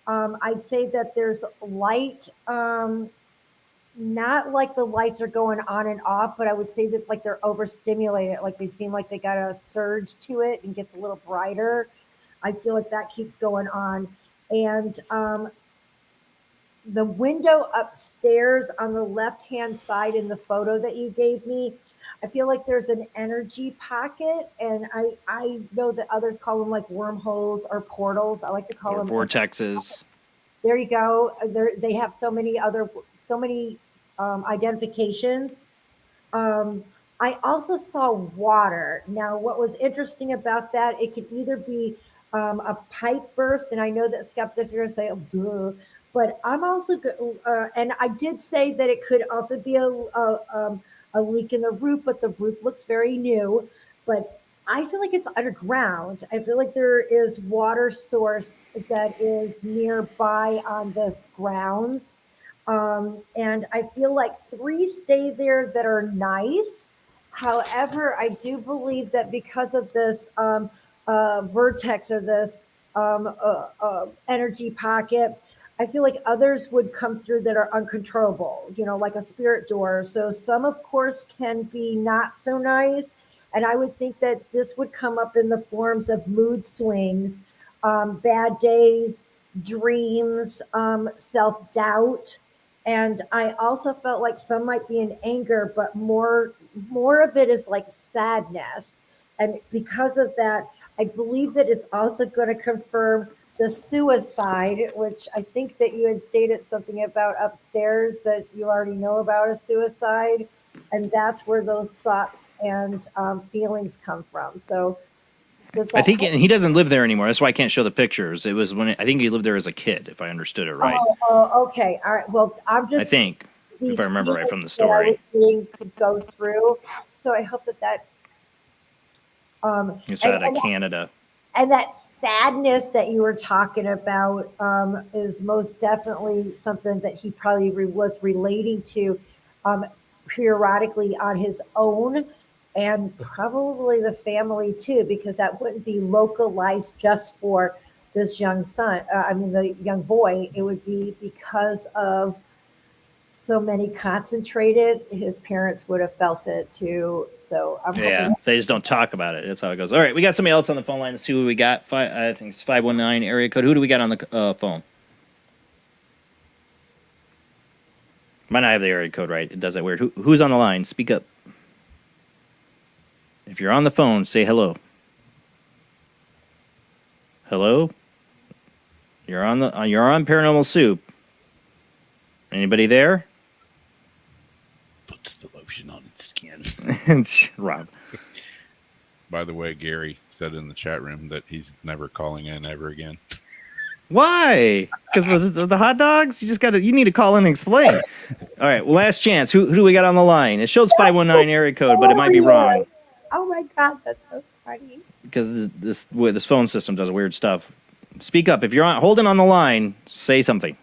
I'd say that there's light, not like the lights are going on and off, but I would say that like they're overstimulated, like they seem like they got a surge to it and gets a little brighter. I feel like that keeps going on. And the window upstairs on the left-hand side in the photo that you gave me, I feel like there's an energy pocket, and I know that others call them like wormholes or portals. I like to call Or them vortexes. There you go. They have so many identifications. I also saw water. Now, what was interesting about that, it could either be a pipe burst, and I know that skeptics are going to say, oh, duh. But I'm also, and I did say that it could also be a leak in the roof, but the roof looks very new. But I feel like it's underground. I feel like there is water source that is nearby on this grounds. And I feel like 3 stay there that are nice. However, I do believe that because of this vertex or this energy pocket, I feel like others would come through that are uncontrollable, like a spirit door. So some, of course, can be not so nice. And I would think that this would come up in the forms of mood swings, bad days, dreams, self-doubt. And I also felt like some might be in anger, but more of it is like sadness. And because of that, I believe that it's also going to confirm the suicide, which I think that you had stated something about upstairs that you already know about a suicide. And that's where those thoughts and feelings come from. So I think he doesn't live there anymore. That's why I can't show the pictures. It was I think he lived there as a kid, if I understood it right. Oh, okay. All right. Well, I'm just. I think, if I remember right from the That I story. was seeing could go through. So I hope that. He's out of Canada. And that sadness that you were talking about is most definitely something that he probably was relating to periodically on his own, and probably the family too, because that wouldn't be localized just for this young son. The young boy. It would be because of so many concentrated. His parents would have felt it too. So I'm hoping They just don't talk about it. That's how it goes. All right, we got somebody else on the phone line. Let's see who we got. I think it's 519 area code. Who do we got on the phone? Might not have the area code right. It does that weird. Who's on the line? Speak up. If you're on the phone, say hello. Hello? You're on Paranormal Soup. Anybody there? Puts the lotion on its skin. Rob. By the way, Gary said in the chat room that he's never calling in ever again. Why? Because the hot dogs? You need to call in and explain. All right, well, last chance. Who do we got on the line? It shows 519 area code, but it might be wrong. Oh my God, that's so funny. Because this phone system does weird stuff. Speak up. If you're holding on the line, say something.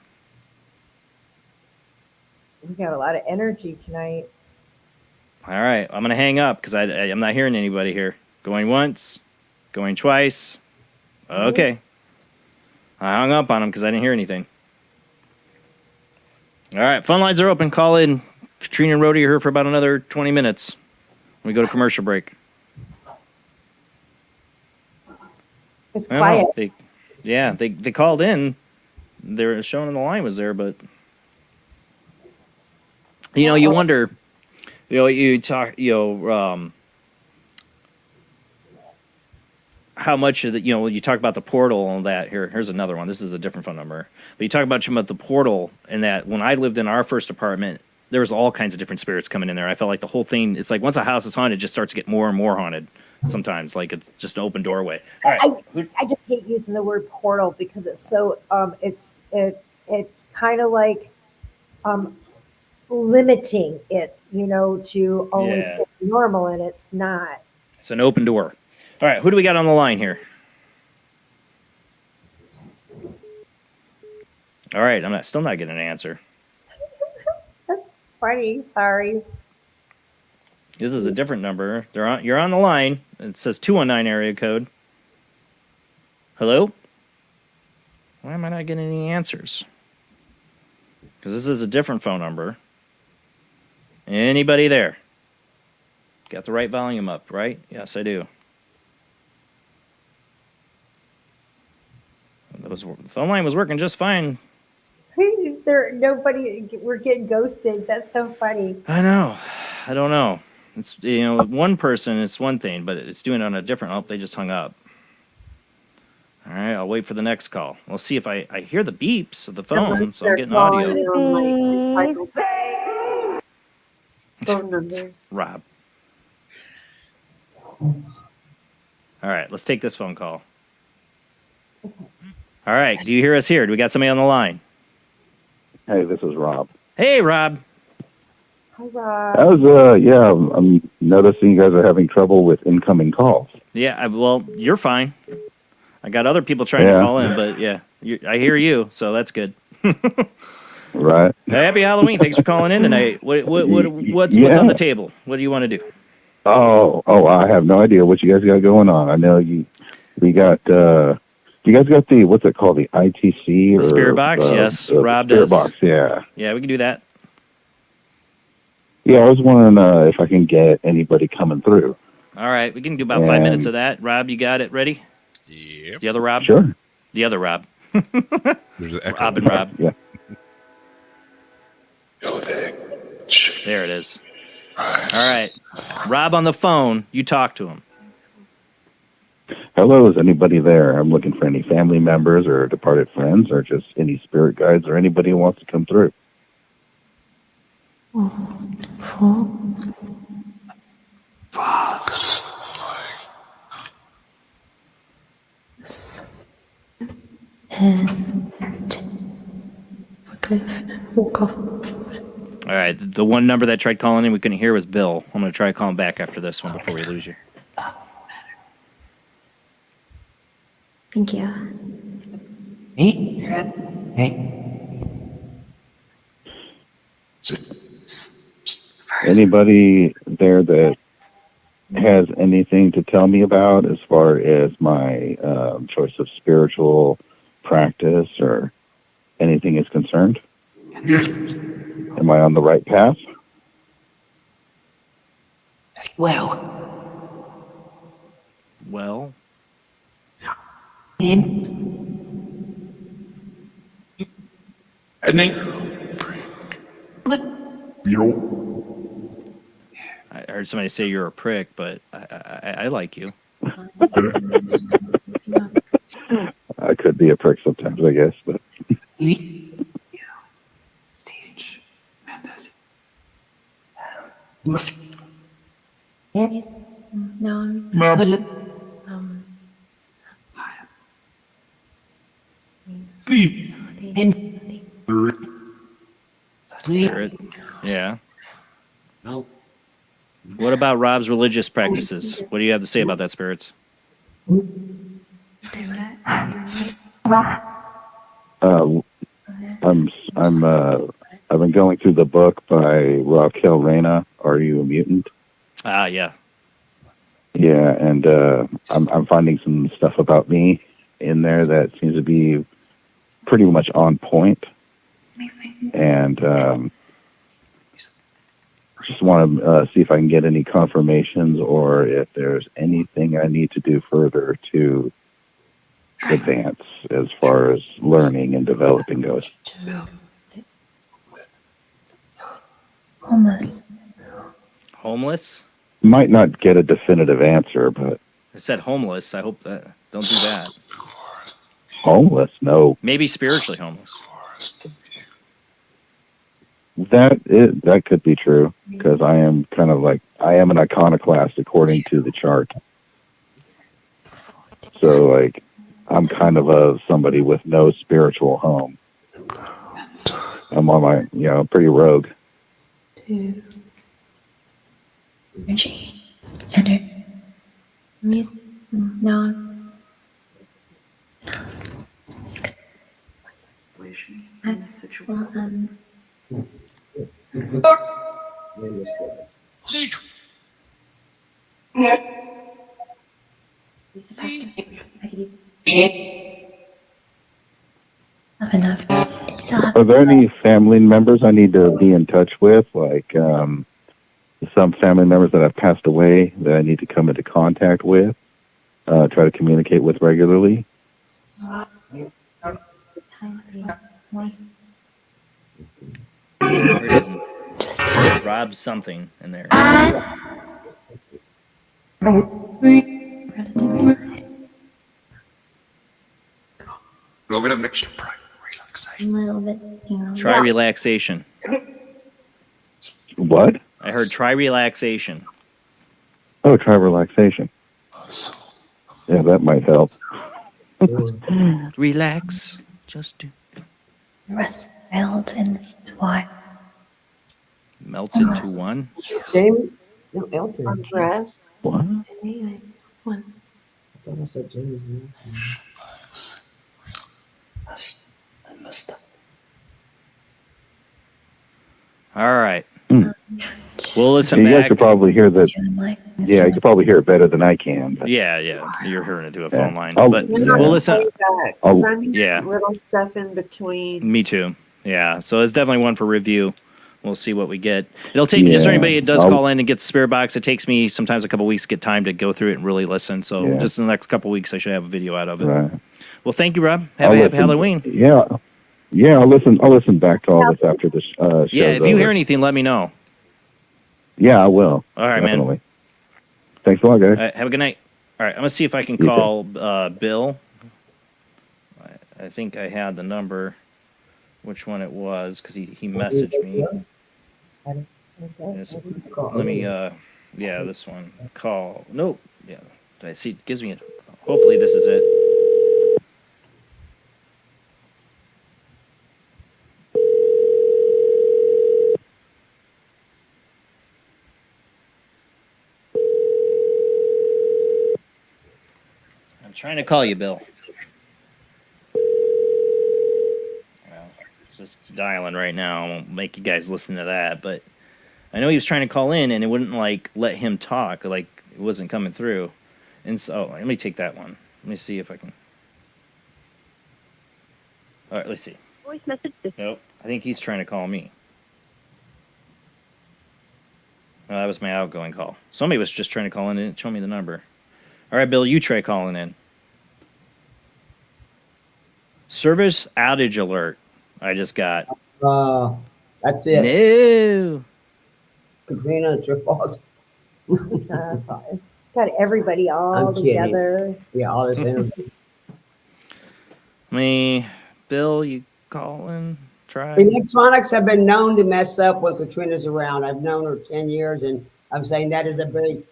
We got a lot of energy tonight. All right, I'm going to hang up because I'm not hearing anybody here. Going once, going twice. Okay. I hung up on him because I didn't hear anything. All right, phone lines are open. Call in. Katrina and Rody are here for about another 20 minutes. We go to commercial break. It's quiet. They called in. They were showing the line was there, but you wonder. You talk. How much of the, you talk about the portal and that. Here's another one. This is a different phone number. But you talk about the portal and that when I lived in our first apartment, there was all kinds of different spirits coming in there. I felt like the whole thing, it's like once a house is haunted, it just starts to get more and more haunted sometimes. Like it's just an open doorway. All right. I just hate using the word portal because it's so, it's kind of like limiting it, to only normal, and it's not. It's an open door. All right, who do we got on the line here? All right, still not getting an answer. That's funny. Sorry. This is a different number. You're on the line. It says 219 area code. Hello? Why am I not getting any answers? Because this is a different phone number. Anybody there? Got the right volume up, right? Yes, I do. The phone line was working just fine. Nobody. We're getting ghosted. That's so funny. I know. I don't know. It's one person. It's one thing, but it's doing it on a different. Oh, they just hung up. All right, I'll wait for the next call. We'll see if I hear the beeps of the phone, so I'm getting audio. Phone numbers. Rob. All right, let's take this phone call. All right, do you hear us here? Do we got somebody on the line? Hey, this is Rob. Hey, Rob. Hi, Rob. I'm noticing you guys are having trouble with incoming calls. Yeah, well, you're fine. I got other people trying to call in, but yeah, I hear you, so that's good. Right. Happy Halloween! Thanks for calling in tonight. What's on the table? What do you want to do? Oh, I have no idea what you guys got going on. I know you guys got the, what's it called, the ITC? Or, Spirit box, yes. Rob Spirit does. box, yeah. Yeah, we can do that. Yeah, I was wondering if I can get anybody coming through. All right, we can do about 5 minutes of that. Rob, you got it ready? Yep. The other Rob? Sure. The other Rob. There's an echo. Rob and Rob. Yeah. There it is. All right. Rob on the phone. You talk to him. Hello, is anybody there? I'm looking for any family members or departed friends or just any spirit guides or anybody who wants to come through. And Cliff walk off. All right. The one number that tried calling in we couldn't hear was Bill. I'm going to try calling back after this one before we lose you. Thank you. Anybody there that has anything to tell me about as far as my choice of spiritual practice or anything is concerned? Yes. Am I on the right path? Well. And I heard somebody say you're a prick, but I like you. I could be a prick sometimes, I guess, but Yes. No. Spirit. Yeah. No. What about Rob's religious practices? What do you have to say about that, spirits? I've been going through the book by Raquel Reyna, Are You a Mutant? Ah, yeah. Yeah, and I'm finding some stuff about me in there that seems to be pretty much on point. And just want to see if I can get any confirmations or if there's anything I need to do further to advance as far as learning and developing goes. Homeless? Might not get a definitive answer, but I said homeless. I hope that don't do that. homeless? No. Maybe spiritually homeless. That could be true because I am kind of like I am an iconoclast according to the chart. So like I'm kind of somebody with no spiritual home. I'm on my pretty rogue. Energy. Music. No. Are there any family members I need to be in touch with? Like some family members that have passed away that I need to come into contact with, try to communicate with regularly? There's Rob something in there. A little bit of mixture. Try relaxation. What? I heard try relaxation. Oh, try relaxation. Yeah, that might help. Relax. Just do. Rest melts into water. Melts into one? Jamie? No, Elton. Rest. What? One. I thought I said Jamie's name. I messed up. All right. Mm. We'll listen You back. guys could probably hear that. Yeah, you could probably hear it better than I can. But Yeah. You're hearing it through a phone line. I'll- But You're not we'll listen. playback, 'cause I'm hearing Yeah. little stuff in between. Me too. Yeah. So it's definitely one for review. We'll see what we get. It'll take just for Yeah. anybody that does I'll- call in and gets the spirit box. It takes me sometimes a couple weeks to get time to go through it and really listen. So Yeah. just in the next couple weeks, I should have a video out of it. Right. Well, thank you, Rob. Have I'll a happy listen. Halloween. Yeah, I'll listen back to all this after this show's Yeah. If you over. hear anything, let me know. Yeah, I will. All right, Definitely. man. Thanks a lot, guys. All right, have a good night. All right, I'm gonna see if I can You too. call Bill. I think I had the number, which one it was, because he messaged me. Yes. Let me, yeah, this one. Call. Nope. Yeah. I see. It gives me it. Hopefully, this is it. I'm trying to call you, Bill. Well, it's just dialing right now. I won't make you guys listen to that, but I know he was trying to call in and it wouldn't like let him talk, like it wasn't coming through. And so let me take that one. Let me see if I can. All right, let's see. Voice message. Nope. I think he's trying to call me. Oh, that was my outgoing call. Somebody was just trying to call in and show me the number. All right, Bill, you try calling in. Service outage alert. I just got. That's it. No. Katrina, it's your fault. Got everybody all I'm kidding. together. Yeah, all this energy. Bill, you calling? Try. Electronics have been known to mess up when Katrina's around. I've known her 10 years, and I'm saying that is a very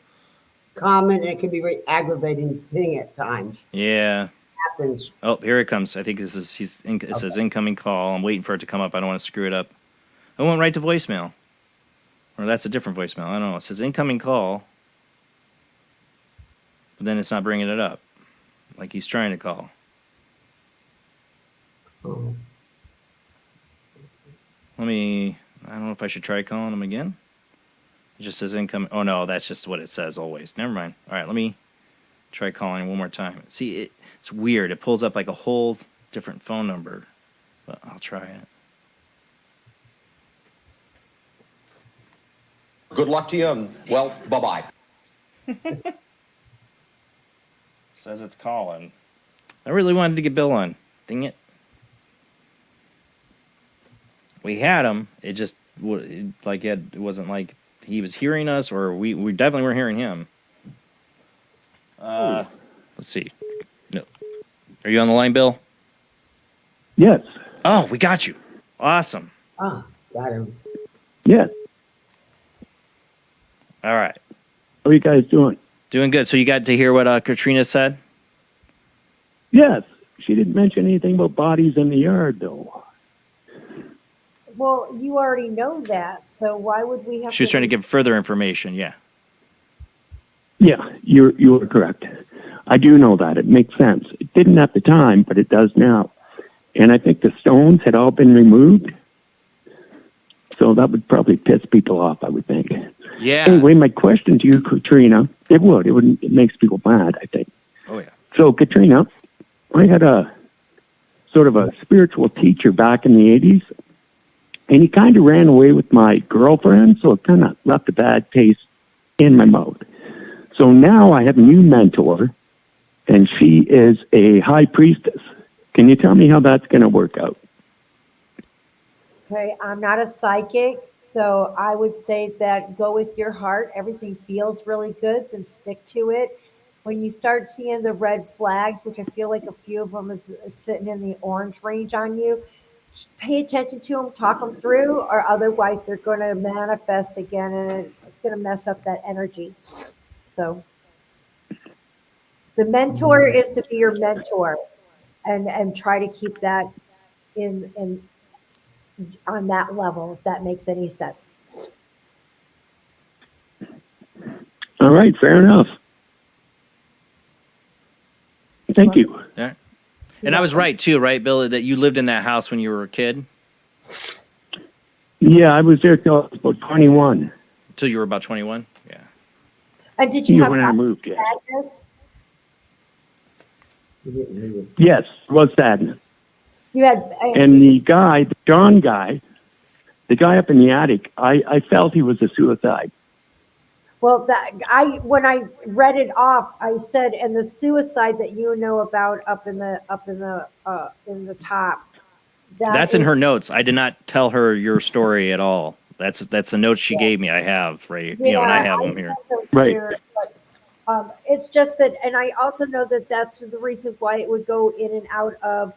common and it can be very aggravating thing at times. Yeah. Happens. Oh, here it comes. I think this is it says incoming call. I'm waiting for it to come up. I don't want to screw it up. I went right to voicemail. Or that's a different voicemail. I don't know. It says incoming call. But then it's not bringing it up. Like he's trying to call. Oh. I don't know if I should try calling him again. It just says incoming. Oh, no, that's just what it says always. Never mind. All right, let me try calling him one more time. See, it's weird. It pulls up like a whole different phone number. But I'll try it. Good luck to you, and, well, bye-bye. Says it's calling. I really wanted to get Bill on. Dang it. We had him. It just, it wasn't like he was hearing us, or we definitely weren't hearing him. Let's see. No. Are you on the line, Bill? Yes. Oh, we got you. Awesome. Ah, got him. Yes. All right. How are you guys doing? Doing good. So you got to hear what Katrina said? Yes. She didn't mention anything about bodies in the yard, though. Well, you already know that, so why would we have She was trying to give further information, yeah. Yeah, you are correct. I do know that. It makes sense. It didn't at the time, but it does now. and I think the stones had all been removed. So that would probably piss people off, I would think. Yeah. Anyway, my question to you, Katrina, it makes people mad, I think. Oh, yeah. So, Katrina, I had a sort of a spiritual teacher back in the 80s, and he kind of ran away with my girlfriend, so it kind of left a bad taste in my mouth. So now I have a new mentor, and she is a high priestess. Can you tell me how that's going to work out? Okay, I'm not a psychic, so I would say that go with your heart. Everything feels really good, then stick to it. When you start seeing the red flags, which I feel like a few of them is sitting in the orange range on you, pay attention to them, talk them through, or otherwise they're going to manifest again, and it's going to mess up that energy. So the mentor is to be your mentor, and try to keep that in on that level, if that makes any sense. All right, fair enough. Thank you. Yeah. And I was right too, right, Bill, that you lived in that house when you were a kid? Yeah, I was there till I was about 21. Till you were about 21? Yeah. And did you have when I moved, yeah. sadness? Yes, it was sadness. You had And the guy, the John guy, the guy up in the attic, I felt he was a suicide. Well, when I read it off, I said, and the suicide that you know about up in the top. That's in her notes. I did not tell her your story at all. That's the notes she gave me. I have right, and I have them here. Right. It's just that, and I also know that that's the reason why it would go in and out of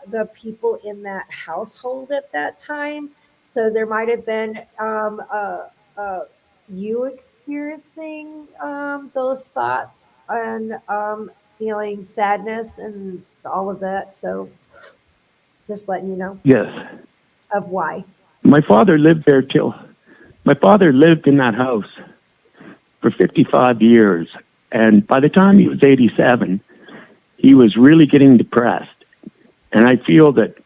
the people in that household at that time. So there might have been you experiencing those thoughts and feeling sadness and all of that. So just letting you know. Yes. Of why. My father lived there my father lived in that house for 55 years. And by the time he was 87, he was really getting depressed. And I feel that,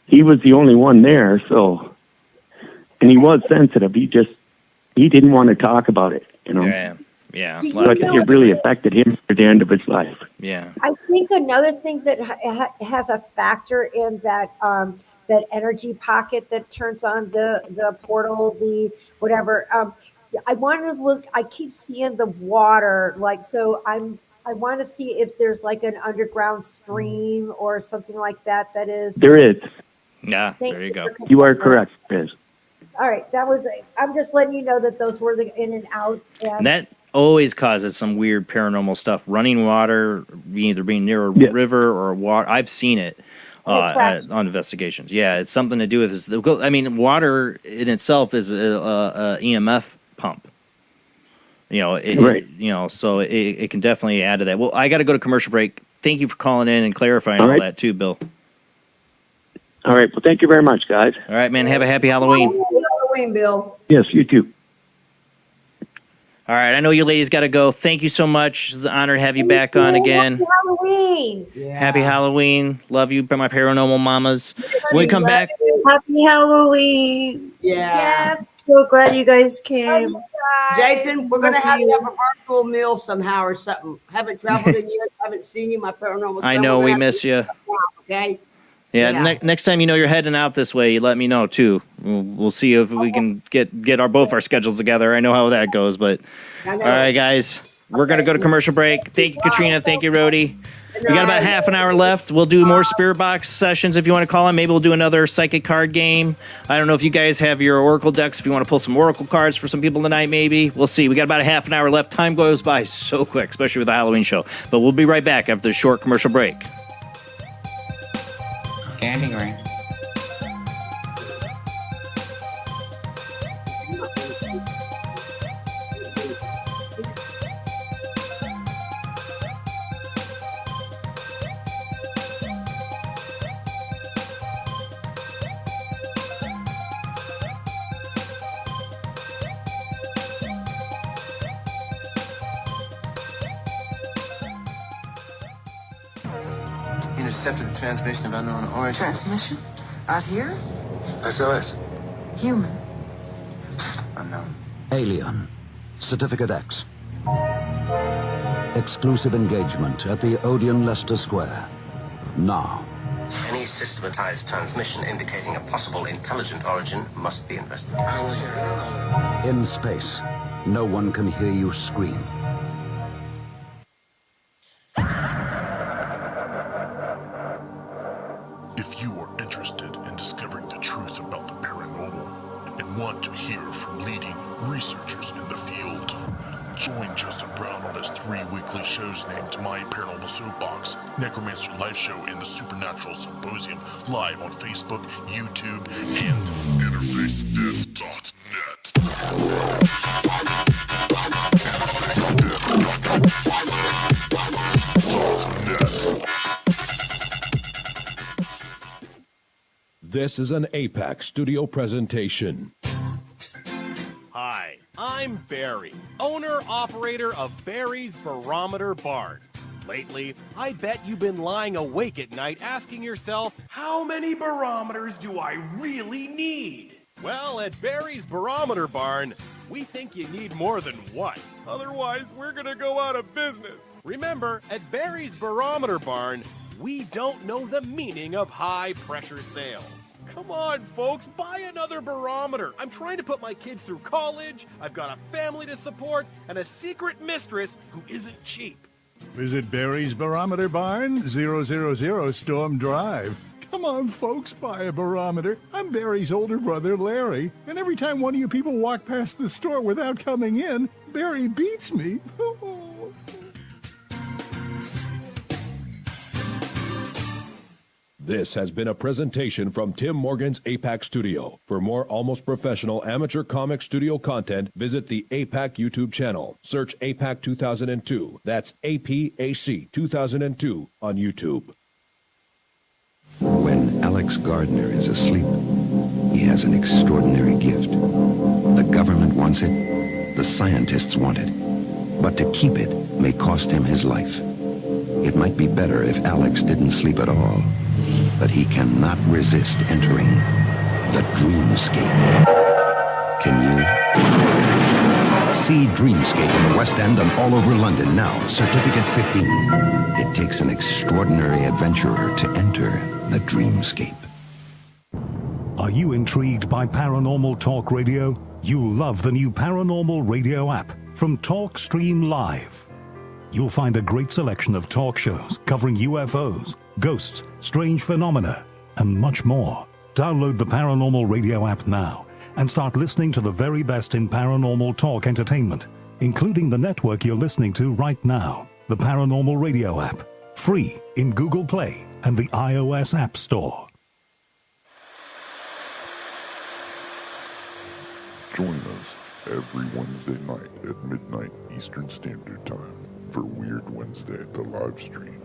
he was the only one there. So, and he was sensitive. He didn't want to talk about it, Yeah. But it really affected him at the end of his life. Yeah. I think another thing that has a factor in that that energy pocket that turns on the portal, the whatever. I want to look. I keep seeing the water, so I want to see if there's like an underground stream or something like that. That is. There is. Yeah. There you go. You are correct, Liz. All right, I'm just letting you know that those were the in and outs. And that always causes some weird paranormal stuff. Running water, either being near a river or water. I've seen it on investigations. Yeah, it's something to do with this. I mean, water in itself is a EMF pump. Right. So it can definitely add to that. Well, I got to go to commercial break. Thank you for calling in and clarifying all that too, Bill. All right. Well, thank you very much, guys. All right, man. Have a happy Halloween. Happy Halloween, Bill. Yes, you too. All right. I know you ladies got to go. Thank you so much. It's an honor to have you back on again. Happy Halloween. Yeah. Happy Halloween. Love you, my paranormal mamas. When we come back. Happy Halloween. Yeah. Yes. So glad you guys came. Jason, we're going to have a virtual meal somehow or something. Haven't traveled in years. Haven't seen you, my paranormal. I know we miss you. Okay. Yeah. Next time you're heading out this way, you let me know too. We'll see if we can get both our schedules together. I know how that goes, but all right, guys, we're gonna go to commercial break. Thank you, Katrina. Thank you, Rody. We got about half an hour left. We'll do more spirit box sessions if you want to call them. Maybe we'll do another psychic card game. I don't know if you guys have your oracle decks. If you want to pull some oracle cards for some people tonight, maybe we'll see. We got about a half an hour left. Time goes by so quick, especially with the Halloween show. But we'll be right back after the short commercial break. Standing right. In intercepted the transmission of unknown origin. Transmission? Out here? SOS. Human. Unknown. Alien. Certificate X. Exclusive engagement at the Odeon Leicester Square. Now. Any systematized transmission indicating a possible intelligent origin must be investigated. I will hear it. In space, no one can hear you scream. If you are interested in discovering the truth about the paranormal and want to hear from leading researchers in the field, join Justin Brown on his 3 weekly shows named My Paranormal Soapbox, Necromancer Live Show, and the Supernatural Symposium, live on Facebook, YouTube, and InterfaceDeath.net. This is an APAC studio presentation. Hi, I'm Barry, owner-operator of Barry's Barometer Barn. Lately, I bet you've been lying awake at night asking yourself, how many barometers do I really need? Well, at Barry's Barometer Barn, we think you need more than one. Otherwise, we're gonna go out of business. Remember, at Barry's Barometer Barn, we don't know the meaning of high-pressure sales. Come on, folks, buy another barometer. I'm trying to put my kids through college, I've got a family to support, and a secret mistress who isn't cheap. Visit Barry's Barometer Barn, 000 Storm Drive. Come on, folks, buy a barometer. I'm Barry's older brother, Larry, and every time one of you people walk past the store without coming in, Barry beats me. This has been a presentation from Tim Morgan's APAC Studio. For more almost professional amateur comic studio content, visit the APAC YouTube channel. Search APAC 2002. That's APAC 2002 on YouTube. When Alex Gardner is asleep, he has an extraordinary gift. The government wants it, the scientists want it, but to keep it may cost him his life. It might be better if Alex didn't sleep at all, but he cannot resist entering the dreamscape. Can you? See Dreamscape in the West End and all over London now. Certificate 15. It takes an extraordinary adventurer to enter the dreamscape. Are you intrigued by Paranormal Talk Radio? You'll love the new Paranormal Radio app from Talkstream Live. You'll find a great selection of talk shows covering UFOs, ghosts, strange phenomena, and much more. Download the Paranormal Radio app now and start listening to the very best in paranormal talk entertainment, including the network you're listening to right now, the Paranormal Radio app, free in Google Play and the iOS App Store. Join us every Wednesday night at midnight Eastern Standard Time for Weird Wednesday, the live stream,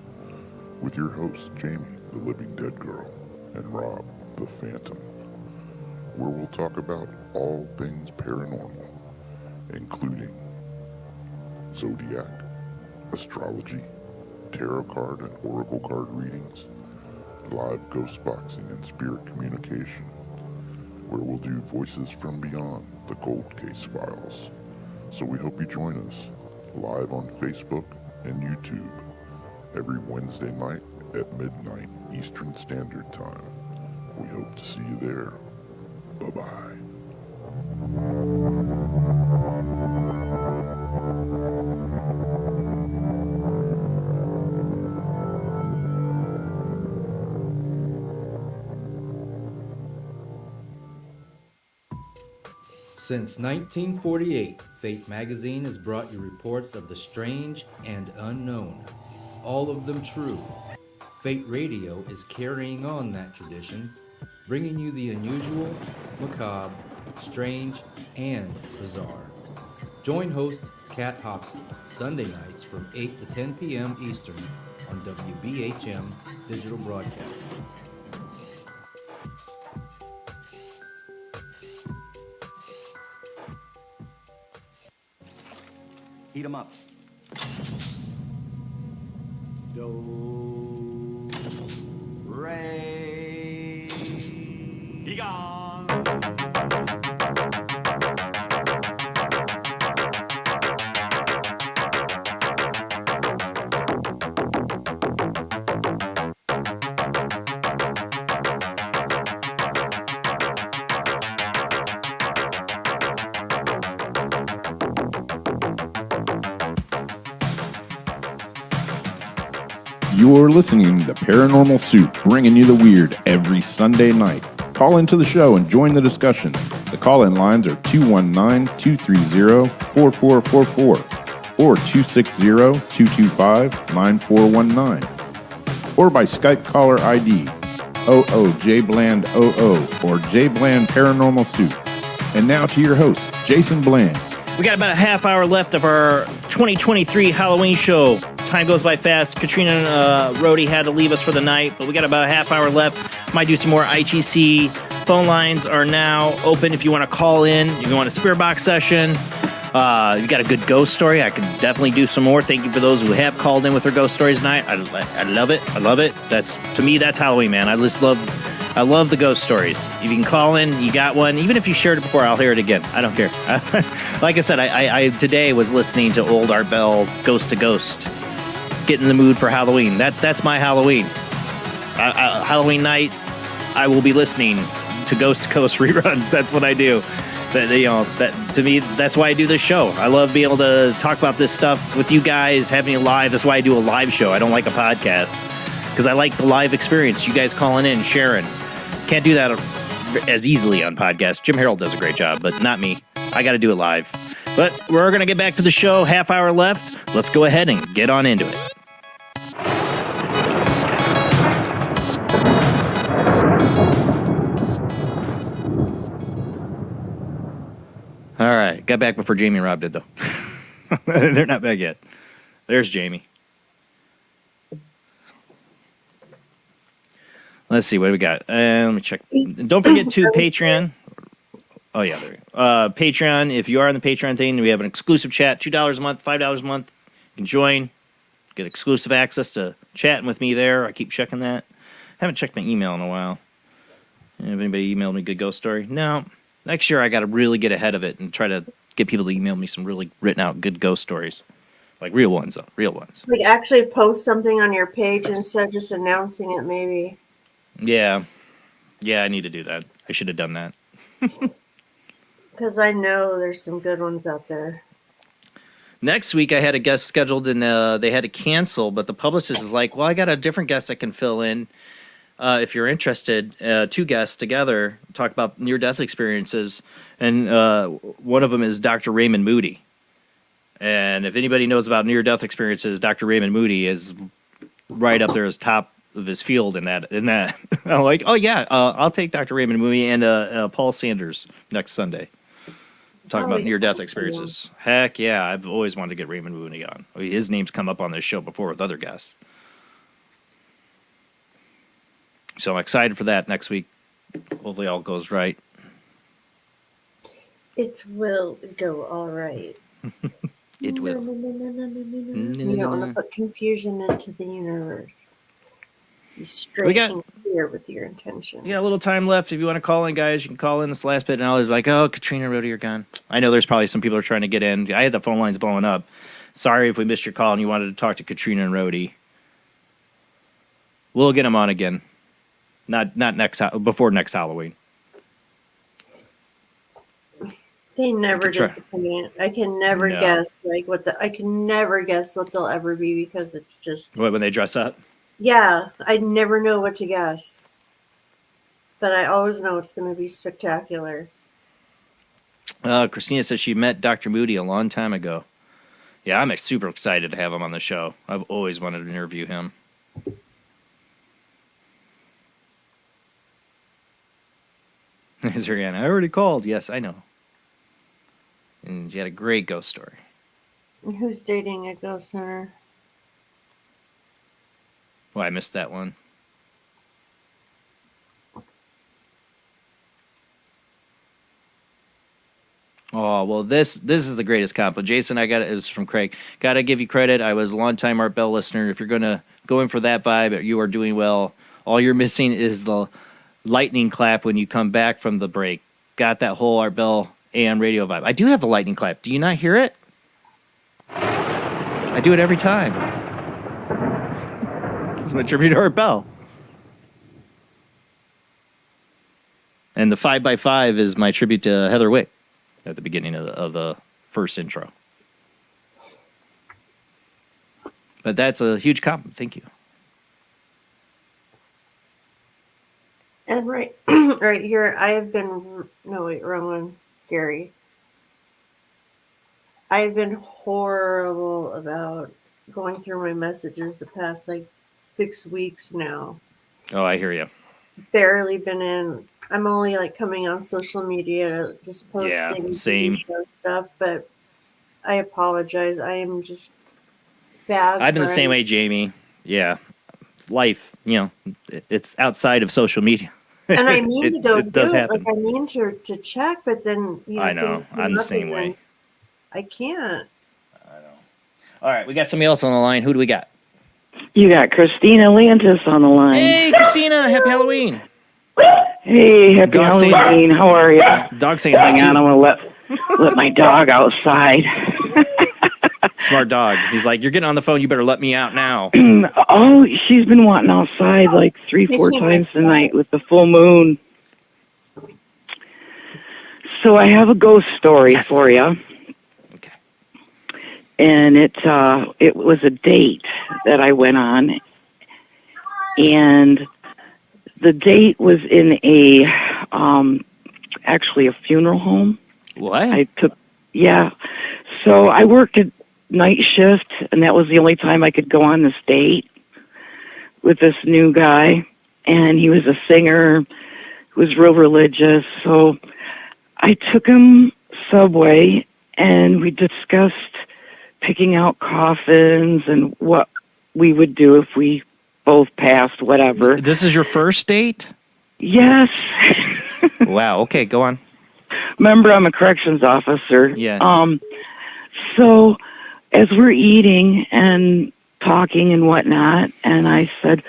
with your hosts Jamie, the Living Dead Girl, and Rob, the Phantom, where we'll talk about all things paranormal, including zodiac, astrology, tarot card and oracle card readings, live ghost boxing and spirit communication, where we'll do Voices from Beyond, the Cold Case Files. So we hope you join us live on Facebook and YouTube every Wednesday night at midnight Eastern Standard Time. We hope to see you there. Bye-bye. Since 1948, Fate magazine has brought you reports of the strange and unknown, all of them true. Fate Radio is carrying on that tradition, bringing you the unusual, macabre, strange, and bizarre. Join host Kat Hobson Sunday nights from 8 to 10 p.m. Eastern on WBHM Digital Broadcasting. Heat them up. be gone. You're listening to Paranormal Soup, bringing you the weird every Sunday night. Call into the show and join the discussion. The call-in lines are 219-230-4444 or 260-225-9419 or by Skype caller ID oojblandoo or jblandparanormalsoup. And now to your host, Jason Bland. We got about a half hour left of our 2023 Halloween show. Time goes by fast. Katrina and Rody had to leave us for the night, but we got about a half hour left. Might do some more ITC. Phone lines are now open if you want to call in. If you want a spirit box session. You got a good ghost story, I could definitely do some more. Thank you for those who have called in with their ghost stories tonight. I love it. I love it. To me, that's Halloween, man. I love the ghost stories. If you can call in, you got one. Even if you shared it before, I'll hear it again. I don't care. Like I said, I today was listening to old Art Bell, Ghost to Ghost. Get in the mood for Halloween. That's my Halloween. Halloween night, I will be listening to Ghost to Ghost reruns. That's what I do. That to me, that's why I do this show. I love being able to talk about this stuff with you guys, having it live. That's why I do a live show. I don't like a podcast because I like the live experience. You guys calling in, sharing. Can't do that as easily on podcasts. Jim Harold does a great job, but not me. I got to do it live. But we're going to get back to the show. Half hour left. Let's go ahead and get on into it. All right. Got back before Jamie and Rob did, though. They're not back yet. There's Jamie. Let's see. What do we got? Let me check. Don't forget to Patreon. Oh, yeah. There you go. Patreon. If you are on the Patreon thing, we have an exclusive chat. $2 a month, $5 a month. You can join. Get exclusive access to chatting with me there. I keep checking that. Haven't checked my email in a while. Have anybody emailed me a good ghost story? No. Next year, I got to really get ahead of it and try to get people to email me some really written out good ghost stories. Like real ones, though. Real ones. Like actually post something on your page instead of just announcing it, maybe. Yeah. Yeah, I need to do that. I should have done that. Because I know there's some good ones out there. Next week, I had a guest scheduled, and they had to cancel, but the publicist is like, well, I got a different guest I can fill in. If you're interested, two guests together talk about near-death experiences, and one of them is Dr. Raymond Moody. And if anybody knows about near-death experiences, Dr. Raymond Moody is right up there as top of his field in that. I'm like, oh yeah, I'll take Dr. Raymond Moody and Paul Sanders next Sunday. Talking about near-death experiences. Heck yeah, I've always wanted to get Raymond Moody on. I mean, his name's come up on this show before with other guests. So I'm excited for that next week. Hopefully all goes right. It will go all right. It will. You don't want to put confusion into the universe. Be straight and clear with your intention. We got a little time left. If you want to call in, guys, you can call in this last bit. And I was like, oh, Katrina, Rody, you're gone. I know there's probably some people who are trying to get in. I had the phone lines blowing up. Sorry if we missed your call and you wanted to talk to Katrina and Rody. We'll get them on again. Not before next Halloween. They never disappoint. I can never guess I can never guess what they'll ever be because it's just when they dress up. Yeah, I never know what to guess, but I always know it's going to be spectacular. Christina says she met Dr. Moody a long time ago. Yeah, I'm super excited to have him on the show. I've always wanted to interview him. Is there Anna? I already called. Yes, I know. And she had a great ghost story. Who's dating a ghost hunter? Oh, I missed that one. Oh, well, this is the greatest compliment. Jason, it was from Craig. Got to give you credit. I was a longtime Art Bell listener. If you're going to go in for that vibe, you are doing well. All you're missing is the lightning clap when you come back from the break. Got that whole Art Bell AM radio vibe. I do have the lightning clap. Do you not hear it? I do it every time. It's my tribute to Art Bell. And the 5x5 is my tribute to Heather Wick at the beginning of the first intro. But that's a huge compliment. Thank you. And right here, I have been, no, wait, wrong one, Gary. I've been horrible about going through my messages the past, 6 weeks now. Oh, I hear you. Barely been in. I'm only, coming on social media to just post things. Same. Show stuff, but I apologize. I am just bad. I've been the same way, Jamie. Yeah. Life, it's outside of social media. And I mean to go do it. Happen. I mean to check, but then, I know. things come I'm the up same and way. I can't. All right, we got somebody else on the line. Who do we got? You got Christina Lantis on the line. Hey, Christina. Happy Halloween. Hey, happy Halloween. How are you? Dog saying Hang on, I'm going to let my dog outside. Smart dog. He's like, you're getting on the phone. You better let me out now. Oh, she's been wanting outside 3-4 times a night with the full moon. So I have a ghost story for you. Okay. And it was a date that I went on. And the date was in actually a funeral home. What? So I worked at night shift, and that was the only time I could go on this date with this new guy. And he was a singer, who was real religious. So I took him Subway, and we discussed picking out coffins and what we would do if we both passed, whatever. This is your first date? Yes. Wow. Okay, go on. Remember, I'm a corrections officer. Yeah. So as we're eating and talking and whatnot, and I said,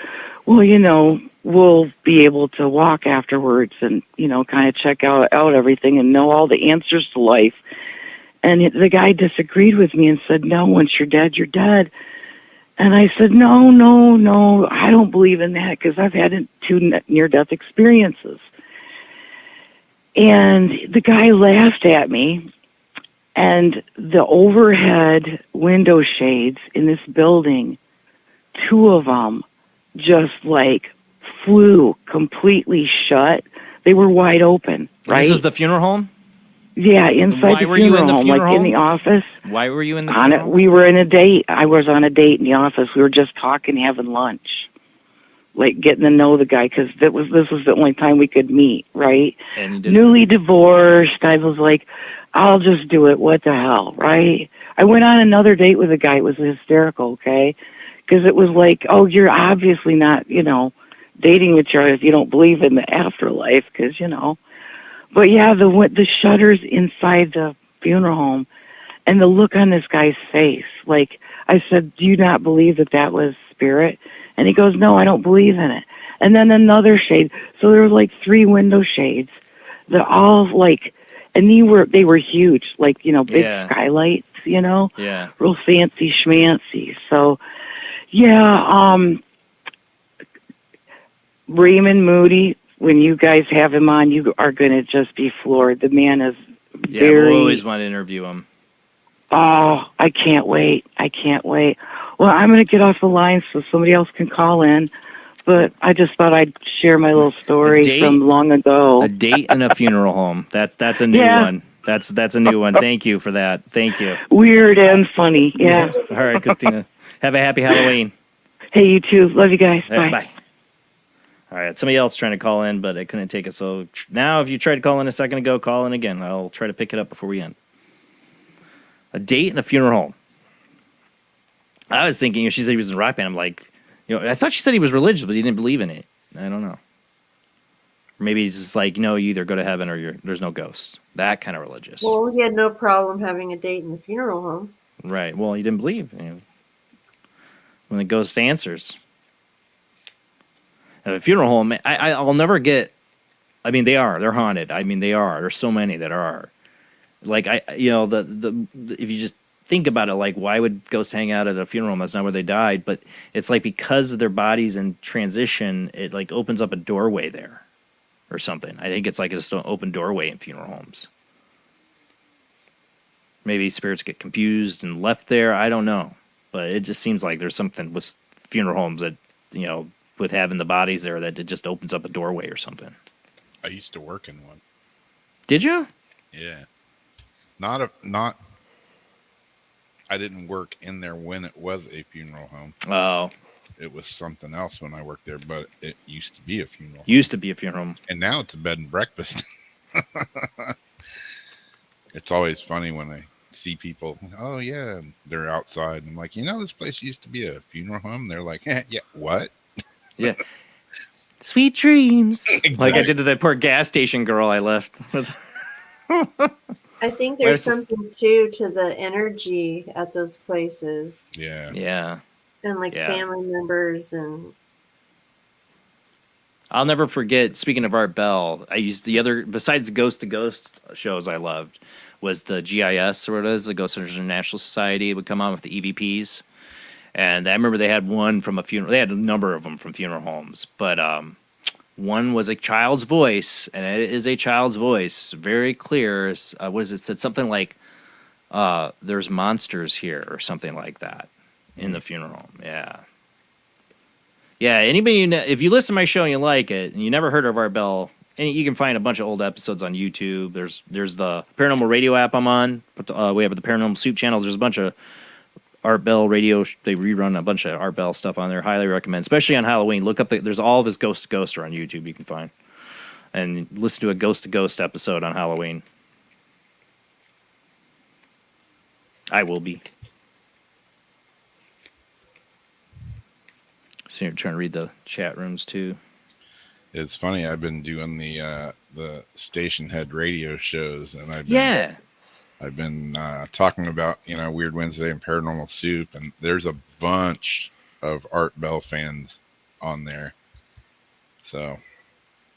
well, we'll be able to walk afterwards and, kind of check out everything and know all the answers to life. And the guy disagreed with me and said, no, once you're dead, you're dead. And I said, no, I don't believe in that because I've had 2 near-death experiences. And the guy laughed at me, and the overhead window shades in this building, 2 of them just flew completely shut. They were wide open, right? This is the funeral home? Yeah, inside the funeral home, in the office. Why were you in the funeral home? We were in a date. I was on a date in the office. We were just talking, having lunch, getting to know the guy because this was the only time we could meet, right? And newly divorced. I was like, I'll just do it. What the hell, right? I went on another date with a guy. It was hysterical, okay? Because it was oh, you're obviously not, dating each other if you don't believe in the afterlife, because, But yeah, the shutters inside the funeral home and the look on this guy's face. I said, do you not believe that was spirit? And he goes, no, I don't believe in it. And then another shade. So there were 3 window shades. They're all and they were huge, big skylights, Yeah. real fancy schmancy. So yeah, Raymond Moody, when you guys have him on, you are going to just be floored. The man is very... we always want to interview him. Oh, I can't wait. Well, I'm going to get off the line so somebody else can call in, but I just thought I'd share my little story from long ago. A date in a funeral home. That's a new one. That's a new one. Thank you for that. Thank you. Weird and funny, yeah. All right, Christina. Have a happy Halloween. Hey, you too. Love you guys. All right, Bye. bye. All right, somebody else trying to call in, but I couldn't take it. So now if you tried to call in a second ago, call in again. I'll try to pick it up before we end. A date in a funeral home. I was thinking, she said he was in a rock band. I'm like, I thought she said he was religious, but he didn't believe in it. I don't know. Or maybe he's just you either go to heaven or there's no ghosts. That kind of religious. Well, he had no problem having a date in the funeral home. Right. Well, he didn't believe. When the ghost answers. At a funeral home, I'll never get I mean, they are. They're haunted. I mean, they are. There's so many that are. Like, if you just think about it, like, why would ghosts hang out at a funeral home? That's not where they died. But it's like because of their bodies in transition, it like opens up a doorway there or something. I think it's like just an open doorway in funeral homes. Maybe spirits get confused and left there. I don't know. But it just seems like there's something with funeral homes that, with having the bodies there, that it just opens up a doorway or something. I used to work in one. Did you? Yeah. I didn't work in there when it was a funeral home. Oh. It was something else when I worked there, but it used to be a funeral home. Used to be a funeral home. And now it's a bed and breakfast. It's always funny when I see people, oh yeah, they're outside. I'm like, this place used to be a funeral home. They're like, yeah, what? Yeah. Sweet dreams. Exactly. Like I did to that poor gas station girl I left. I think there's something too to the energy at those places. Yeah. Yeah. And family members and. I'll never forget, speaking of Art Bell, I used besides the Ghost to Ghost shows I loved, was the GIS, or what it is, the Ghost International Society. It would come on with the EVPs. And I remember they had one from a funeral. They had a number of them from funeral homes. But one was a child's voice, and it is a child's voice, very clear. What is it? Said something like, there's monsters here, or something like that in the funeral home. Yeah. Yeah, anybody, if you listen to my show and you like it, and you never heard of Art Bell, and you can find a bunch of old episodes on YouTube. There's the Paranormal Radio app I'm on. We have the Paranormal Soup channel. There's a bunch of Art Bell radio. They rerun a bunch of Art Bell stuff on there. Highly recommend, especially on Halloween. Look up there's all of his Ghost to Ghost on YouTube you can find. And listen to a Ghost to Ghost episode on Halloween. I will be. So you're trying to read the chat rooms too. It's funny. I've been doing the station head radio shows, and I've been talking about Weird Wednesday and Paranormal Soup, and there's a bunch of Art Bell fans on there, so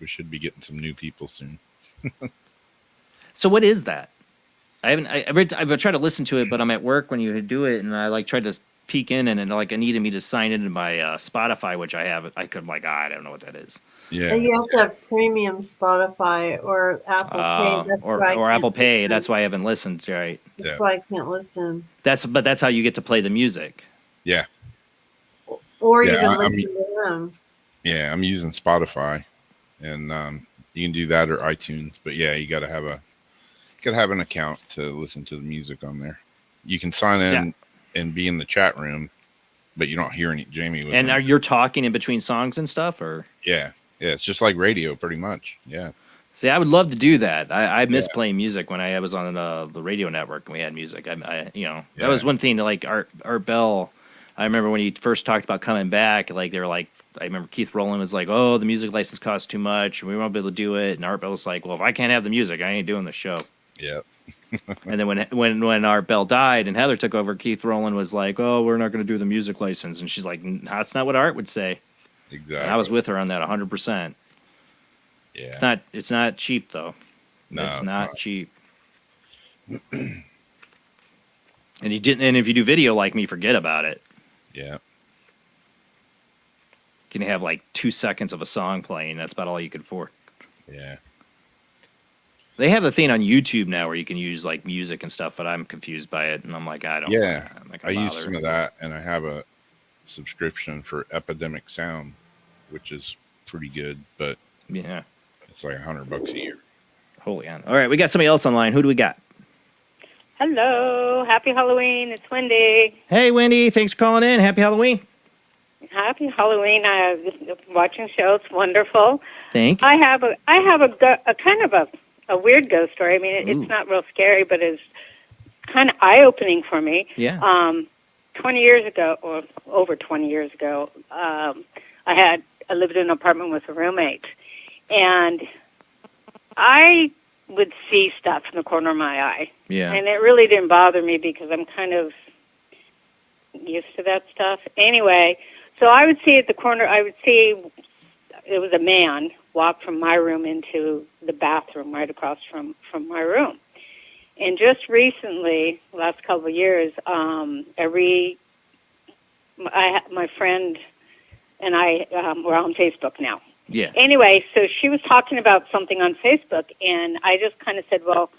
we should be getting some new people soon. So what is that? I've tried to listen to it, but I'm at work when you do it, and I tried to peek in, and it needed me to sign into my Spotify, which I have. I don't know what that is. Yeah, and you have to have premium Spotify or Apple Pay. That's or Apple Pay. That's why I haven't listened. Right. That's why I can't listen. But that's how you get to play the music. Yeah. Or even listen to them. Yeah, I'm using Spotify, and you can do that or iTunes. But yeah, you got to have an account to listen to the music on there. You can sign in and be in the chat room, but you don't hear any Jamie. And are you talking in between songs and stuff, or? Yeah, it's just like radio, pretty much. Yeah. See, I would love to do that. I miss playing music when I was on the radio network and we had music. That was one thing. Like Art Bell, I remember when he first talked about coming back. They were like, I remember Keith Rowland was like, "Oh, the music license costs too much, and we won't be able to do it." And Art Bell was like, "Well, if I can't have the music, I ain't doing the show." Yeah. And then when Art Bell died and Heather took over, Keith Rowland was like, "Oh, we're not going to do the music license," and she's like, "That's not what Art would say." Exactly. And I was with her on that 100%. Yeah. It's not cheap though. No, it's not cheap. And if you do video like me, forget about it. Yeah. You can have 2 seconds of a song playing. That's about all you can afford. Yeah. They have the thing on YouTube now where you can use music and stuff, but I'm confused by it, and I'm like, I don't. Yeah, I use some of that, and I have a subscription for Epidemic Sound, which is pretty good, but yeah, it's like $100 a year. Holy on! All right, we got somebody else online. Who do we got? Hello, happy Halloween. It's Wendy. Hey, Wendy. Thanks for calling in. Happy Halloween. Happy Halloween. I was watching show. It's wonderful. Thank you. I have a kind of a weird ghost story. I mean, it's not real scary, but it's kind of eye-opening for me. Yeah. 20 years ago, or over 20 years ago, I lived in an apartment with a roommate, and I would see stuff in the corner of my eye. Yeah. And it really didn't bother me because I'm kind of used to that stuff. Anyway, so I would see at the corner, it was a man walk from my room into the bathroom right across from my room. And just recently, last couple of years, my friend and I we're on Facebook now. Yeah. Anyway, so she was talking about something on Facebook, and I just kind of said, well,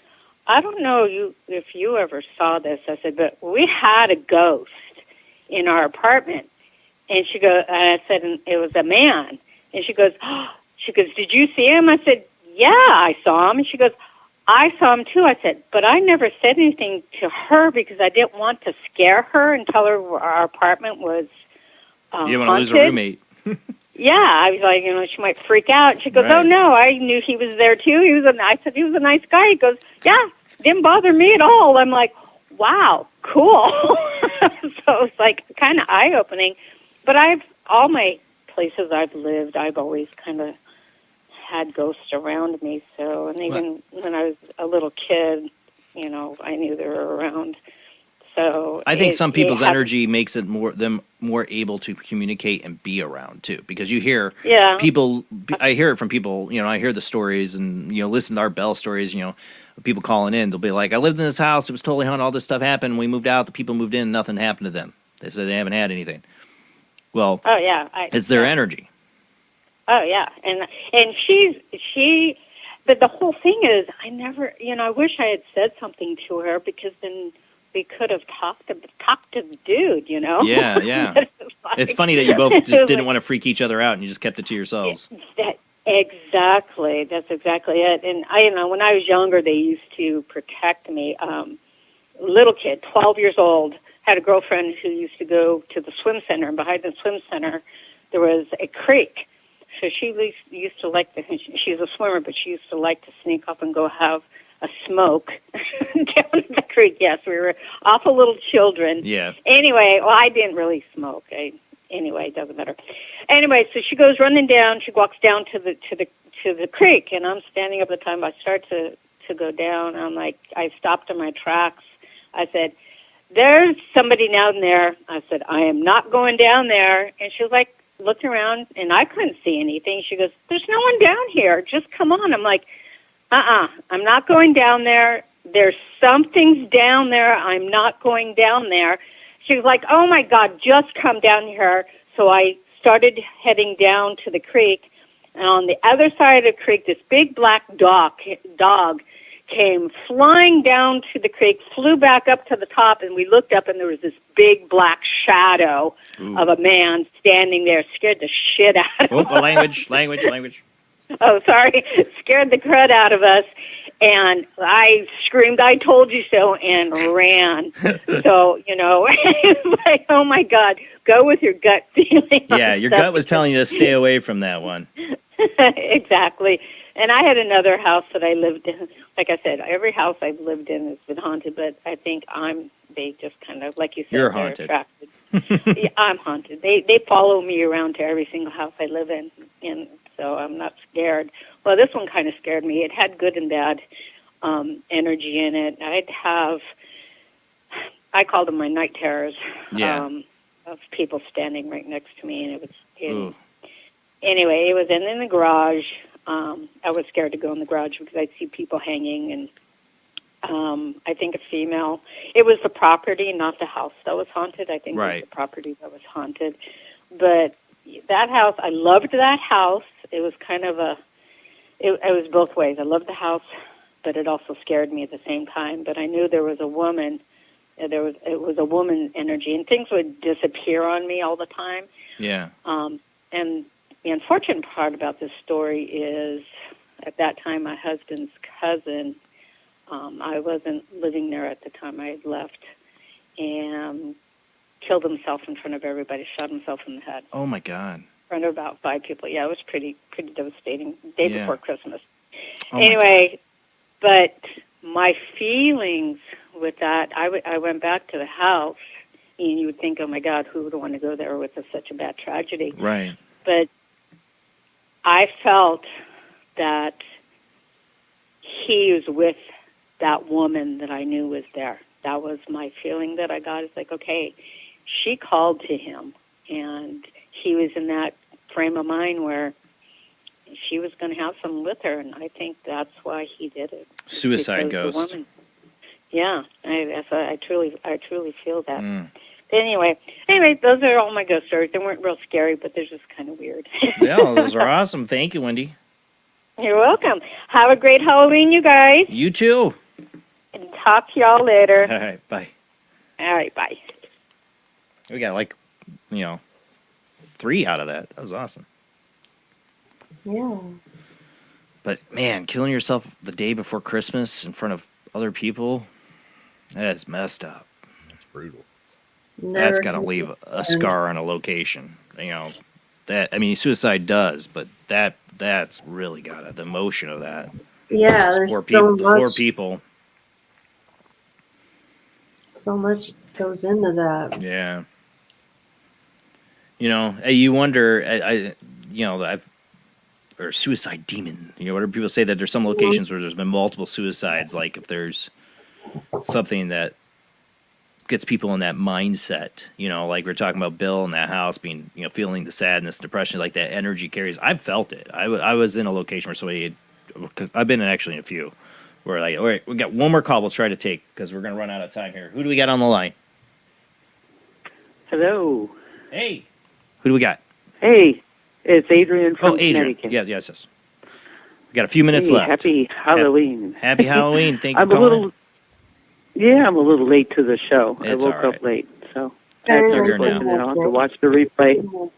I don't know if you ever saw this. I said, but we had a ghost in our apartment. And she goes, and I said, and it was a man. And she goes, did you see him? I said, yeah, I saw him. And she goes, I saw him too. I said, but I never said anything to her because I didn't want to scare her and tell her our apartment was you didn't want to lose a roommate. Yeah, I was like, she might freak out. She goes, oh, no, I knew he was there, too. I said, he was a nice guy. He goes, yeah, didn't bother me at all. I'm like, wow, cool. So it's like kind of eye-opening. But all my places I've lived, I've always kind of had ghosts around me. So, and even when I was a little kid, I knew they were around. So I think some people's energy makes it them more able to communicate and be around too, because you hear people. I hear it from people. I hear the stories and listen to our Bell stories. People calling in, they'll be like, "I lived in this house. It was totally haunted. All this stuff happened. We moved out. The people moved in. Nothing happened to them. They said they haven't had anything." Well, oh yeah, it's their energy. Oh yeah, and she. But the whole thing is, I never. I wish I had said something to her because then we could have talked to the dude, Yeah. It's funny that you both just didn't want to freak each other out and you just kept it to yourselves. Exactly. That's exactly it. And when I was younger, they used to protect me. Little kid, 12 years old, had a girlfriend who used to go to the swim center, and behind the swim center, there was a creek. So she used to like she's a swimmer, but she used to like to sneak up and go have a smoke down at the creek. Yes, we were awful little children. Yeah. Anyway, well, I didn't really smoke. Anyway, it doesn't matter. Anyway, so she goes running down. She walks down to the creek, and I'm standing up at the time. I start to go down. I'm like, I stopped in my tracks. I said, "There's somebody down there." I said, "I am not going down there." And she was like, looked around, and I couldn't see anything. She goes, "There's no one down here. Just come on." I'm like, I'm not going down there. There's something's down there. I'm not going down there. She was like, "Oh, my God, just come down here." So I started heading down to the creek, and on the other side of the creek, this big black dog came flying down to the creek, flew back up to the top, and we looked up, and there was this big black shadow of a man standing there. Scared the shit out of us. Language. Oh, sorry. Scared the crud out of us. And I screamed, "I told you so," and ran. So, it's like, oh, my God, go with your gut feeling. Yeah, your gut was telling you to stay away from that one. Exactly. And I had another house that I lived in. Like I said, every house I've lived in has been haunted, but I think they just kind of, like you said, you're they're haunted. Attracted. Yeah, I'm haunted. They follow me around to every single house I live in, and so I'm not scared. Well, this one kind of scared me. It had good and bad energy in it. I called them my night terrors of people standing right next to me, and it was anyway, it was in the garage. I was scared to go in the garage because I'd see people hanging, and I think a female. It was the property, not the house, that was haunted. I think it was the property that was haunted. But that house, I loved that house. It was kind of it was both ways. I loved the house, but it also scared me at the same time. But I knew there was a woman. It was a woman energy, and things would disappear on me all the time. Yeah. And the unfortunate part about this story is, at that time, my husband's cousin. I wasn't living there at the time. I had left, and killed himself in front of everybody. Shot himself in the head. Oh my God. In front of about 5 people. Yeah, it was pretty devastating. Day before Christmas. Oh anyway, but my feelings with that, I went back to the house, and you would think, oh my God, who would want to go there with such a bad tragedy? Right. But I felt that he was with that woman that I knew was there. That was my feeling that I got. It's like, okay, she called to him, and he was in that frame of mind where she was going to have some with her, and I think that's why he did it. Suicide Because ghost. the woman, yeah, I truly feel that. Mm. Anyway, those are all my ghost stories. They weren't real scary, but they're just kind of weird. Yeah, those are awesome. Thank you, Wendy. You're welcome. Have a great Halloween, you guys. You too. And talk to y'all later. All right, bye. All right, bye. We got 3 out of that. That was awesome. Yeah. But man, killing yourself the day before Christmas in front of other people, that's messed up. That's brutal. That's got to leave a scar on a location. Suicide does, but that's really got it. The emotion of that. Yeah, Those there's poor so people, the poor much. people. So much goes into that. Yeah. You wonder, or suicide demon. What do people say that there's some locations where there's been multiple suicides? Like if there's something that gets people in that mindset, like we're talking about Bill in that house being, feeling the sadness, depression, like that energy carries. I've felt it. I was in a location where somebody, I've been in a few, where all right, we got one more call we'll try to take because we're going to run out of time here. Who do we got on the line? Hello. Hey. Who do we got? Hey, it's Adrian from Adrian. Connecticut. Yes. We got a few minutes left. Happy Halloween. Happy Halloween. Thank you I'm for calling. I'm a little late to the show. It's I woke all right. up late, so You're I here have now. to watch the replay.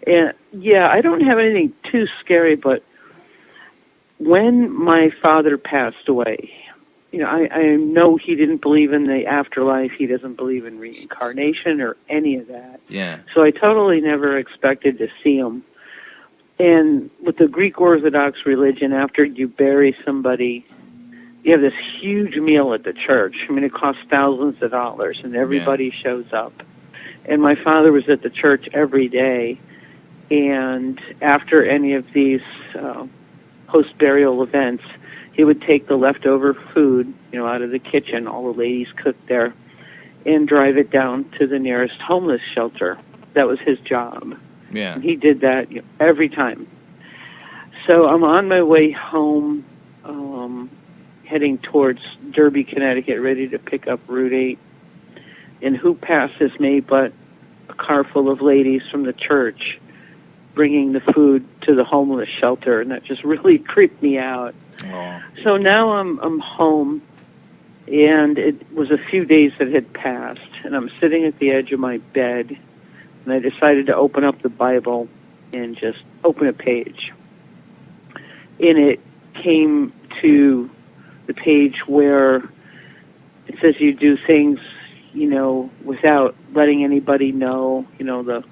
And I don't have anything too scary, but when my father passed away, I know he didn't believe in the afterlife. He doesn't believe in reincarnation or any of that. Yeah. So I totally never expected to see him. And with the Greek Orthodox religion, after you bury somebody, you have this huge meal at the church. It costs thousands of dollars, and everybody shows up. And my father was at the church every day. And after any of these post-burial events, he would take the leftover food, out of the kitchen, all the ladies cooked there, and drive it down to the nearest homeless shelter. That was his job. Yeah. And he did that every time. So I'm on my way home, heading towards Derby, Connecticut, ready to pick up Route 8. And who passes me but a car full of ladies from the church bringing the food to the homeless shelter, and that just really creeped me out. Oh. So now I'm home, and it was a few days that had passed, and I'm sitting at the edge of my bed, and I decided to open up the Bible and just open a page. And it came to the page where it says you do things, without letting anybody know. The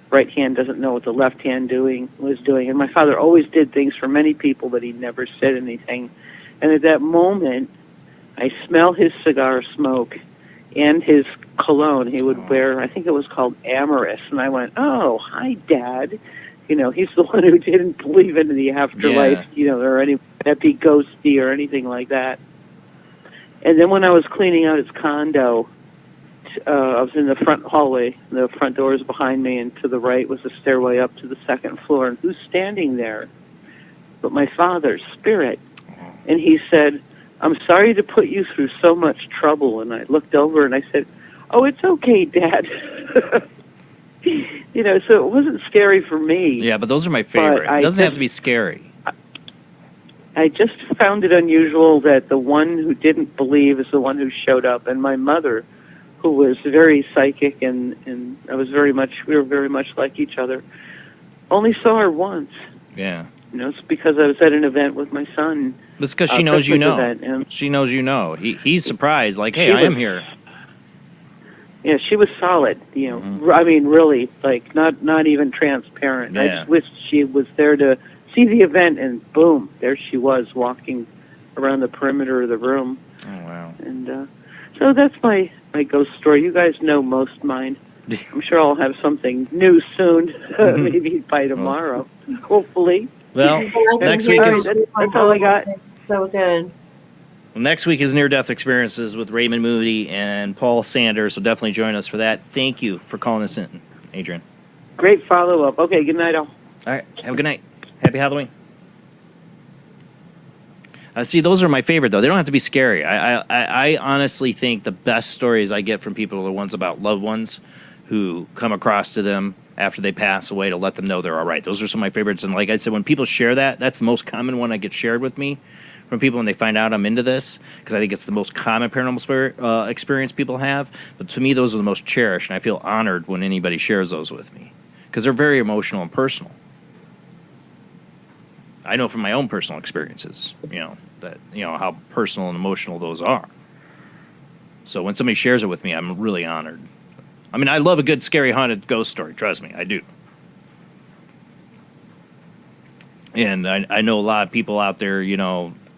right hand doesn't know what the left hand was doing. And my father always did things for many people, but he never said anything. And at that moment, I smell his cigar smoke and his cologne he would wear. I think it was called Amorous. And I went, oh, hi, Dad. He's the one who didn't believe in the afterlife, or any be ghosty or anything like that. And then when I was cleaning out his condo, I was in the front hallway. The front door is behind me, and to the right was a stairway up to the second floor. And who's standing there but my father's spirit? And he said, I'm sorry to put you through so much trouble. And I looked over and I said, oh, it's okay, Dad. So it wasn't scary for me. Yeah, but those are my favorite. It doesn't have to be scary. I just found it unusual that the one who didn't believe is the one who showed up. And my mother, who was very psychic and we were very much like each other, only saw her once. Yeah. It's because I was at an event with my son. It's because she knows you know. She knows you know. He's surprised, like, hey, I am here. Yeah, she was solid. Really, like not even transparent. Yeah. I just wished she was there to see the event, and boom, there she was walking around the perimeter of the room. Oh wow! And so that's my ghost story. You guys know most mine. I'm sure I'll have something new soon, maybe by tomorrow, hopefully. Well, next week is that's all I got. So good. Well, next week is near-death experiences with Raymond Moody and Paul Sanders. So definitely join us for that. Thank you for calling us in, Adrian. Great follow-up. Okay, good night, all. All right, have a good night. Happy Halloween. See, those are my favorite, though. They don't have to be scary. I honestly think the best stories I get from people are the ones about loved ones who come across to them after they pass away to let them know they're all right. Those are some of my favorites. And like I said, when people share that, that's the most common one I get shared with me from people when they find out I'm into this, because I think it's the most common paranormal experience people have. But to me, those are the most cherished, and I feel honored when anybody shares those with me, because they're very emotional and personal. I know from my own personal experiences, how personal and emotional those are. So when somebody shares it with me, I'm really honored. I mean, I love a good scary haunted ghost story. Trust me, I do. And I know a lot of people out there,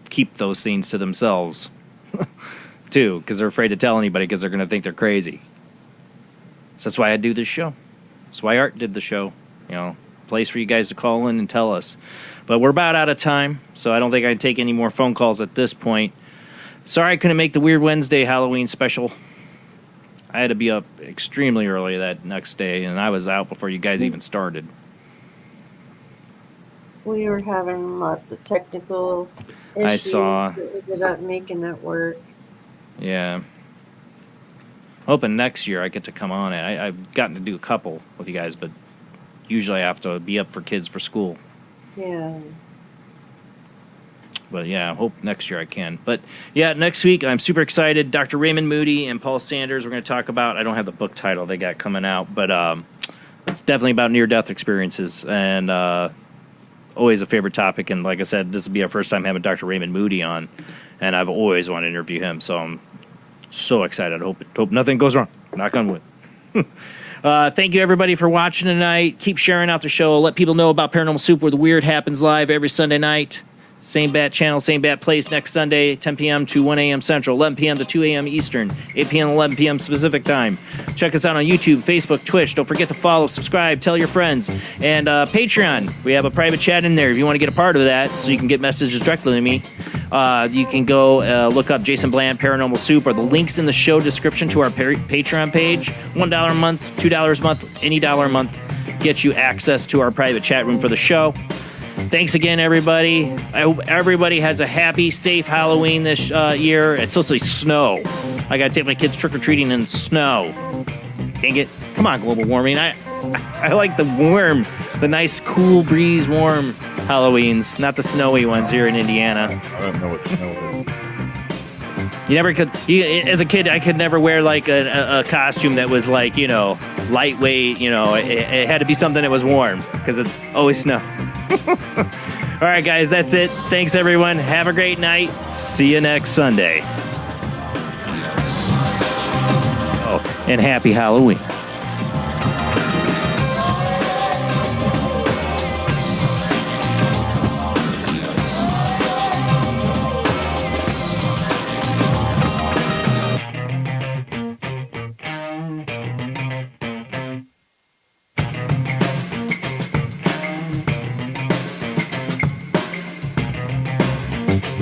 keep those things to themselves, too, because they're afraid to tell anybody because they're going to think they're crazy. So that's why I do this show. That's why Art did the show. Place for you guys to call in and tell us. But we're about out of time, so I don't think I can take any more phone calls at this point. Sorry I couldn't make the Weird Wednesday Halloween special. I had to be up extremely early that next day, and I was out before you guys even started. We were having lots of technical issues. I saw. We ended up making it work. Yeah. Hoping next year I get to come on it. I've gotten to do a couple with you guys, but usually I have to be up for kids for school. Yeah. But yeah, I hope next year I can. But yeah, next week I'm super excited. Dr. Raymond Moody and Paul Sanders, we're going to talk about, I don't have the book title they got coming out, but it's definitely about near-death experiences, and always a favorite topic. And like I said, this will be our first time having Dr. Raymond Moody on, and I've always wanted to interview him, so I'm so excited. Hope nothing goes wrong. Knock on wood. Thank you, everybody, for watching tonight. Keep sharing out the show. Let people know about Paranormal Soup, where the weird happens live every Sunday night. Same bat channel, same bat place next Sunday, 10 p.m. to 1 a.m. Central, 11 p.m. to 2 a.m. Eastern, 8 p.m. to 11 p.m. Pacific Time. Check us out on YouTube, Facebook, Twitch. Don't forget to follow, subscribe, tell your friends. And Patreon, we have a private chat in there if you want to get a part of that, so you can get messages directly to me. You can go look up Jason Bland Paranormal Soup, or the links in the show description to our Patreon page. $1 a month, $2 a month, any dollar a month gets you access to our private chat room for the show. Thanks again, everybody. I hope everybody has a happy, safe Halloween this year. It's supposed to be snow. I got to take my kids trick-or-treating in snow. Dang it. Come on, global warming. I like the warm, the nice, cool breeze, warm Halloweens, not the snowy ones here in Indiana. I don't know what snow is. You never could, as a kid, I could never wear like a costume that was like, lightweight, it had to be something that was warm, because it always snowed. All right, guys, that's it. Thanks, everyone. Have a great night. See you next Sunday. Oh, and happy Halloween.